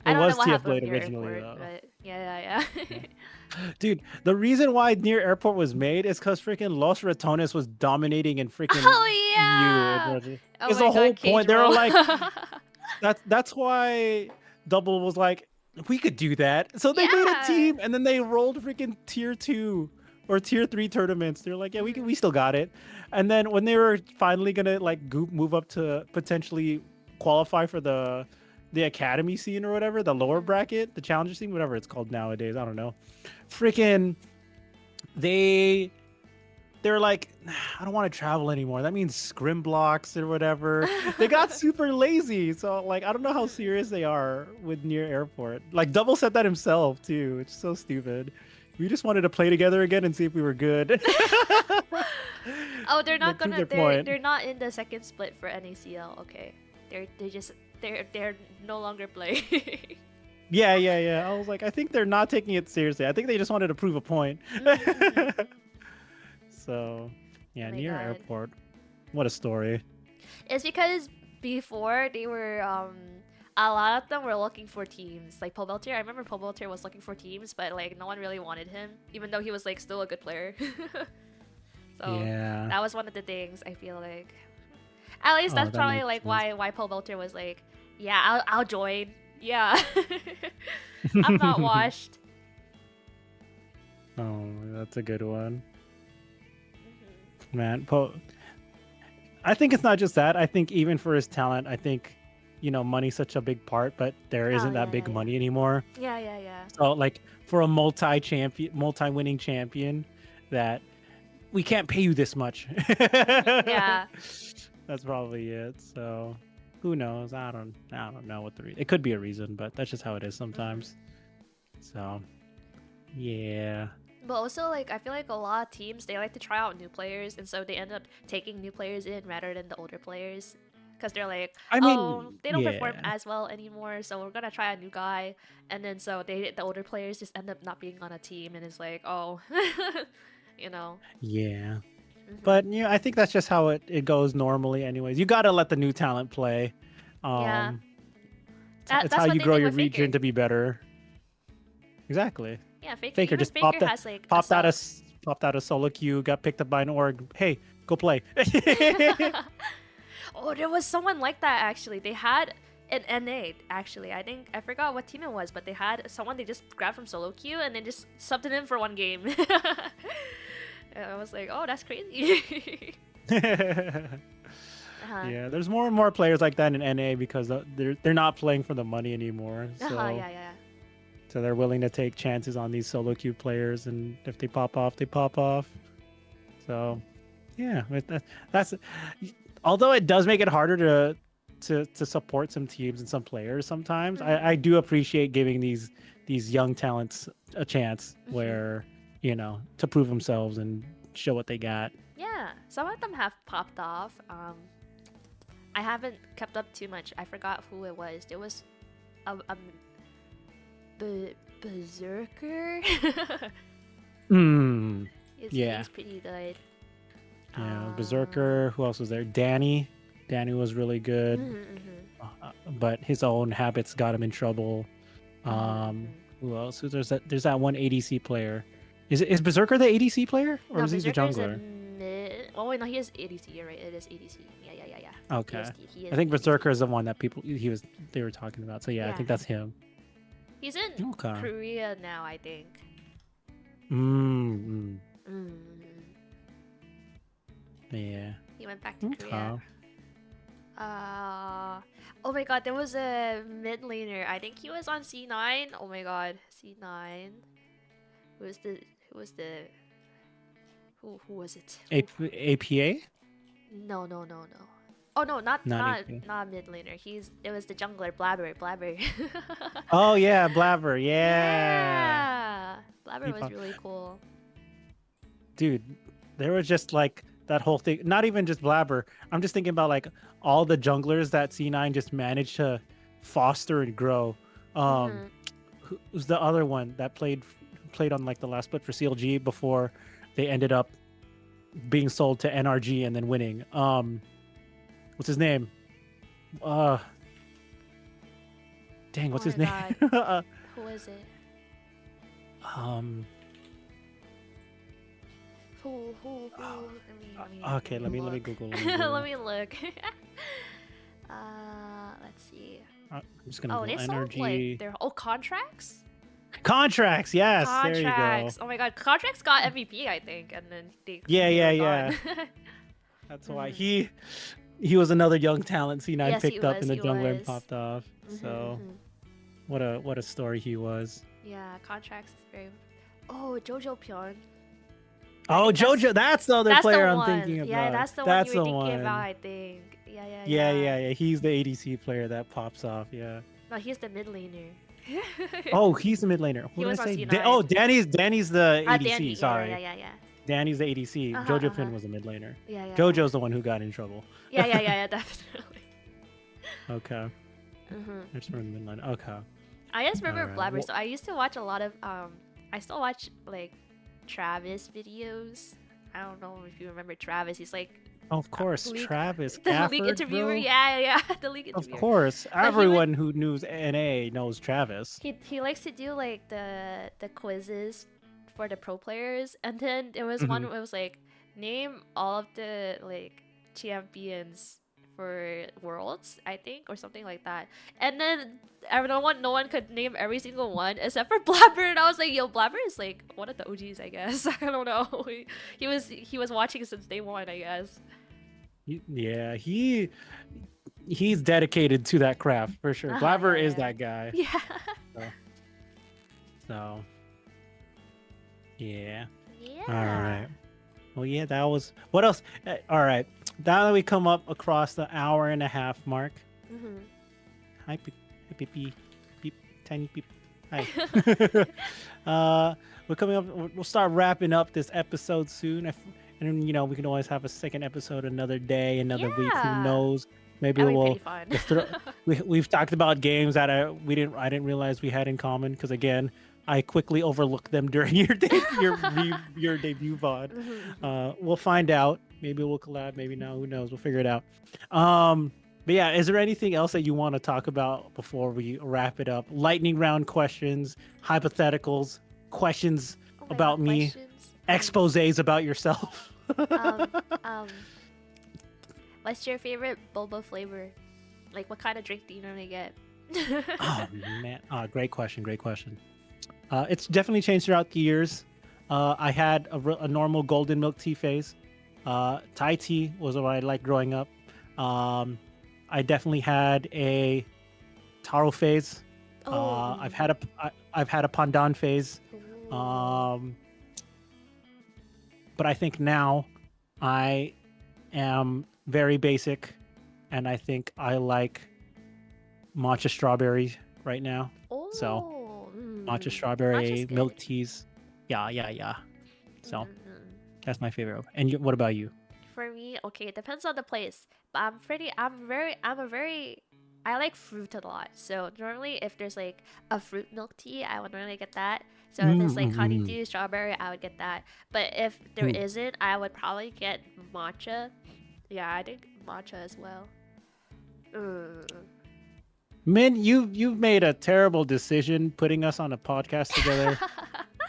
[SPEAKER 2] I
[SPEAKER 3] It
[SPEAKER 2] don't know
[SPEAKER 3] was
[SPEAKER 2] what
[SPEAKER 3] TF
[SPEAKER 2] happened
[SPEAKER 3] Blade
[SPEAKER 2] near
[SPEAKER 3] originally,
[SPEAKER 2] airport,
[SPEAKER 3] though.
[SPEAKER 2] but yeah.
[SPEAKER 3] Dude, the reason why Near Airport was made is because freaking Los Ratones was dominating in freaking
[SPEAKER 2] Oh
[SPEAKER 3] EU.
[SPEAKER 2] yeah! Oh
[SPEAKER 3] It's
[SPEAKER 2] my
[SPEAKER 3] the whole
[SPEAKER 2] god, Cage
[SPEAKER 3] point. They were
[SPEAKER 2] roll.
[SPEAKER 3] like, that's why Double was like, we could do that. So they made a
[SPEAKER 2] Yeah.
[SPEAKER 3] team, and then they rolled freaking tier 2 or tier 3 tournaments. They're like, yeah, we still got it. And then when they were finally gonna like move up to potentially qualify for the academy scene or whatever, the lower bracket, the challenger scene, whatever it's called nowadays, I don't know. Freaking they're like, I don't want to travel anymore. That means scrim blocks or whatever. They got super lazy. So like, I don't know how serious they are with Near Airport. Like Double said that himself too. It's so stupid. We just wanted to play together again and see if we were good.
[SPEAKER 2] Oh, they're not
[SPEAKER 3] They proved
[SPEAKER 2] gonna.
[SPEAKER 3] their point.
[SPEAKER 2] They're not in the second split for NACL. Okay, they're no longer playing.
[SPEAKER 3] Yeah. I was like, I think they're not taking it seriously. I think they just wanted to prove a point. So, yeah,
[SPEAKER 2] Oh my
[SPEAKER 3] Near
[SPEAKER 2] God.
[SPEAKER 3] Airport. What a story.
[SPEAKER 2] It's because before they were a lot of them were looking for teams. Like Pobelter, I remember Pobelter was looking for teams, but like no one really wanted him, even though he was like still a good player. So
[SPEAKER 3] Yeah.
[SPEAKER 2] that was one of the things I feel like. At least
[SPEAKER 3] Oh,
[SPEAKER 2] that's
[SPEAKER 3] that
[SPEAKER 2] probably
[SPEAKER 3] makes
[SPEAKER 2] like
[SPEAKER 3] sense.
[SPEAKER 2] why Pobelter was like, yeah, I'll join. Yeah, I'm not washed.
[SPEAKER 3] Oh, that's a good one.
[SPEAKER 2] Mhm.
[SPEAKER 3] Man, I think it's not just that. I think even for his talent, I think, money's such a big part, but there
[SPEAKER 2] Oh,
[SPEAKER 3] isn't that
[SPEAKER 2] yeah,
[SPEAKER 3] big
[SPEAKER 2] yeah, yeah.
[SPEAKER 3] money anymore.
[SPEAKER 2] Yeah.
[SPEAKER 3] So like for a multi-winning champion, that we can't pay you this much.
[SPEAKER 2] Yeah.
[SPEAKER 3] That's probably it. So who knows? I don't know what the reason. It could be a reason, but that's just how it is sometimes. So yeah.
[SPEAKER 2] But also, like, I feel like a lot of teams, they like to try out new players, and so they end up taking new players in rather than the older players. Because they're like,
[SPEAKER 3] I
[SPEAKER 2] oh,
[SPEAKER 3] mean,
[SPEAKER 2] they don't perform
[SPEAKER 3] yeah.
[SPEAKER 2] as well anymore, so we're gonna try a new guy. And then so the older players just end up not being on a team, and it's like, oh, you know.
[SPEAKER 3] Yeah.
[SPEAKER 2] Mhm.
[SPEAKER 3] But yeah, I think that's just how it goes normally anyways. You got to let the new talent play.
[SPEAKER 2] Yeah.
[SPEAKER 3] It's
[SPEAKER 2] That's
[SPEAKER 3] how
[SPEAKER 2] what
[SPEAKER 3] you
[SPEAKER 2] they
[SPEAKER 3] grow
[SPEAKER 2] did
[SPEAKER 3] your
[SPEAKER 2] with Faker.
[SPEAKER 3] region to be better. Exactly.
[SPEAKER 2] Yeah, Faker.
[SPEAKER 3] Faker
[SPEAKER 2] Even
[SPEAKER 3] just
[SPEAKER 2] Faker has like a
[SPEAKER 3] popped out a solo queue, got picked up by an org. Hey, go play.
[SPEAKER 2] Oh, there was someone like that actually. They had an NA actually. I forgot what team it was, but they had someone they just grabbed from solo queue and then just subbed it in for one game. And I was like, oh, that's crazy.
[SPEAKER 3] Yeah, there's more and more players like that in NA because they're not playing for the money anymore. So
[SPEAKER 2] Yeah.
[SPEAKER 3] so they're willing to take chances on these solo queue players, and if they pop off, they pop off. So yeah, that's although it does make it harder to support some teams and some players sometimes. I do appreciate giving these young talents a chance where to prove themselves and show what they got.
[SPEAKER 2] Yeah, some of them have popped off. I haven't kept up too much. I forgot who it was. There was a Berserker. He's pretty good.
[SPEAKER 3] Yeah, Berserker. Who else was there? Danny. Danny was really good, but his own habits got him in trouble. Who else? There's that one ADC player. Is Berserker the ADC player, or
[SPEAKER 2] No,
[SPEAKER 3] is he the
[SPEAKER 2] Berserker's
[SPEAKER 3] jungler?
[SPEAKER 2] Oh wait, no, he is ADC. You're right. It is ADC. Yeah.
[SPEAKER 3] Okay.
[SPEAKER 2] He is
[SPEAKER 3] I think
[SPEAKER 2] ADC.
[SPEAKER 3] Berserker is the one that they were talking about. So yeah, I
[SPEAKER 2] Yeah.
[SPEAKER 3] think that's him.
[SPEAKER 2] He's in
[SPEAKER 3] Okay.
[SPEAKER 2] Korea now, I think.
[SPEAKER 3] Yeah.
[SPEAKER 2] He went back to Korea. Oh my god, there was a mid laner. I think he was on C9. Oh my god, C9. Who was it?
[SPEAKER 3] APA?
[SPEAKER 2] No. Oh no, not
[SPEAKER 3] APA.
[SPEAKER 2] mid laner. It was the jungler, Blabber.
[SPEAKER 3] Oh yeah, Blabber. Yeah.
[SPEAKER 2] Yeah. Blabber
[SPEAKER 3] He
[SPEAKER 2] was
[SPEAKER 3] pop-
[SPEAKER 2] really cool.
[SPEAKER 3] Dude, there was just like that whole thing. Not even just Blabber. I'm just thinking about like all the junglers that C9 just managed to foster and grow. Who's the other one that played on like the last split for CLG before they ended up being sold to NRG and then winning. What's his name? Dang, what's
[SPEAKER 2] Oh
[SPEAKER 3] his
[SPEAKER 2] my
[SPEAKER 3] name?
[SPEAKER 2] Who is it?
[SPEAKER 3] Um.
[SPEAKER 2] Who?
[SPEAKER 3] Okay, let me
[SPEAKER 2] look.
[SPEAKER 3] Google.
[SPEAKER 2] Let me look. Let's see.
[SPEAKER 3] I'm just gonna
[SPEAKER 2] Oh,
[SPEAKER 3] Google
[SPEAKER 2] they sold like
[SPEAKER 3] NRG
[SPEAKER 2] their contracts.
[SPEAKER 3] contracts. Yes, there you go.
[SPEAKER 2] Contracts. Oh my god, contracts got MVP, I think, and then they
[SPEAKER 3] Yeah,
[SPEAKER 2] they
[SPEAKER 3] yeah,
[SPEAKER 2] were
[SPEAKER 3] yeah.
[SPEAKER 2] gone.
[SPEAKER 3] That's why
[SPEAKER 2] Mhm.
[SPEAKER 3] he was another young talent C9
[SPEAKER 2] Yes, he
[SPEAKER 3] picked up
[SPEAKER 2] was.
[SPEAKER 3] in the
[SPEAKER 2] He
[SPEAKER 3] jungler and
[SPEAKER 2] was.
[SPEAKER 3] popped off. So
[SPEAKER 2] Mhm.
[SPEAKER 3] what a story he was.
[SPEAKER 2] Yeah, contracts is very. Oh, Jojo Pyeon.
[SPEAKER 3] Oh, Jojo, that's the other
[SPEAKER 2] That's
[SPEAKER 3] player
[SPEAKER 2] the
[SPEAKER 3] I'm
[SPEAKER 2] one.
[SPEAKER 3] thinking
[SPEAKER 2] Yeah,
[SPEAKER 3] about.
[SPEAKER 2] that's the one you
[SPEAKER 3] That's
[SPEAKER 2] were
[SPEAKER 3] the
[SPEAKER 2] thinking about,
[SPEAKER 3] one.
[SPEAKER 2] I think. Yeah.
[SPEAKER 3] Yeah. He's the ADC player that pops off. Yeah.
[SPEAKER 2] No, he's the mid laner.
[SPEAKER 3] Oh, he's the mid laner.
[SPEAKER 2] He
[SPEAKER 3] What did
[SPEAKER 2] was
[SPEAKER 3] I
[SPEAKER 2] on
[SPEAKER 3] say?
[SPEAKER 2] C9.
[SPEAKER 3] Oh, Danny's the ADC.
[SPEAKER 2] Danny.
[SPEAKER 3] Sorry,
[SPEAKER 2] Yeah.
[SPEAKER 3] Danny's the ADC. Jojo Pin was the mid laner.
[SPEAKER 2] Yeah.
[SPEAKER 3] Jojo's the one who got in trouble.
[SPEAKER 2] Yeah, definitely.
[SPEAKER 3] Okay.
[SPEAKER 2] Mm-hmm.
[SPEAKER 3] I just remember the mid laner. Okay.
[SPEAKER 2] I just remember
[SPEAKER 3] Alright,
[SPEAKER 2] Blabber. So I used to watch a lot of I still watch like Travis videos. I don't know if you remember Travis. He's like
[SPEAKER 3] Oh, of course,
[SPEAKER 2] league-
[SPEAKER 3] Travis
[SPEAKER 2] the
[SPEAKER 3] Gafford,
[SPEAKER 2] league interviewer.
[SPEAKER 3] bro.
[SPEAKER 2] Yeah, the league
[SPEAKER 3] Of
[SPEAKER 2] interviewer.
[SPEAKER 3] course,
[SPEAKER 2] But he would-
[SPEAKER 3] everyone who knows NA knows Travis.
[SPEAKER 2] He likes to do like the quizzes for the pro players, and then there was one where it was like name all of the like champions for worlds, I think, or something like that. And then no one could name every single one except for Blabber, and I was like, yo, Blabber is like one of the OGs, I guess. I don't know. He was watching since day one, I guess.
[SPEAKER 3] Yeah, he's dedicated to that craft for sure. Blabber is that guy.
[SPEAKER 2] Yeah.
[SPEAKER 3] So yeah.
[SPEAKER 2] Yeah.
[SPEAKER 3] All right. Well, yeah, that was. What else? All right. Now that we come up across the hour and a half mark.
[SPEAKER 2] Mm-hmm.
[SPEAKER 3] Hi, beep, beep, tiny beep. Hi. We're coming up. We'll start wrapping up this episode soon. And then, we can always have a second episode another day, another week. Who
[SPEAKER 2] Yeah.
[SPEAKER 3] knows? Maybe
[SPEAKER 2] That'd be
[SPEAKER 3] we'll.
[SPEAKER 2] pretty fun.
[SPEAKER 3] We've talked about games that I didn't realize we had in common because again, I quickly overlooked them during your your debut VOD. We'll find out. Maybe we'll collab. Maybe no. Who knows? We'll figure it out. But yeah, is there anything else that you want to talk about before we wrap it up? Lightning round questions, hypotheticals, questions
[SPEAKER 2] Oh my
[SPEAKER 3] about
[SPEAKER 2] God,
[SPEAKER 3] me,
[SPEAKER 2] questions?
[SPEAKER 3] exposés about yourself.
[SPEAKER 2] What's your favorite boba flavor? Like, what kind of drink do you normally get?
[SPEAKER 3] Oh man, great question. It's definitely changed throughout the years. I had a normal golden milk tea phase. Thai tea was what I liked growing up. I definitely had a taro phase. I've had a pandan phase. But I think now I am very basic, and I think I like matcha strawberry right now. So matcha strawberry
[SPEAKER 2] Matcha's
[SPEAKER 3] milk
[SPEAKER 2] good.
[SPEAKER 3] teas. Yeah. So
[SPEAKER 2] Mhm.
[SPEAKER 3] that's my favorite. And what about you?
[SPEAKER 2] For me, okay, it depends on the place. But I like fruit a lot. So normally if there's like a fruit milk tea, I would normally get that. So if it's like honeydew, strawberry, I would get that. But if there isn't, I would probably get matcha. Yeah, I think matcha as well.
[SPEAKER 3] Min, you've made a terrible decision putting us on a podcast together.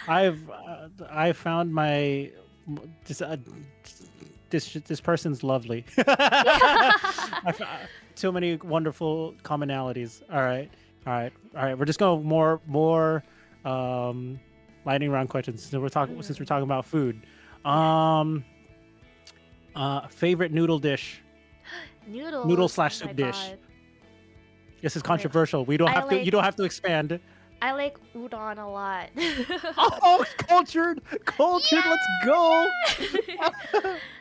[SPEAKER 3] I've found my this person's lovely. Too many wonderful commonalities. All right. We're just going more lightning round questions since we're talking about food. Favorite noodle dish. Noodle / soup dish.
[SPEAKER 2] God.
[SPEAKER 3] This is controversial. We don't have to. You don't have to expand.
[SPEAKER 2] I like udon a lot.
[SPEAKER 3] Oh, cultured.
[SPEAKER 2] Yeah!
[SPEAKER 3] Let's go.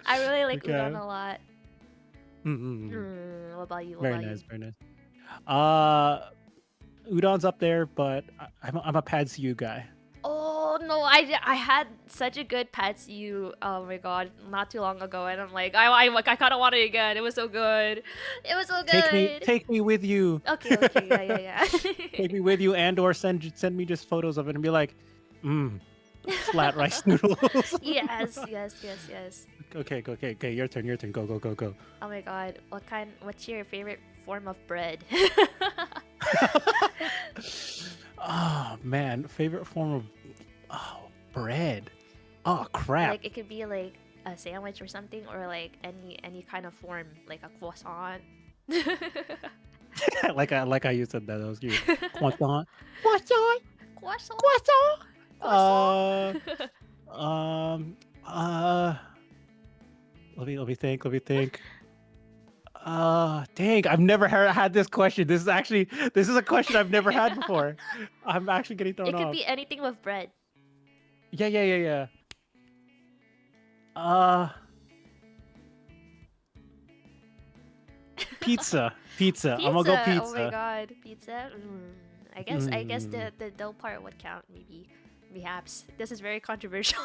[SPEAKER 2] I really like
[SPEAKER 3] Okay.
[SPEAKER 2] udon a lot.
[SPEAKER 3] Mm-hmm.
[SPEAKER 2] What about you?
[SPEAKER 3] Very nice. Udon's up there, but I'm a pad see ew guy.
[SPEAKER 2] Oh no, I had such a good pad see ew. Oh my god, not too long ago, and I'm like, I kind of want it again. It was so good. It was so good.
[SPEAKER 3] Take me with you.
[SPEAKER 2] Okay, yeah.
[SPEAKER 3] Take me with you, and or send me just photos of it and be like, flat rice noodles.
[SPEAKER 2] Yes, yes, yes, yes.
[SPEAKER 3] Okay. Your turn. Go.
[SPEAKER 2] Oh my god, what's your favorite form of bread?
[SPEAKER 3] Oh man, favorite form of bread. Oh crap.
[SPEAKER 2] Like it could be like a sandwich or something, or like any kind of form, like a croissant.
[SPEAKER 3] like I you said that was cute. Croissant. Croissant.
[SPEAKER 2] Croissant.
[SPEAKER 3] Croissant.
[SPEAKER 2] Croissant.
[SPEAKER 3] Let me think. Dang, I've never had this question. This is a question I've never had before. I'm actually getting thrown
[SPEAKER 2] It could
[SPEAKER 3] off.
[SPEAKER 2] be anything with bread.
[SPEAKER 3] Yeah. Pizza.
[SPEAKER 2] Pizza.
[SPEAKER 3] I'm gonna go pizza.
[SPEAKER 2] Oh my god, pizza. I guess the dough part would count, maybe. Perhaps. This is very controversial.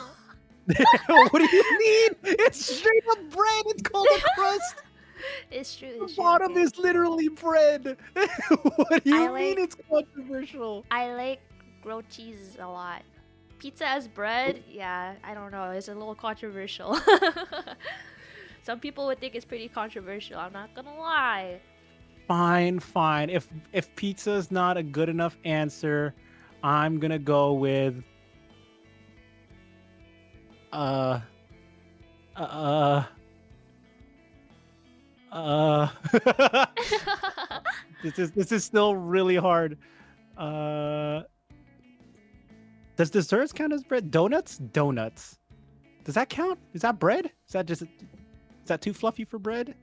[SPEAKER 3] What do you mean? It's straight up bread. It's called a crust.
[SPEAKER 2] It's true.
[SPEAKER 3] The
[SPEAKER 2] It's true.
[SPEAKER 3] bottom
[SPEAKER 2] Okay.
[SPEAKER 3] is literally bread. What do you mean it's controversial?
[SPEAKER 2] I like grilled cheese a lot. Pizza as bread, yeah, I don't know. It's a little controversial. Some people would think it's pretty controversial. I'm not gonna lie.
[SPEAKER 3] Fine. If pizza is not a good enough answer, I'm gonna go with this is still really hard. Does desserts count as bread? Donuts? Does that count? Is that bread? Is that too fluffy for bread?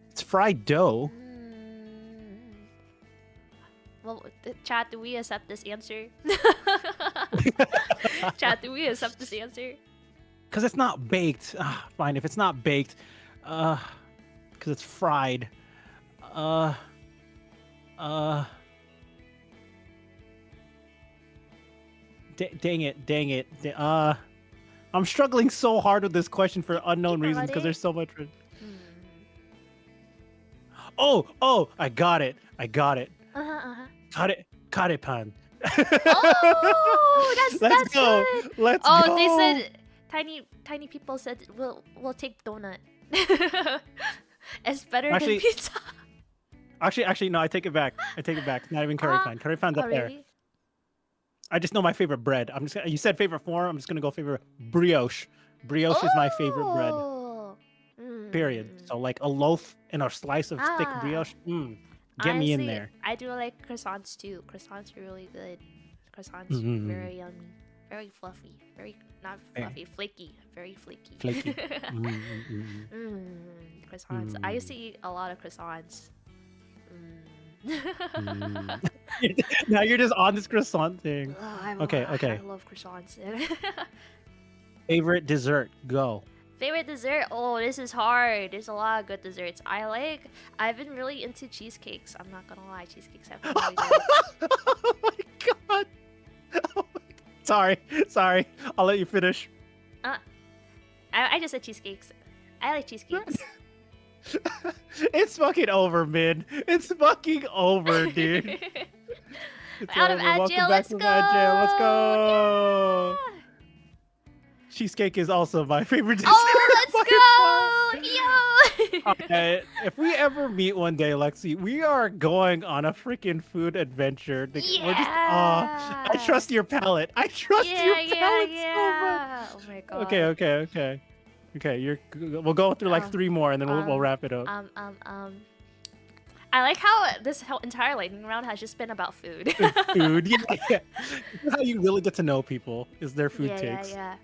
[SPEAKER 3] It's fried dough.
[SPEAKER 2] Well, chat, do we accept this answer? Chat, do we accept this answer?
[SPEAKER 3] Because it's not baked. Fine, if it's not baked. Because it's fried. Dang it. I'm struggling so hard with this question for unknown reasons because there's so much. Oh, I got it. Karepan.
[SPEAKER 2] Oh, that's
[SPEAKER 3] go.
[SPEAKER 2] good.
[SPEAKER 3] Let's
[SPEAKER 2] oh,
[SPEAKER 3] go.
[SPEAKER 2] They said tiny people said we'll take donut. It's better
[SPEAKER 3] Actually-
[SPEAKER 2] than pizza.
[SPEAKER 3] Actually, no. I take it back. Not even karepan. Karepan's up there.
[SPEAKER 2] Really?
[SPEAKER 3] I just know my favorite bread. You said favorite form. I'm just gonna go favorite brioche. Brioche is my favorite bread.
[SPEAKER 2] Oh.
[SPEAKER 3] Period. So like a loaf and a slice of thick brioche. Get me in
[SPEAKER 2] Honestly,
[SPEAKER 3] there.
[SPEAKER 2] I do like croissants too. Croissants are really good. Croissants very yummy, very fluffy, very not fluffy, flaky, very flaky.
[SPEAKER 3] Flaky.
[SPEAKER 2] Croissants. I used to eat a lot of croissants.
[SPEAKER 3] Now you're just on this croissant thing.
[SPEAKER 2] Okay.
[SPEAKER 3] Okay.
[SPEAKER 2] I love croissants.
[SPEAKER 3] Favorite dessert? Go.
[SPEAKER 2] Favorite dessert? Oh, this is hard. There's a lot of good desserts. I've been really into cheesecakes. I'm not gonna lie, cheesecakes have been really good.
[SPEAKER 3] Oh my god. Sorry. I'll let you finish.
[SPEAKER 2] I just said cheesecakes. I like cheesecakes.
[SPEAKER 3] It's fucking over, man. It's fucking over, dude. It's
[SPEAKER 2] Out of
[SPEAKER 3] over. Welcome
[SPEAKER 2] Agile,
[SPEAKER 3] back
[SPEAKER 2] let's
[SPEAKER 3] from
[SPEAKER 2] go!
[SPEAKER 3] Agile. Let's go.
[SPEAKER 2] Yeah!
[SPEAKER 3] Cheesecake is also my favorite dessert.
[SPEAKER 2] Oh, let's go! Yo!
[SPEAKER 3] Okay, if we ever meet one day, Lexi, we are going on a freaking food adventure. We're just, I trust your palate. I trust your palate so much.
[SPEAKER 2] Oh my god.
[SPEAKER 3] Okay. We'll go through like 3 more, and then we'll wrap it up.
[SPEAKER 2] I like how this whole entire lightning round has just been about food.
[SPEAKER 3] Food, yeah. This is how you really get to know people, is their food takes.
[SPEAKER 2] Yeah.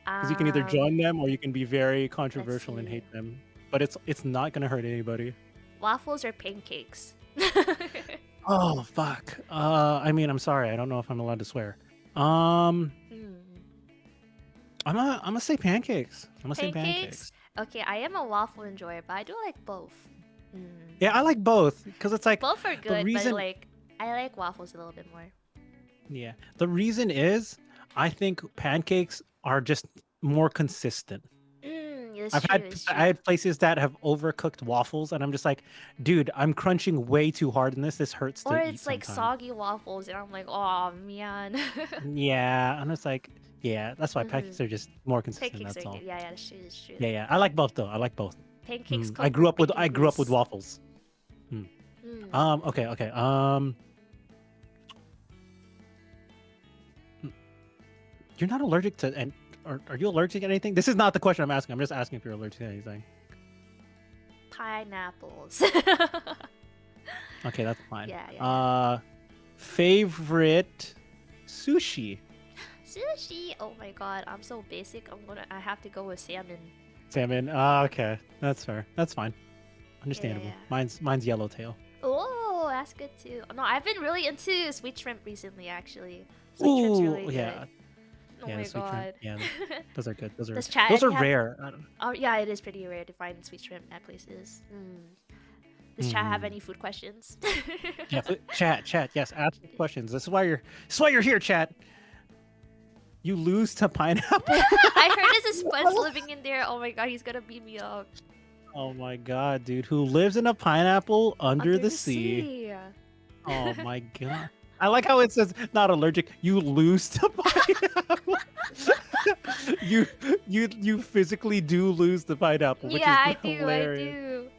[SPEAKER 3] Because you can either join them or you can be very controversial and hate them. But it's not gonna hurt anybody.
[SPEAKER 2] Waffles or pancakes?
[SPEAKER 3] Oh fuck. I mean, I'm sorry. I don't know if I'm allowed to swear. I'm gonna say pancakes. I'm gonna say pancakes.
[SPEAKER 2] Okay, I am a waffle enjoyer, but I do like both.
[SPEAKER 3] Yeah, I like both because it's like
[SPEAKER 2] both are good,
[SPEAKER 3] reason...
[SPEAKER 2] but like I like waffles a little bit more.
[SPEAKER 3] Yeah, the reason is I think pancakes are just more consistent.
[SPEAKER 2] It's
[SPEAKER 3] I've
[SPEAKER 2] true.
[SPEAKER 3] had
[SPEAKER 2] It's
[SPEAKER 3] I
[SPEAKER 2] true.
[SPEAKER 3] had places that have overcooked waffles, and I'm just like, dude, I'm crunching way too hard in this. This hurts
[SPEAKER 2] Or
[SPEAKER 3] to eat
[SPEAKER 2] it's like
[SPEAKER 3] sometimes.
[SPEAKER 2] soggy waffles, and I'm like, oh man.
[SPEAKER 3] Yeah, and it's like, yeah, that's why
[SPEAKER 2] hmm
[SPEAKER 3] pancakes are just more consistent.
[SPEAKER 2] Pancakes are
[SPEAKER 3] That's
[SPEAKER 2] good.
[SPEAKER 3] all.
[SPEAKER 2] Yeah, yeah, that's true. That's true.
[SPEAKER 3] Yeah, yeah. I like both though. I like both.
[SPEAKER 2] Pancakes
[SPEAKER 3] I
[SPEAKER 2] cooked
[SPEAKER 3] grew
[SPEAKER 2] with
[SPEAKER 3] up with
[SPEAKER 2] bacon grease.
[SPEAKER 3] waffles. Mm.
[SPEAKER 2] Mm.
[SPEAKER 3] Okay, okay. Mm, you're not allergic to and are you allergic to anything? This is not the question I'm asking. I'm just asking if you're allergic to anything.
[SPEAKER 2] Pineapples.
[SPEAKER 3] Okay, that's fine.
[SPEAKER 2] Yeah, yeah, yeah.
[SPEAKER 3] Favorite sushi.
[SPEAKER 2] Sushi. Oh my god, I'm so basic. I have to go with salmon.
[SPEAKER 3] Salmon. Okay, that's fair. That's fine. Understandable.
[SPEAKER 2] Yeah.
[SPEAKER 3] Mine's yellowtail.
[SPEAKER 2] Oh, that's good too. No, I've been really into sweet shrimp recently. Actually, sweet shrimp's really good.
[SPEAKER 3] Yeah,
[SPEAKER 2] Oh
[SPEAKER 3] yeah.
[SPEAKER 2] my
[SPEAKER 3] The sweet shrimp.
[SPEAKER 2] god.
[SPEAKER 3] Yeah, those are good.
[SPEAKER 2] Does chat
[SPEAKER 3] Those are
[SPEAKER 2] any have?
[SPEAKER 3] rare. I don't-
[SPEAKER 2] Oh yeah, it is pretty rare to find sweet shrimp at places. Does chat have any food questions?
[SPEAKER 3] Yeah, chat. Yes, ask questions. This is why you're here, chat. You lose to pineapple.
[SPEAKER 2] I heard there's a sponge living in there. Oh my god, he's gonna beat me up.
[SPEAKER 3] Oh my god, dude! Who lives in a pineapple under the sea?
[SPEAKER 2] sea.
[SPEAKER 3] Oh my god! I like how it says not allergic. You lose to pineapple. you physically do lose the pineapple, which
[SPEAKER 2] Yeah,
[SPEAKER 3] is hilarious.
[SPEAKER 2] I do.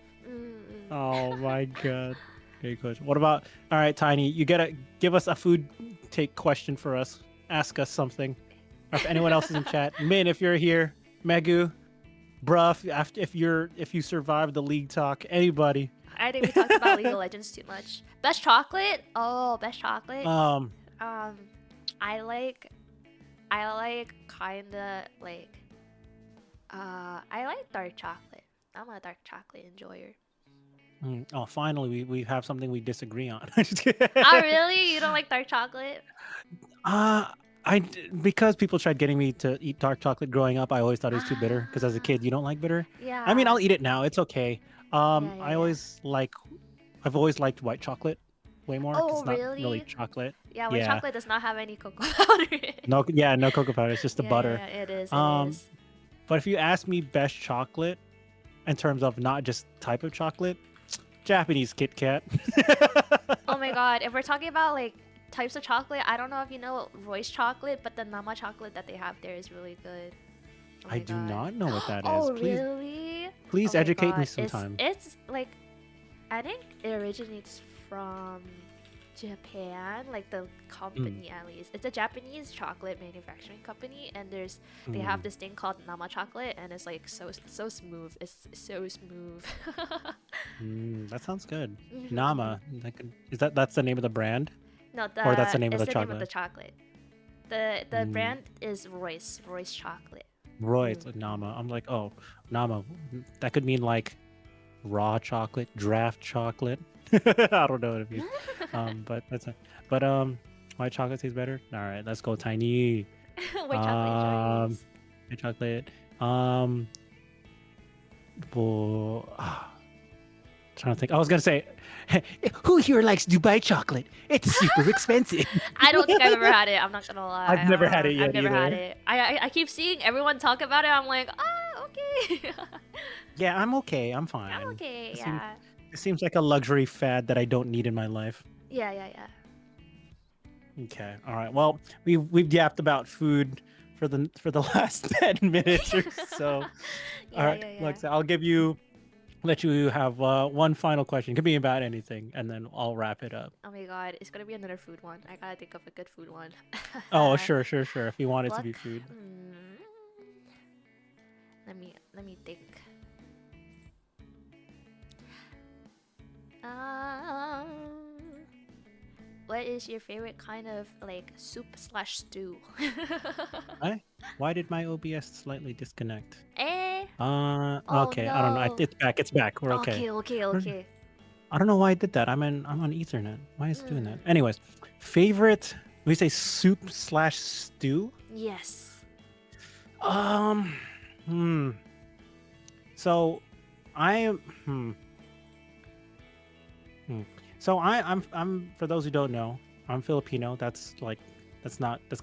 [SPEAKER 3] Oh my god. Great question. What about all right, Tiny? You gotta give us a food take question for us. Ask us something. Or if anyone else is in chat, Min, if you're here, Megu, Bruff, if you survived the league talk, anybody.
[SPEAKER 2] I think we talked about League of Legends too much. Best chocolate? Oh, best chocolate. I like kinda like I like dark chocolate. I'm a dark chocolate enjoyer.
[SPEAKER 3] Oh, finally we have something we disagree on.
[SPEAKER 2] Oh really? You don't like dark chocolate?
[SPEAKER 3] Because people tried getting me to eat dark chocolate growing up, I always thought it was too bitter. Because as a kid, you don't like bitter.
[SPEAKER 2] Yeah.
[SPEAKER 3] I mean, I'll eat it now. It's okay.
[SPEAKER 2] Yeah,
[SPEAKER 3] I've always liked white chocolate way more. 'Cause
[SPEAKER 2] Oh
[SPEAKER 3] it's not
[SPEAKER 2] really?
[SPEAKER 3] really chocolate.
[SPEAKER 2] Yeah, white
[SPEAKER 3] Yeah.
[SPEAKER 2] chocolate does not have any cocoa powder in it.
[SPEAKER 3] No, no cocoa powder. It's just the butter.
[SPEAKER 2] Yeah, it is.
[SPEAKER 3] Um, But if you ask me best chocolate, in terms of not just type of chocolate, Japanese Kit Kat.
[SPEAKER 2] Oh my god, if we're talking about like types of chocolate, I don't know if you know Royce chocolate, but the Nama chocolate that they have there is really good. Oh
[SPEAKER 3] I
[SPEAKER 2] my
[SPEAKER 3] do
[SPEAKER 2] god.
[SPEAKER 3] not know what that is.
[SPEAKER 2] Oh
[SPEAKER 3] Please,
[SPEAKER 2] really?
[SPEAKER 3] please
[SPEAKER 2] Oh my
[SPEAKER 3] educate me
[SPEAKER 2] god,
[SPEAKER 3] sometime.
[SPEAKER 2] It's like I think it originates from Japan, like the company at least. It's a Japanese chocolate manufacturing company, and they have this thing called Nama chocolate, and it's like so smooth. It's so smooth.
[SPEAKER 3] That sounds good.
[SPEAKER 2] Mhm.
[SPEAKER 3] Nama. That's the name of the brand?
[SPEAKER 2] No,
[SPEAKER 3] Or that's the name of
[SPEAKER 2] it's
[SPEAKER 3] the
[SPEAKER 2] name of the chocolate. The brand is Royce chocolate.
[SPEAKER 3] Roy, it's like Nama. I'm like, oh, Nama. That could mean like raw chocolate, draft chocolate. I don't know what it means. But white chocolate tastes better. All right, let's go Tiny.
[SPEAKER 2] White chocolate enjoys.
[SPEAKER 3] White chocolate. Trying to think. I was gonna say, who here likes Dubai chocolate? It's super expensive.
[SPEAKER 2] I don't think I've ever had it. I'm not gonna lie.
[SPEAKER 3] I've never had it yet
[SPEAKER 2] I've never had
[SPEAKER 3] either.
[SPEAKER 2] it. I keep seeing everyone talk about it. I'm like, okay.
[SPEAKER 3] Yeah, I'm okay. I'm fine.
[SPEAKER 2] I'm okay.
[SPEAKER 3] It
[SPEAKER 2] Yeah.
[SPEAKER 3] It seems like a luxury fad that I don't need in my life.
[SPEAKER 2] Yeah.
[SPEAKER 3] Okay. All right. Well, we've yapped about food for the last 10 minutes or so. All right. Look, I'll let you have one final question. It could be about anything, and then I'll wrap it up.
[SPEAKER 2] Oh my god, it's gonna be another food one. I gotta think of a good food one.
[SPEAKER 3] Oh, sure. If you want it to be
[SPEAKER 2] Luck?
[SPEAKER 3] food.
[SPEAKER 2] Let me think. What is your favorite kind of like soup/stew?
[SPEAKER 3] Why did my OBS slightly disconnect?
[SPEAKER 2] Eh?
[SPEAKER 3] Okay. I don't know.
[SPEAKER 2] no.
[SPEAKER 3] It's back. We're okay.
[SPEAKER 2] Okay.
[SPEAKER 3] I don't know why I did that. I'm on Ethernet. Why is it doing that? Anyways, favorite. We say soup/stew.
[SPEAKER 2] Yes.
[SPEAKER 3] So, I am. So I'm for those who don't know, I'm Filipino. That's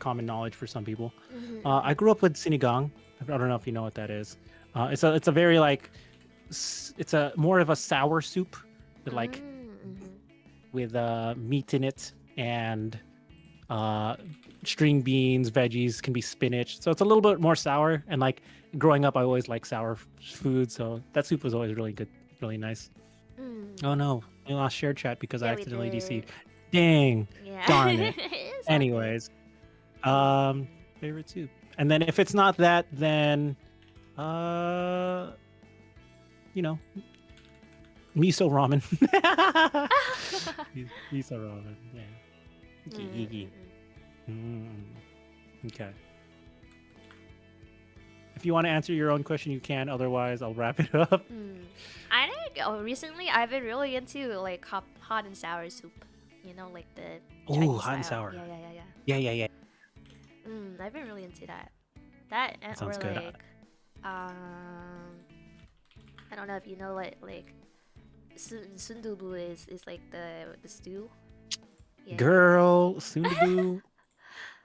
[SPEAKER 3] common knowledge for some people. I grew up with sinigang. I don't know if you know what that is. It's a very like it's a more of a sour soup with like with meat in it and uh string beans, veggies, can be spinach. So it's a little bit more sour. And like growing up, I always like sour food, so that soup was always really good, really nice. Oh no, we lost share chat because I
[SPEAKER 2] Yeah, we
[SPEAKER 3] accidentally
[SPEAKER 2] did.
[SPEAKER 3] DC'd. Dang,
[SPEAKER 2] Yeah.
[SPEAKER 3] darn it.
[SPEAKER 2] It's all good.
[SPEAKER 3] Anyways, favorite soup, and then if it's not that, then you know, miso ramen. Miso ramen, yeah. Gigi. Okay. If you want to answer your own question, you can. Otherwise, I'll wrap it up.
[SPEAKER 2] I think recently I've been really into like hot and sour soup. You know, like the Chinese
[SPEAKER 3] Hot and
[SPEAKER 2] style.
[SPEAKER 3] sour.
[SPEAKER 2] Yeah.
[SPEAKER 3] Yeah.
[SPEAKER 2] I've been really into that. That and
[SPEAKER 3] Sounds
[SPEAKER 2] or
[SPEAKER 3] good.
[SPEAKER 2] like I don't know if you know like sundubu is like the stew. Yeah.
[SPEAKER 3] Girl, sundubu.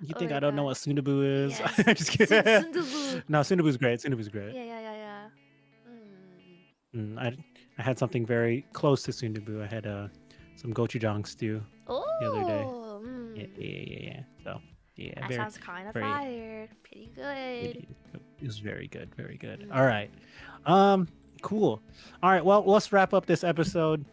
[SPEAKER 3] You
[SPEAKER 2] Oh
[SPEAKER 3] think
[SPEAKER 2] my
[SPEAKER 3] I don't know
[SPEAKER 2] God.
[SPEAKER 3] what sundubu is?
[SPEAKER 2] Yes.
[SPEAKER 3] Just kidding.
[SPEAKER 2] Sundubu.
[SPEAKER 3] No, sundubu's great. Sundubu's great.
[SPEAKER 2] Yeah.
[SPEAKER 3] I had something very close to sundubu. I had some gochujang stew the other day.
[SPEAKER 2] Oh.
[SPEAKER 3] Yeah. So yeah,
[SPEAKER 2] That
[SPEAKER 3] very,
[SPEAKER 2] sounds kind of
[SPEAKER 3] very-
[SPEAKER 2] fire. Pretty good.
[SPEAKER 3] it was very good, very good.
[SPEAKER 2] Mm.
[SPEAKER 3] All right, cool. All right, well, let's wrap up this episode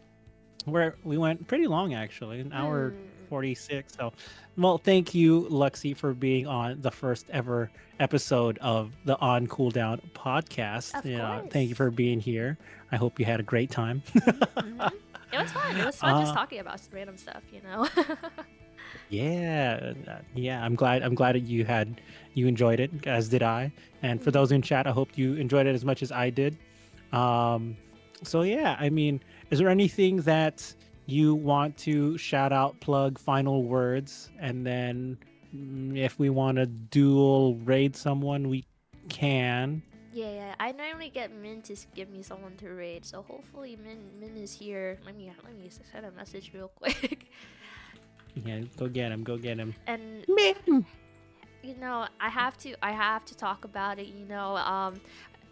[SPEAKER 3] where we went pretty long, actually, an hour 46. So, well, thank you, Luxie, for being on the first ever episode of the On Cooldown podcast.
[SPEAKER 2] Of course.
[SPEAKER 3] Thank you for being here. I hope you had a great time.
[SPEAKER 2] It was fun. It was fun just talking about random stuff, you know.
[SPEAKER 3] Yeah, I'm glad you enjoyed it, as did I. And for those in chat, I hope you enjoyed it as much as I did. So yeah, I mean, is there anything that you want to shout out, plug, final words, and then if we want to dual raid someone, we can.
[SPEAKER 2] Yeah. I normally get Min to give me someone to raid, so hopefully Min is here. Let me send a message real quick.
[SPEAKER 3] Yeah, go get him.
[SPEAKER 2] And
[SPEAKER 3] Min.
[SPEAKER 2] you know, I have to talk about it. You know,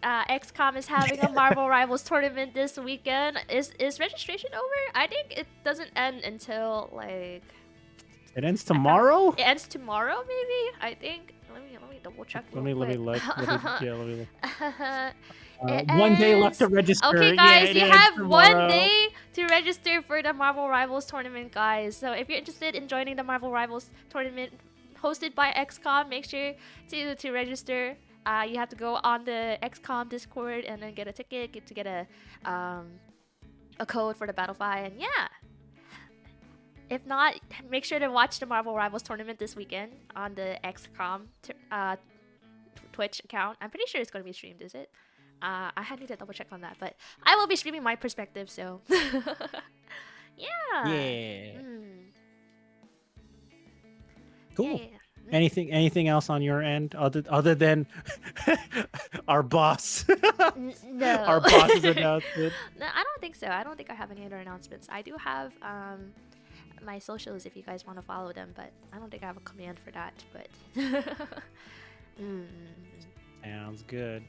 [SPEAKER 2] X-COMM is having a Marvel Rivals tournament this weekend. Is registration over? I think it doesn't end until like.
[SPEAKER 3] It ends tomorrow.
[SPEAKER 2] It ends tomorrow, maybe. I think. Let me double check.
[SPEAKER 3] Let me look. Let me look.
[SPEAKER 2] It
[SPEAKER 3] 1 day left to
[SPEAKER 2] ends-
[SPEAKER 3] register.
[SPEAKER 2] Okay,
[SPEAKER 3] Yeah,
[SPEAKER 2] guys,
[SPEAKER 3] it
[SPEAKER 2] you
[SPEAKER 3] ends
[SPEAKER 2] have
[SPEAKER 3] tomorrow.
[SPEAKER 2] 1 day to register for the Marvel Rivals tournament, guys. So if you're interested in joining the Marvel Rivals tournament hosted by X-COMM, make sure to register. You have to go on the X-COMM Discord and then get a ticket, get a code for the Battlefy, and yeah. If not, make sure to watch the Marvel Rivals tournament this weekend on the XCOM Twitch account. I'm pretty sure it's going to be streamed, is it? I need to double check on that, but I will be streaming my perspective, so yeah.
[SPEAKER 3] Yeah.
[SPEAKER 2] Yeah.
[SPEAKER 3] Cool. Anything else on your end other than our boss?
[SPEAKER 2] No.
[SPEAKER 3] Our boss's announcement.
[SPEAKER 2] No, I don't think so. I don't think I have any other announcements. I do have my socials if you guys want to follow them, but I don't think I have a command for that. But
[SPEAKER 3] Sounds good.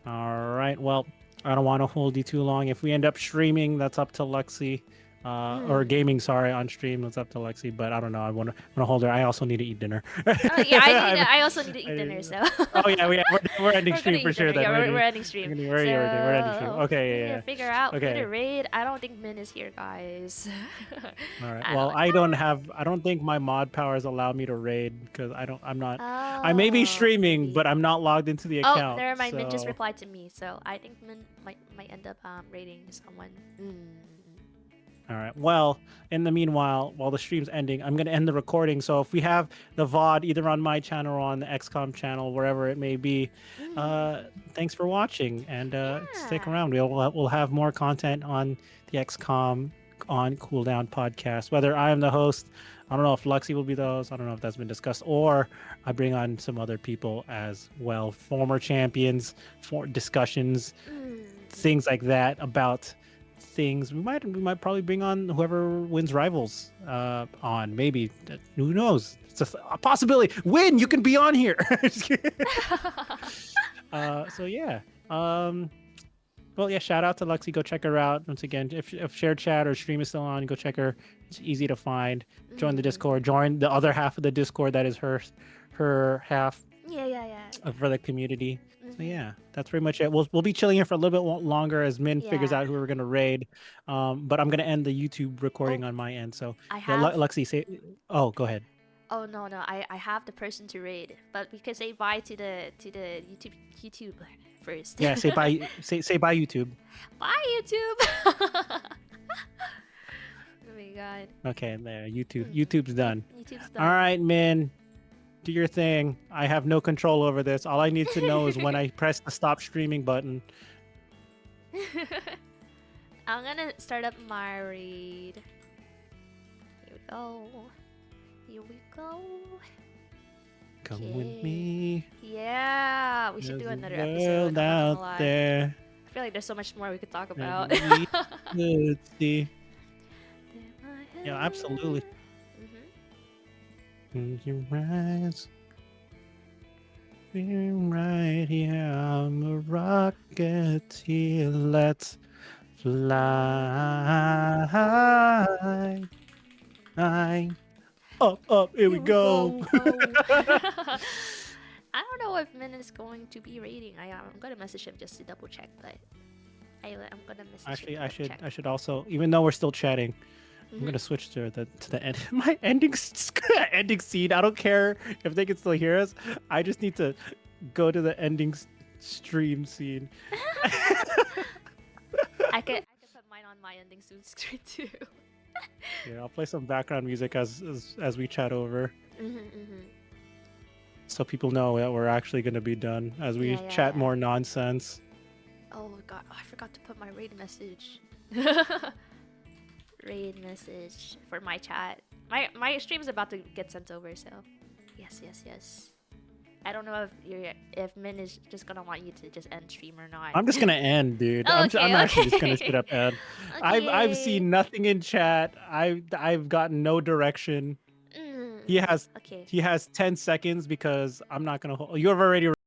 [SPEAKER 3] All right. Well, I don't want to hold you too long. If we end up streaming, that's up to Lexi. Or gaming, sorry, on stream. It's up to Lexi, but I don't know. I want to hold her. I also need to eat dinner.
[SPEAKER 2] I also need to eat dinner. So.
[SPEAKER 3] Oh yeah, we're ending stream for sure.
[SPEAKER 2] Yeah, we're ending stream.
[SPEAKER 3] We're ending stream. Okay,
[SPEAKER 2] we need to figure out who
[SPEAKER 3] Okay.
[SPEAKER 2] to raid. I don't think Min is here, guys.
[SPEAKER 3] All right. Well, I don't think my mod powers allow me to raid because I'm not. I may be streaming, but I'm not logged into the account.
[SPEAKER 2] Oh, never mind. Min just
[SPEAKER 3] so-
[SPEAKER 2] replied to me, so I think Min might end up raiding someone.
[SPEAKER 3] All right. Well, in the meanwhile, while the stream's ending, I'm going to end the recording. So if we have the VOD either on my channel or on the XCOM channel, wherever it may be, thanks for watching and stick around. We'll have more content on the XCOM on Cooldown podcast. Whether I am the host, I don't know if Luxie will be the host. I don't know if that's been discussed, or I bring on some other people as well, former champions, for discussions, things like that about things. We might probably bring on whoever wins rivals on. Maybe, who knows? It's just a possibility. Win, you can be on here. Just kidding. So yeah. Um, well, yeah, shout out to Lexi. Go check her out. Once again, if Share Chat or Stream is still on, go check her. It's easy to find. Join the
[SPEAKER 2] Mhm.
[SPEAKER 3] Discord. Join the other half of the Discord that is her half
[SPEAKER 2] Yeah.
[SPEAKER 3] for the community. So
[SPEAKER 2] Mhm.
[SPEAKER 3] yeah, that's pretty much it. We'll be chilling here for a little bit longer as Min figures
[SPEAKER 2] Yeah.
[SPEAKER 3] out who we're gonna raid. But I'm gonna end the YouTube recording
[SPEAKER 2] Oh,
[SPEAKER 3] on my end. So
[SPEAKER 2] I
[SPEAKER 3] yeah,
[SPEAKER 2] have.
[SPEAKER 3] Lexi, say. Oh, go ahead.
[SPEAKER 2] Oh no. I have the person to raid, but we could say bye to the YouTube first.
[SPEAKER 3] Yeah, say bye. Say bye, YouTube.
[SPEAKER 2] Bye YouTube. Oh my god.
[SPEAKER 3] Okay, there.
[SPEAKER 2] Mhm.
[SPEAKER 3] YouTube's done.
[SPEAKER 2] YouTube's
[SPEAKER 3] All
[SPEAKER 2] done.
[SPEAKER 3] right, Min. Do your thing. I have no control over this. All I need to know is when I press the stop streaming button.
[SPEAKER 2] I'm gonna start up my raid. Here we go. Here we go.
[SPEAKER 3] Come with
[SPEAKER 2] Okay.
[SPEAKER 3] me.
[SPEAKER 2] Yeah, we should do
[SPEAKER 3] There's a
[SPEAKER 2] another
[SPEAKER 3] world
[SPEAKER 2] episode. I'm not gonna
[SPEAKER 3] out
[SPEAKER 2] lie.
[SPEAKER 3] there.
[SPEAKER 2] I feel like there's so much more we could talk
[SPEAKER 3] that
[SPEAKER 2] about.
[SPEAKER 3] we could see. Yeah, absolutely.
[SPEAKER 2] Mhm.
[SPEAKER 3] In your eyes. We're right here. I'm a rocketeer. Let's fly. Up. Here we go.
[SPEAKER 2] I don't know if Min is going to be raiding. I'm gonna message him just to double check, but I'm gonna message
[SPEAKER 3] Actually,
[SPEAKER 2] him.
[SPEAKER 3] I should also, even though we're still chatting, I'm
[SPEAKER 2] Mhm.
[SPEAKER 3] gonna switch to the end. My ending ending scene. I don't care if they can still hear us. I just need to go to the ending stream scene.
[SPEAKER 2] I could put mine on my ending soon screen too.
[SPEAKER 3] Yeah, I'll play some background music as we chat over, so people know that we're actually gonna be done as we
[SPEAKER 2] Yeah.
[SPEAKER 3] chat more nonsense.
[SPEAKER 2] Oh god, I forgot to put my raid message. Raid message for my chat. My stream is about to get sent over, so yes. I don't know if Min is just gonna want you to just end stream or not.
[SPEAKER 3] I'm just gonna end, dude.
[SPEAKER 2] Oh,
[SPEAKER 3] I'm actually just gonna
[SPEAKER 2] okay.
[SPEAKER 3] straight up end. I've
[SPEAKER 2] Okay.
[SPEAKER 3] seen nothing in chat. I've gotten no direction. He has
[SPEAKER 2] Okay.
[SPEAKER 3] 10 seconds because I'm not gonna hold. You have already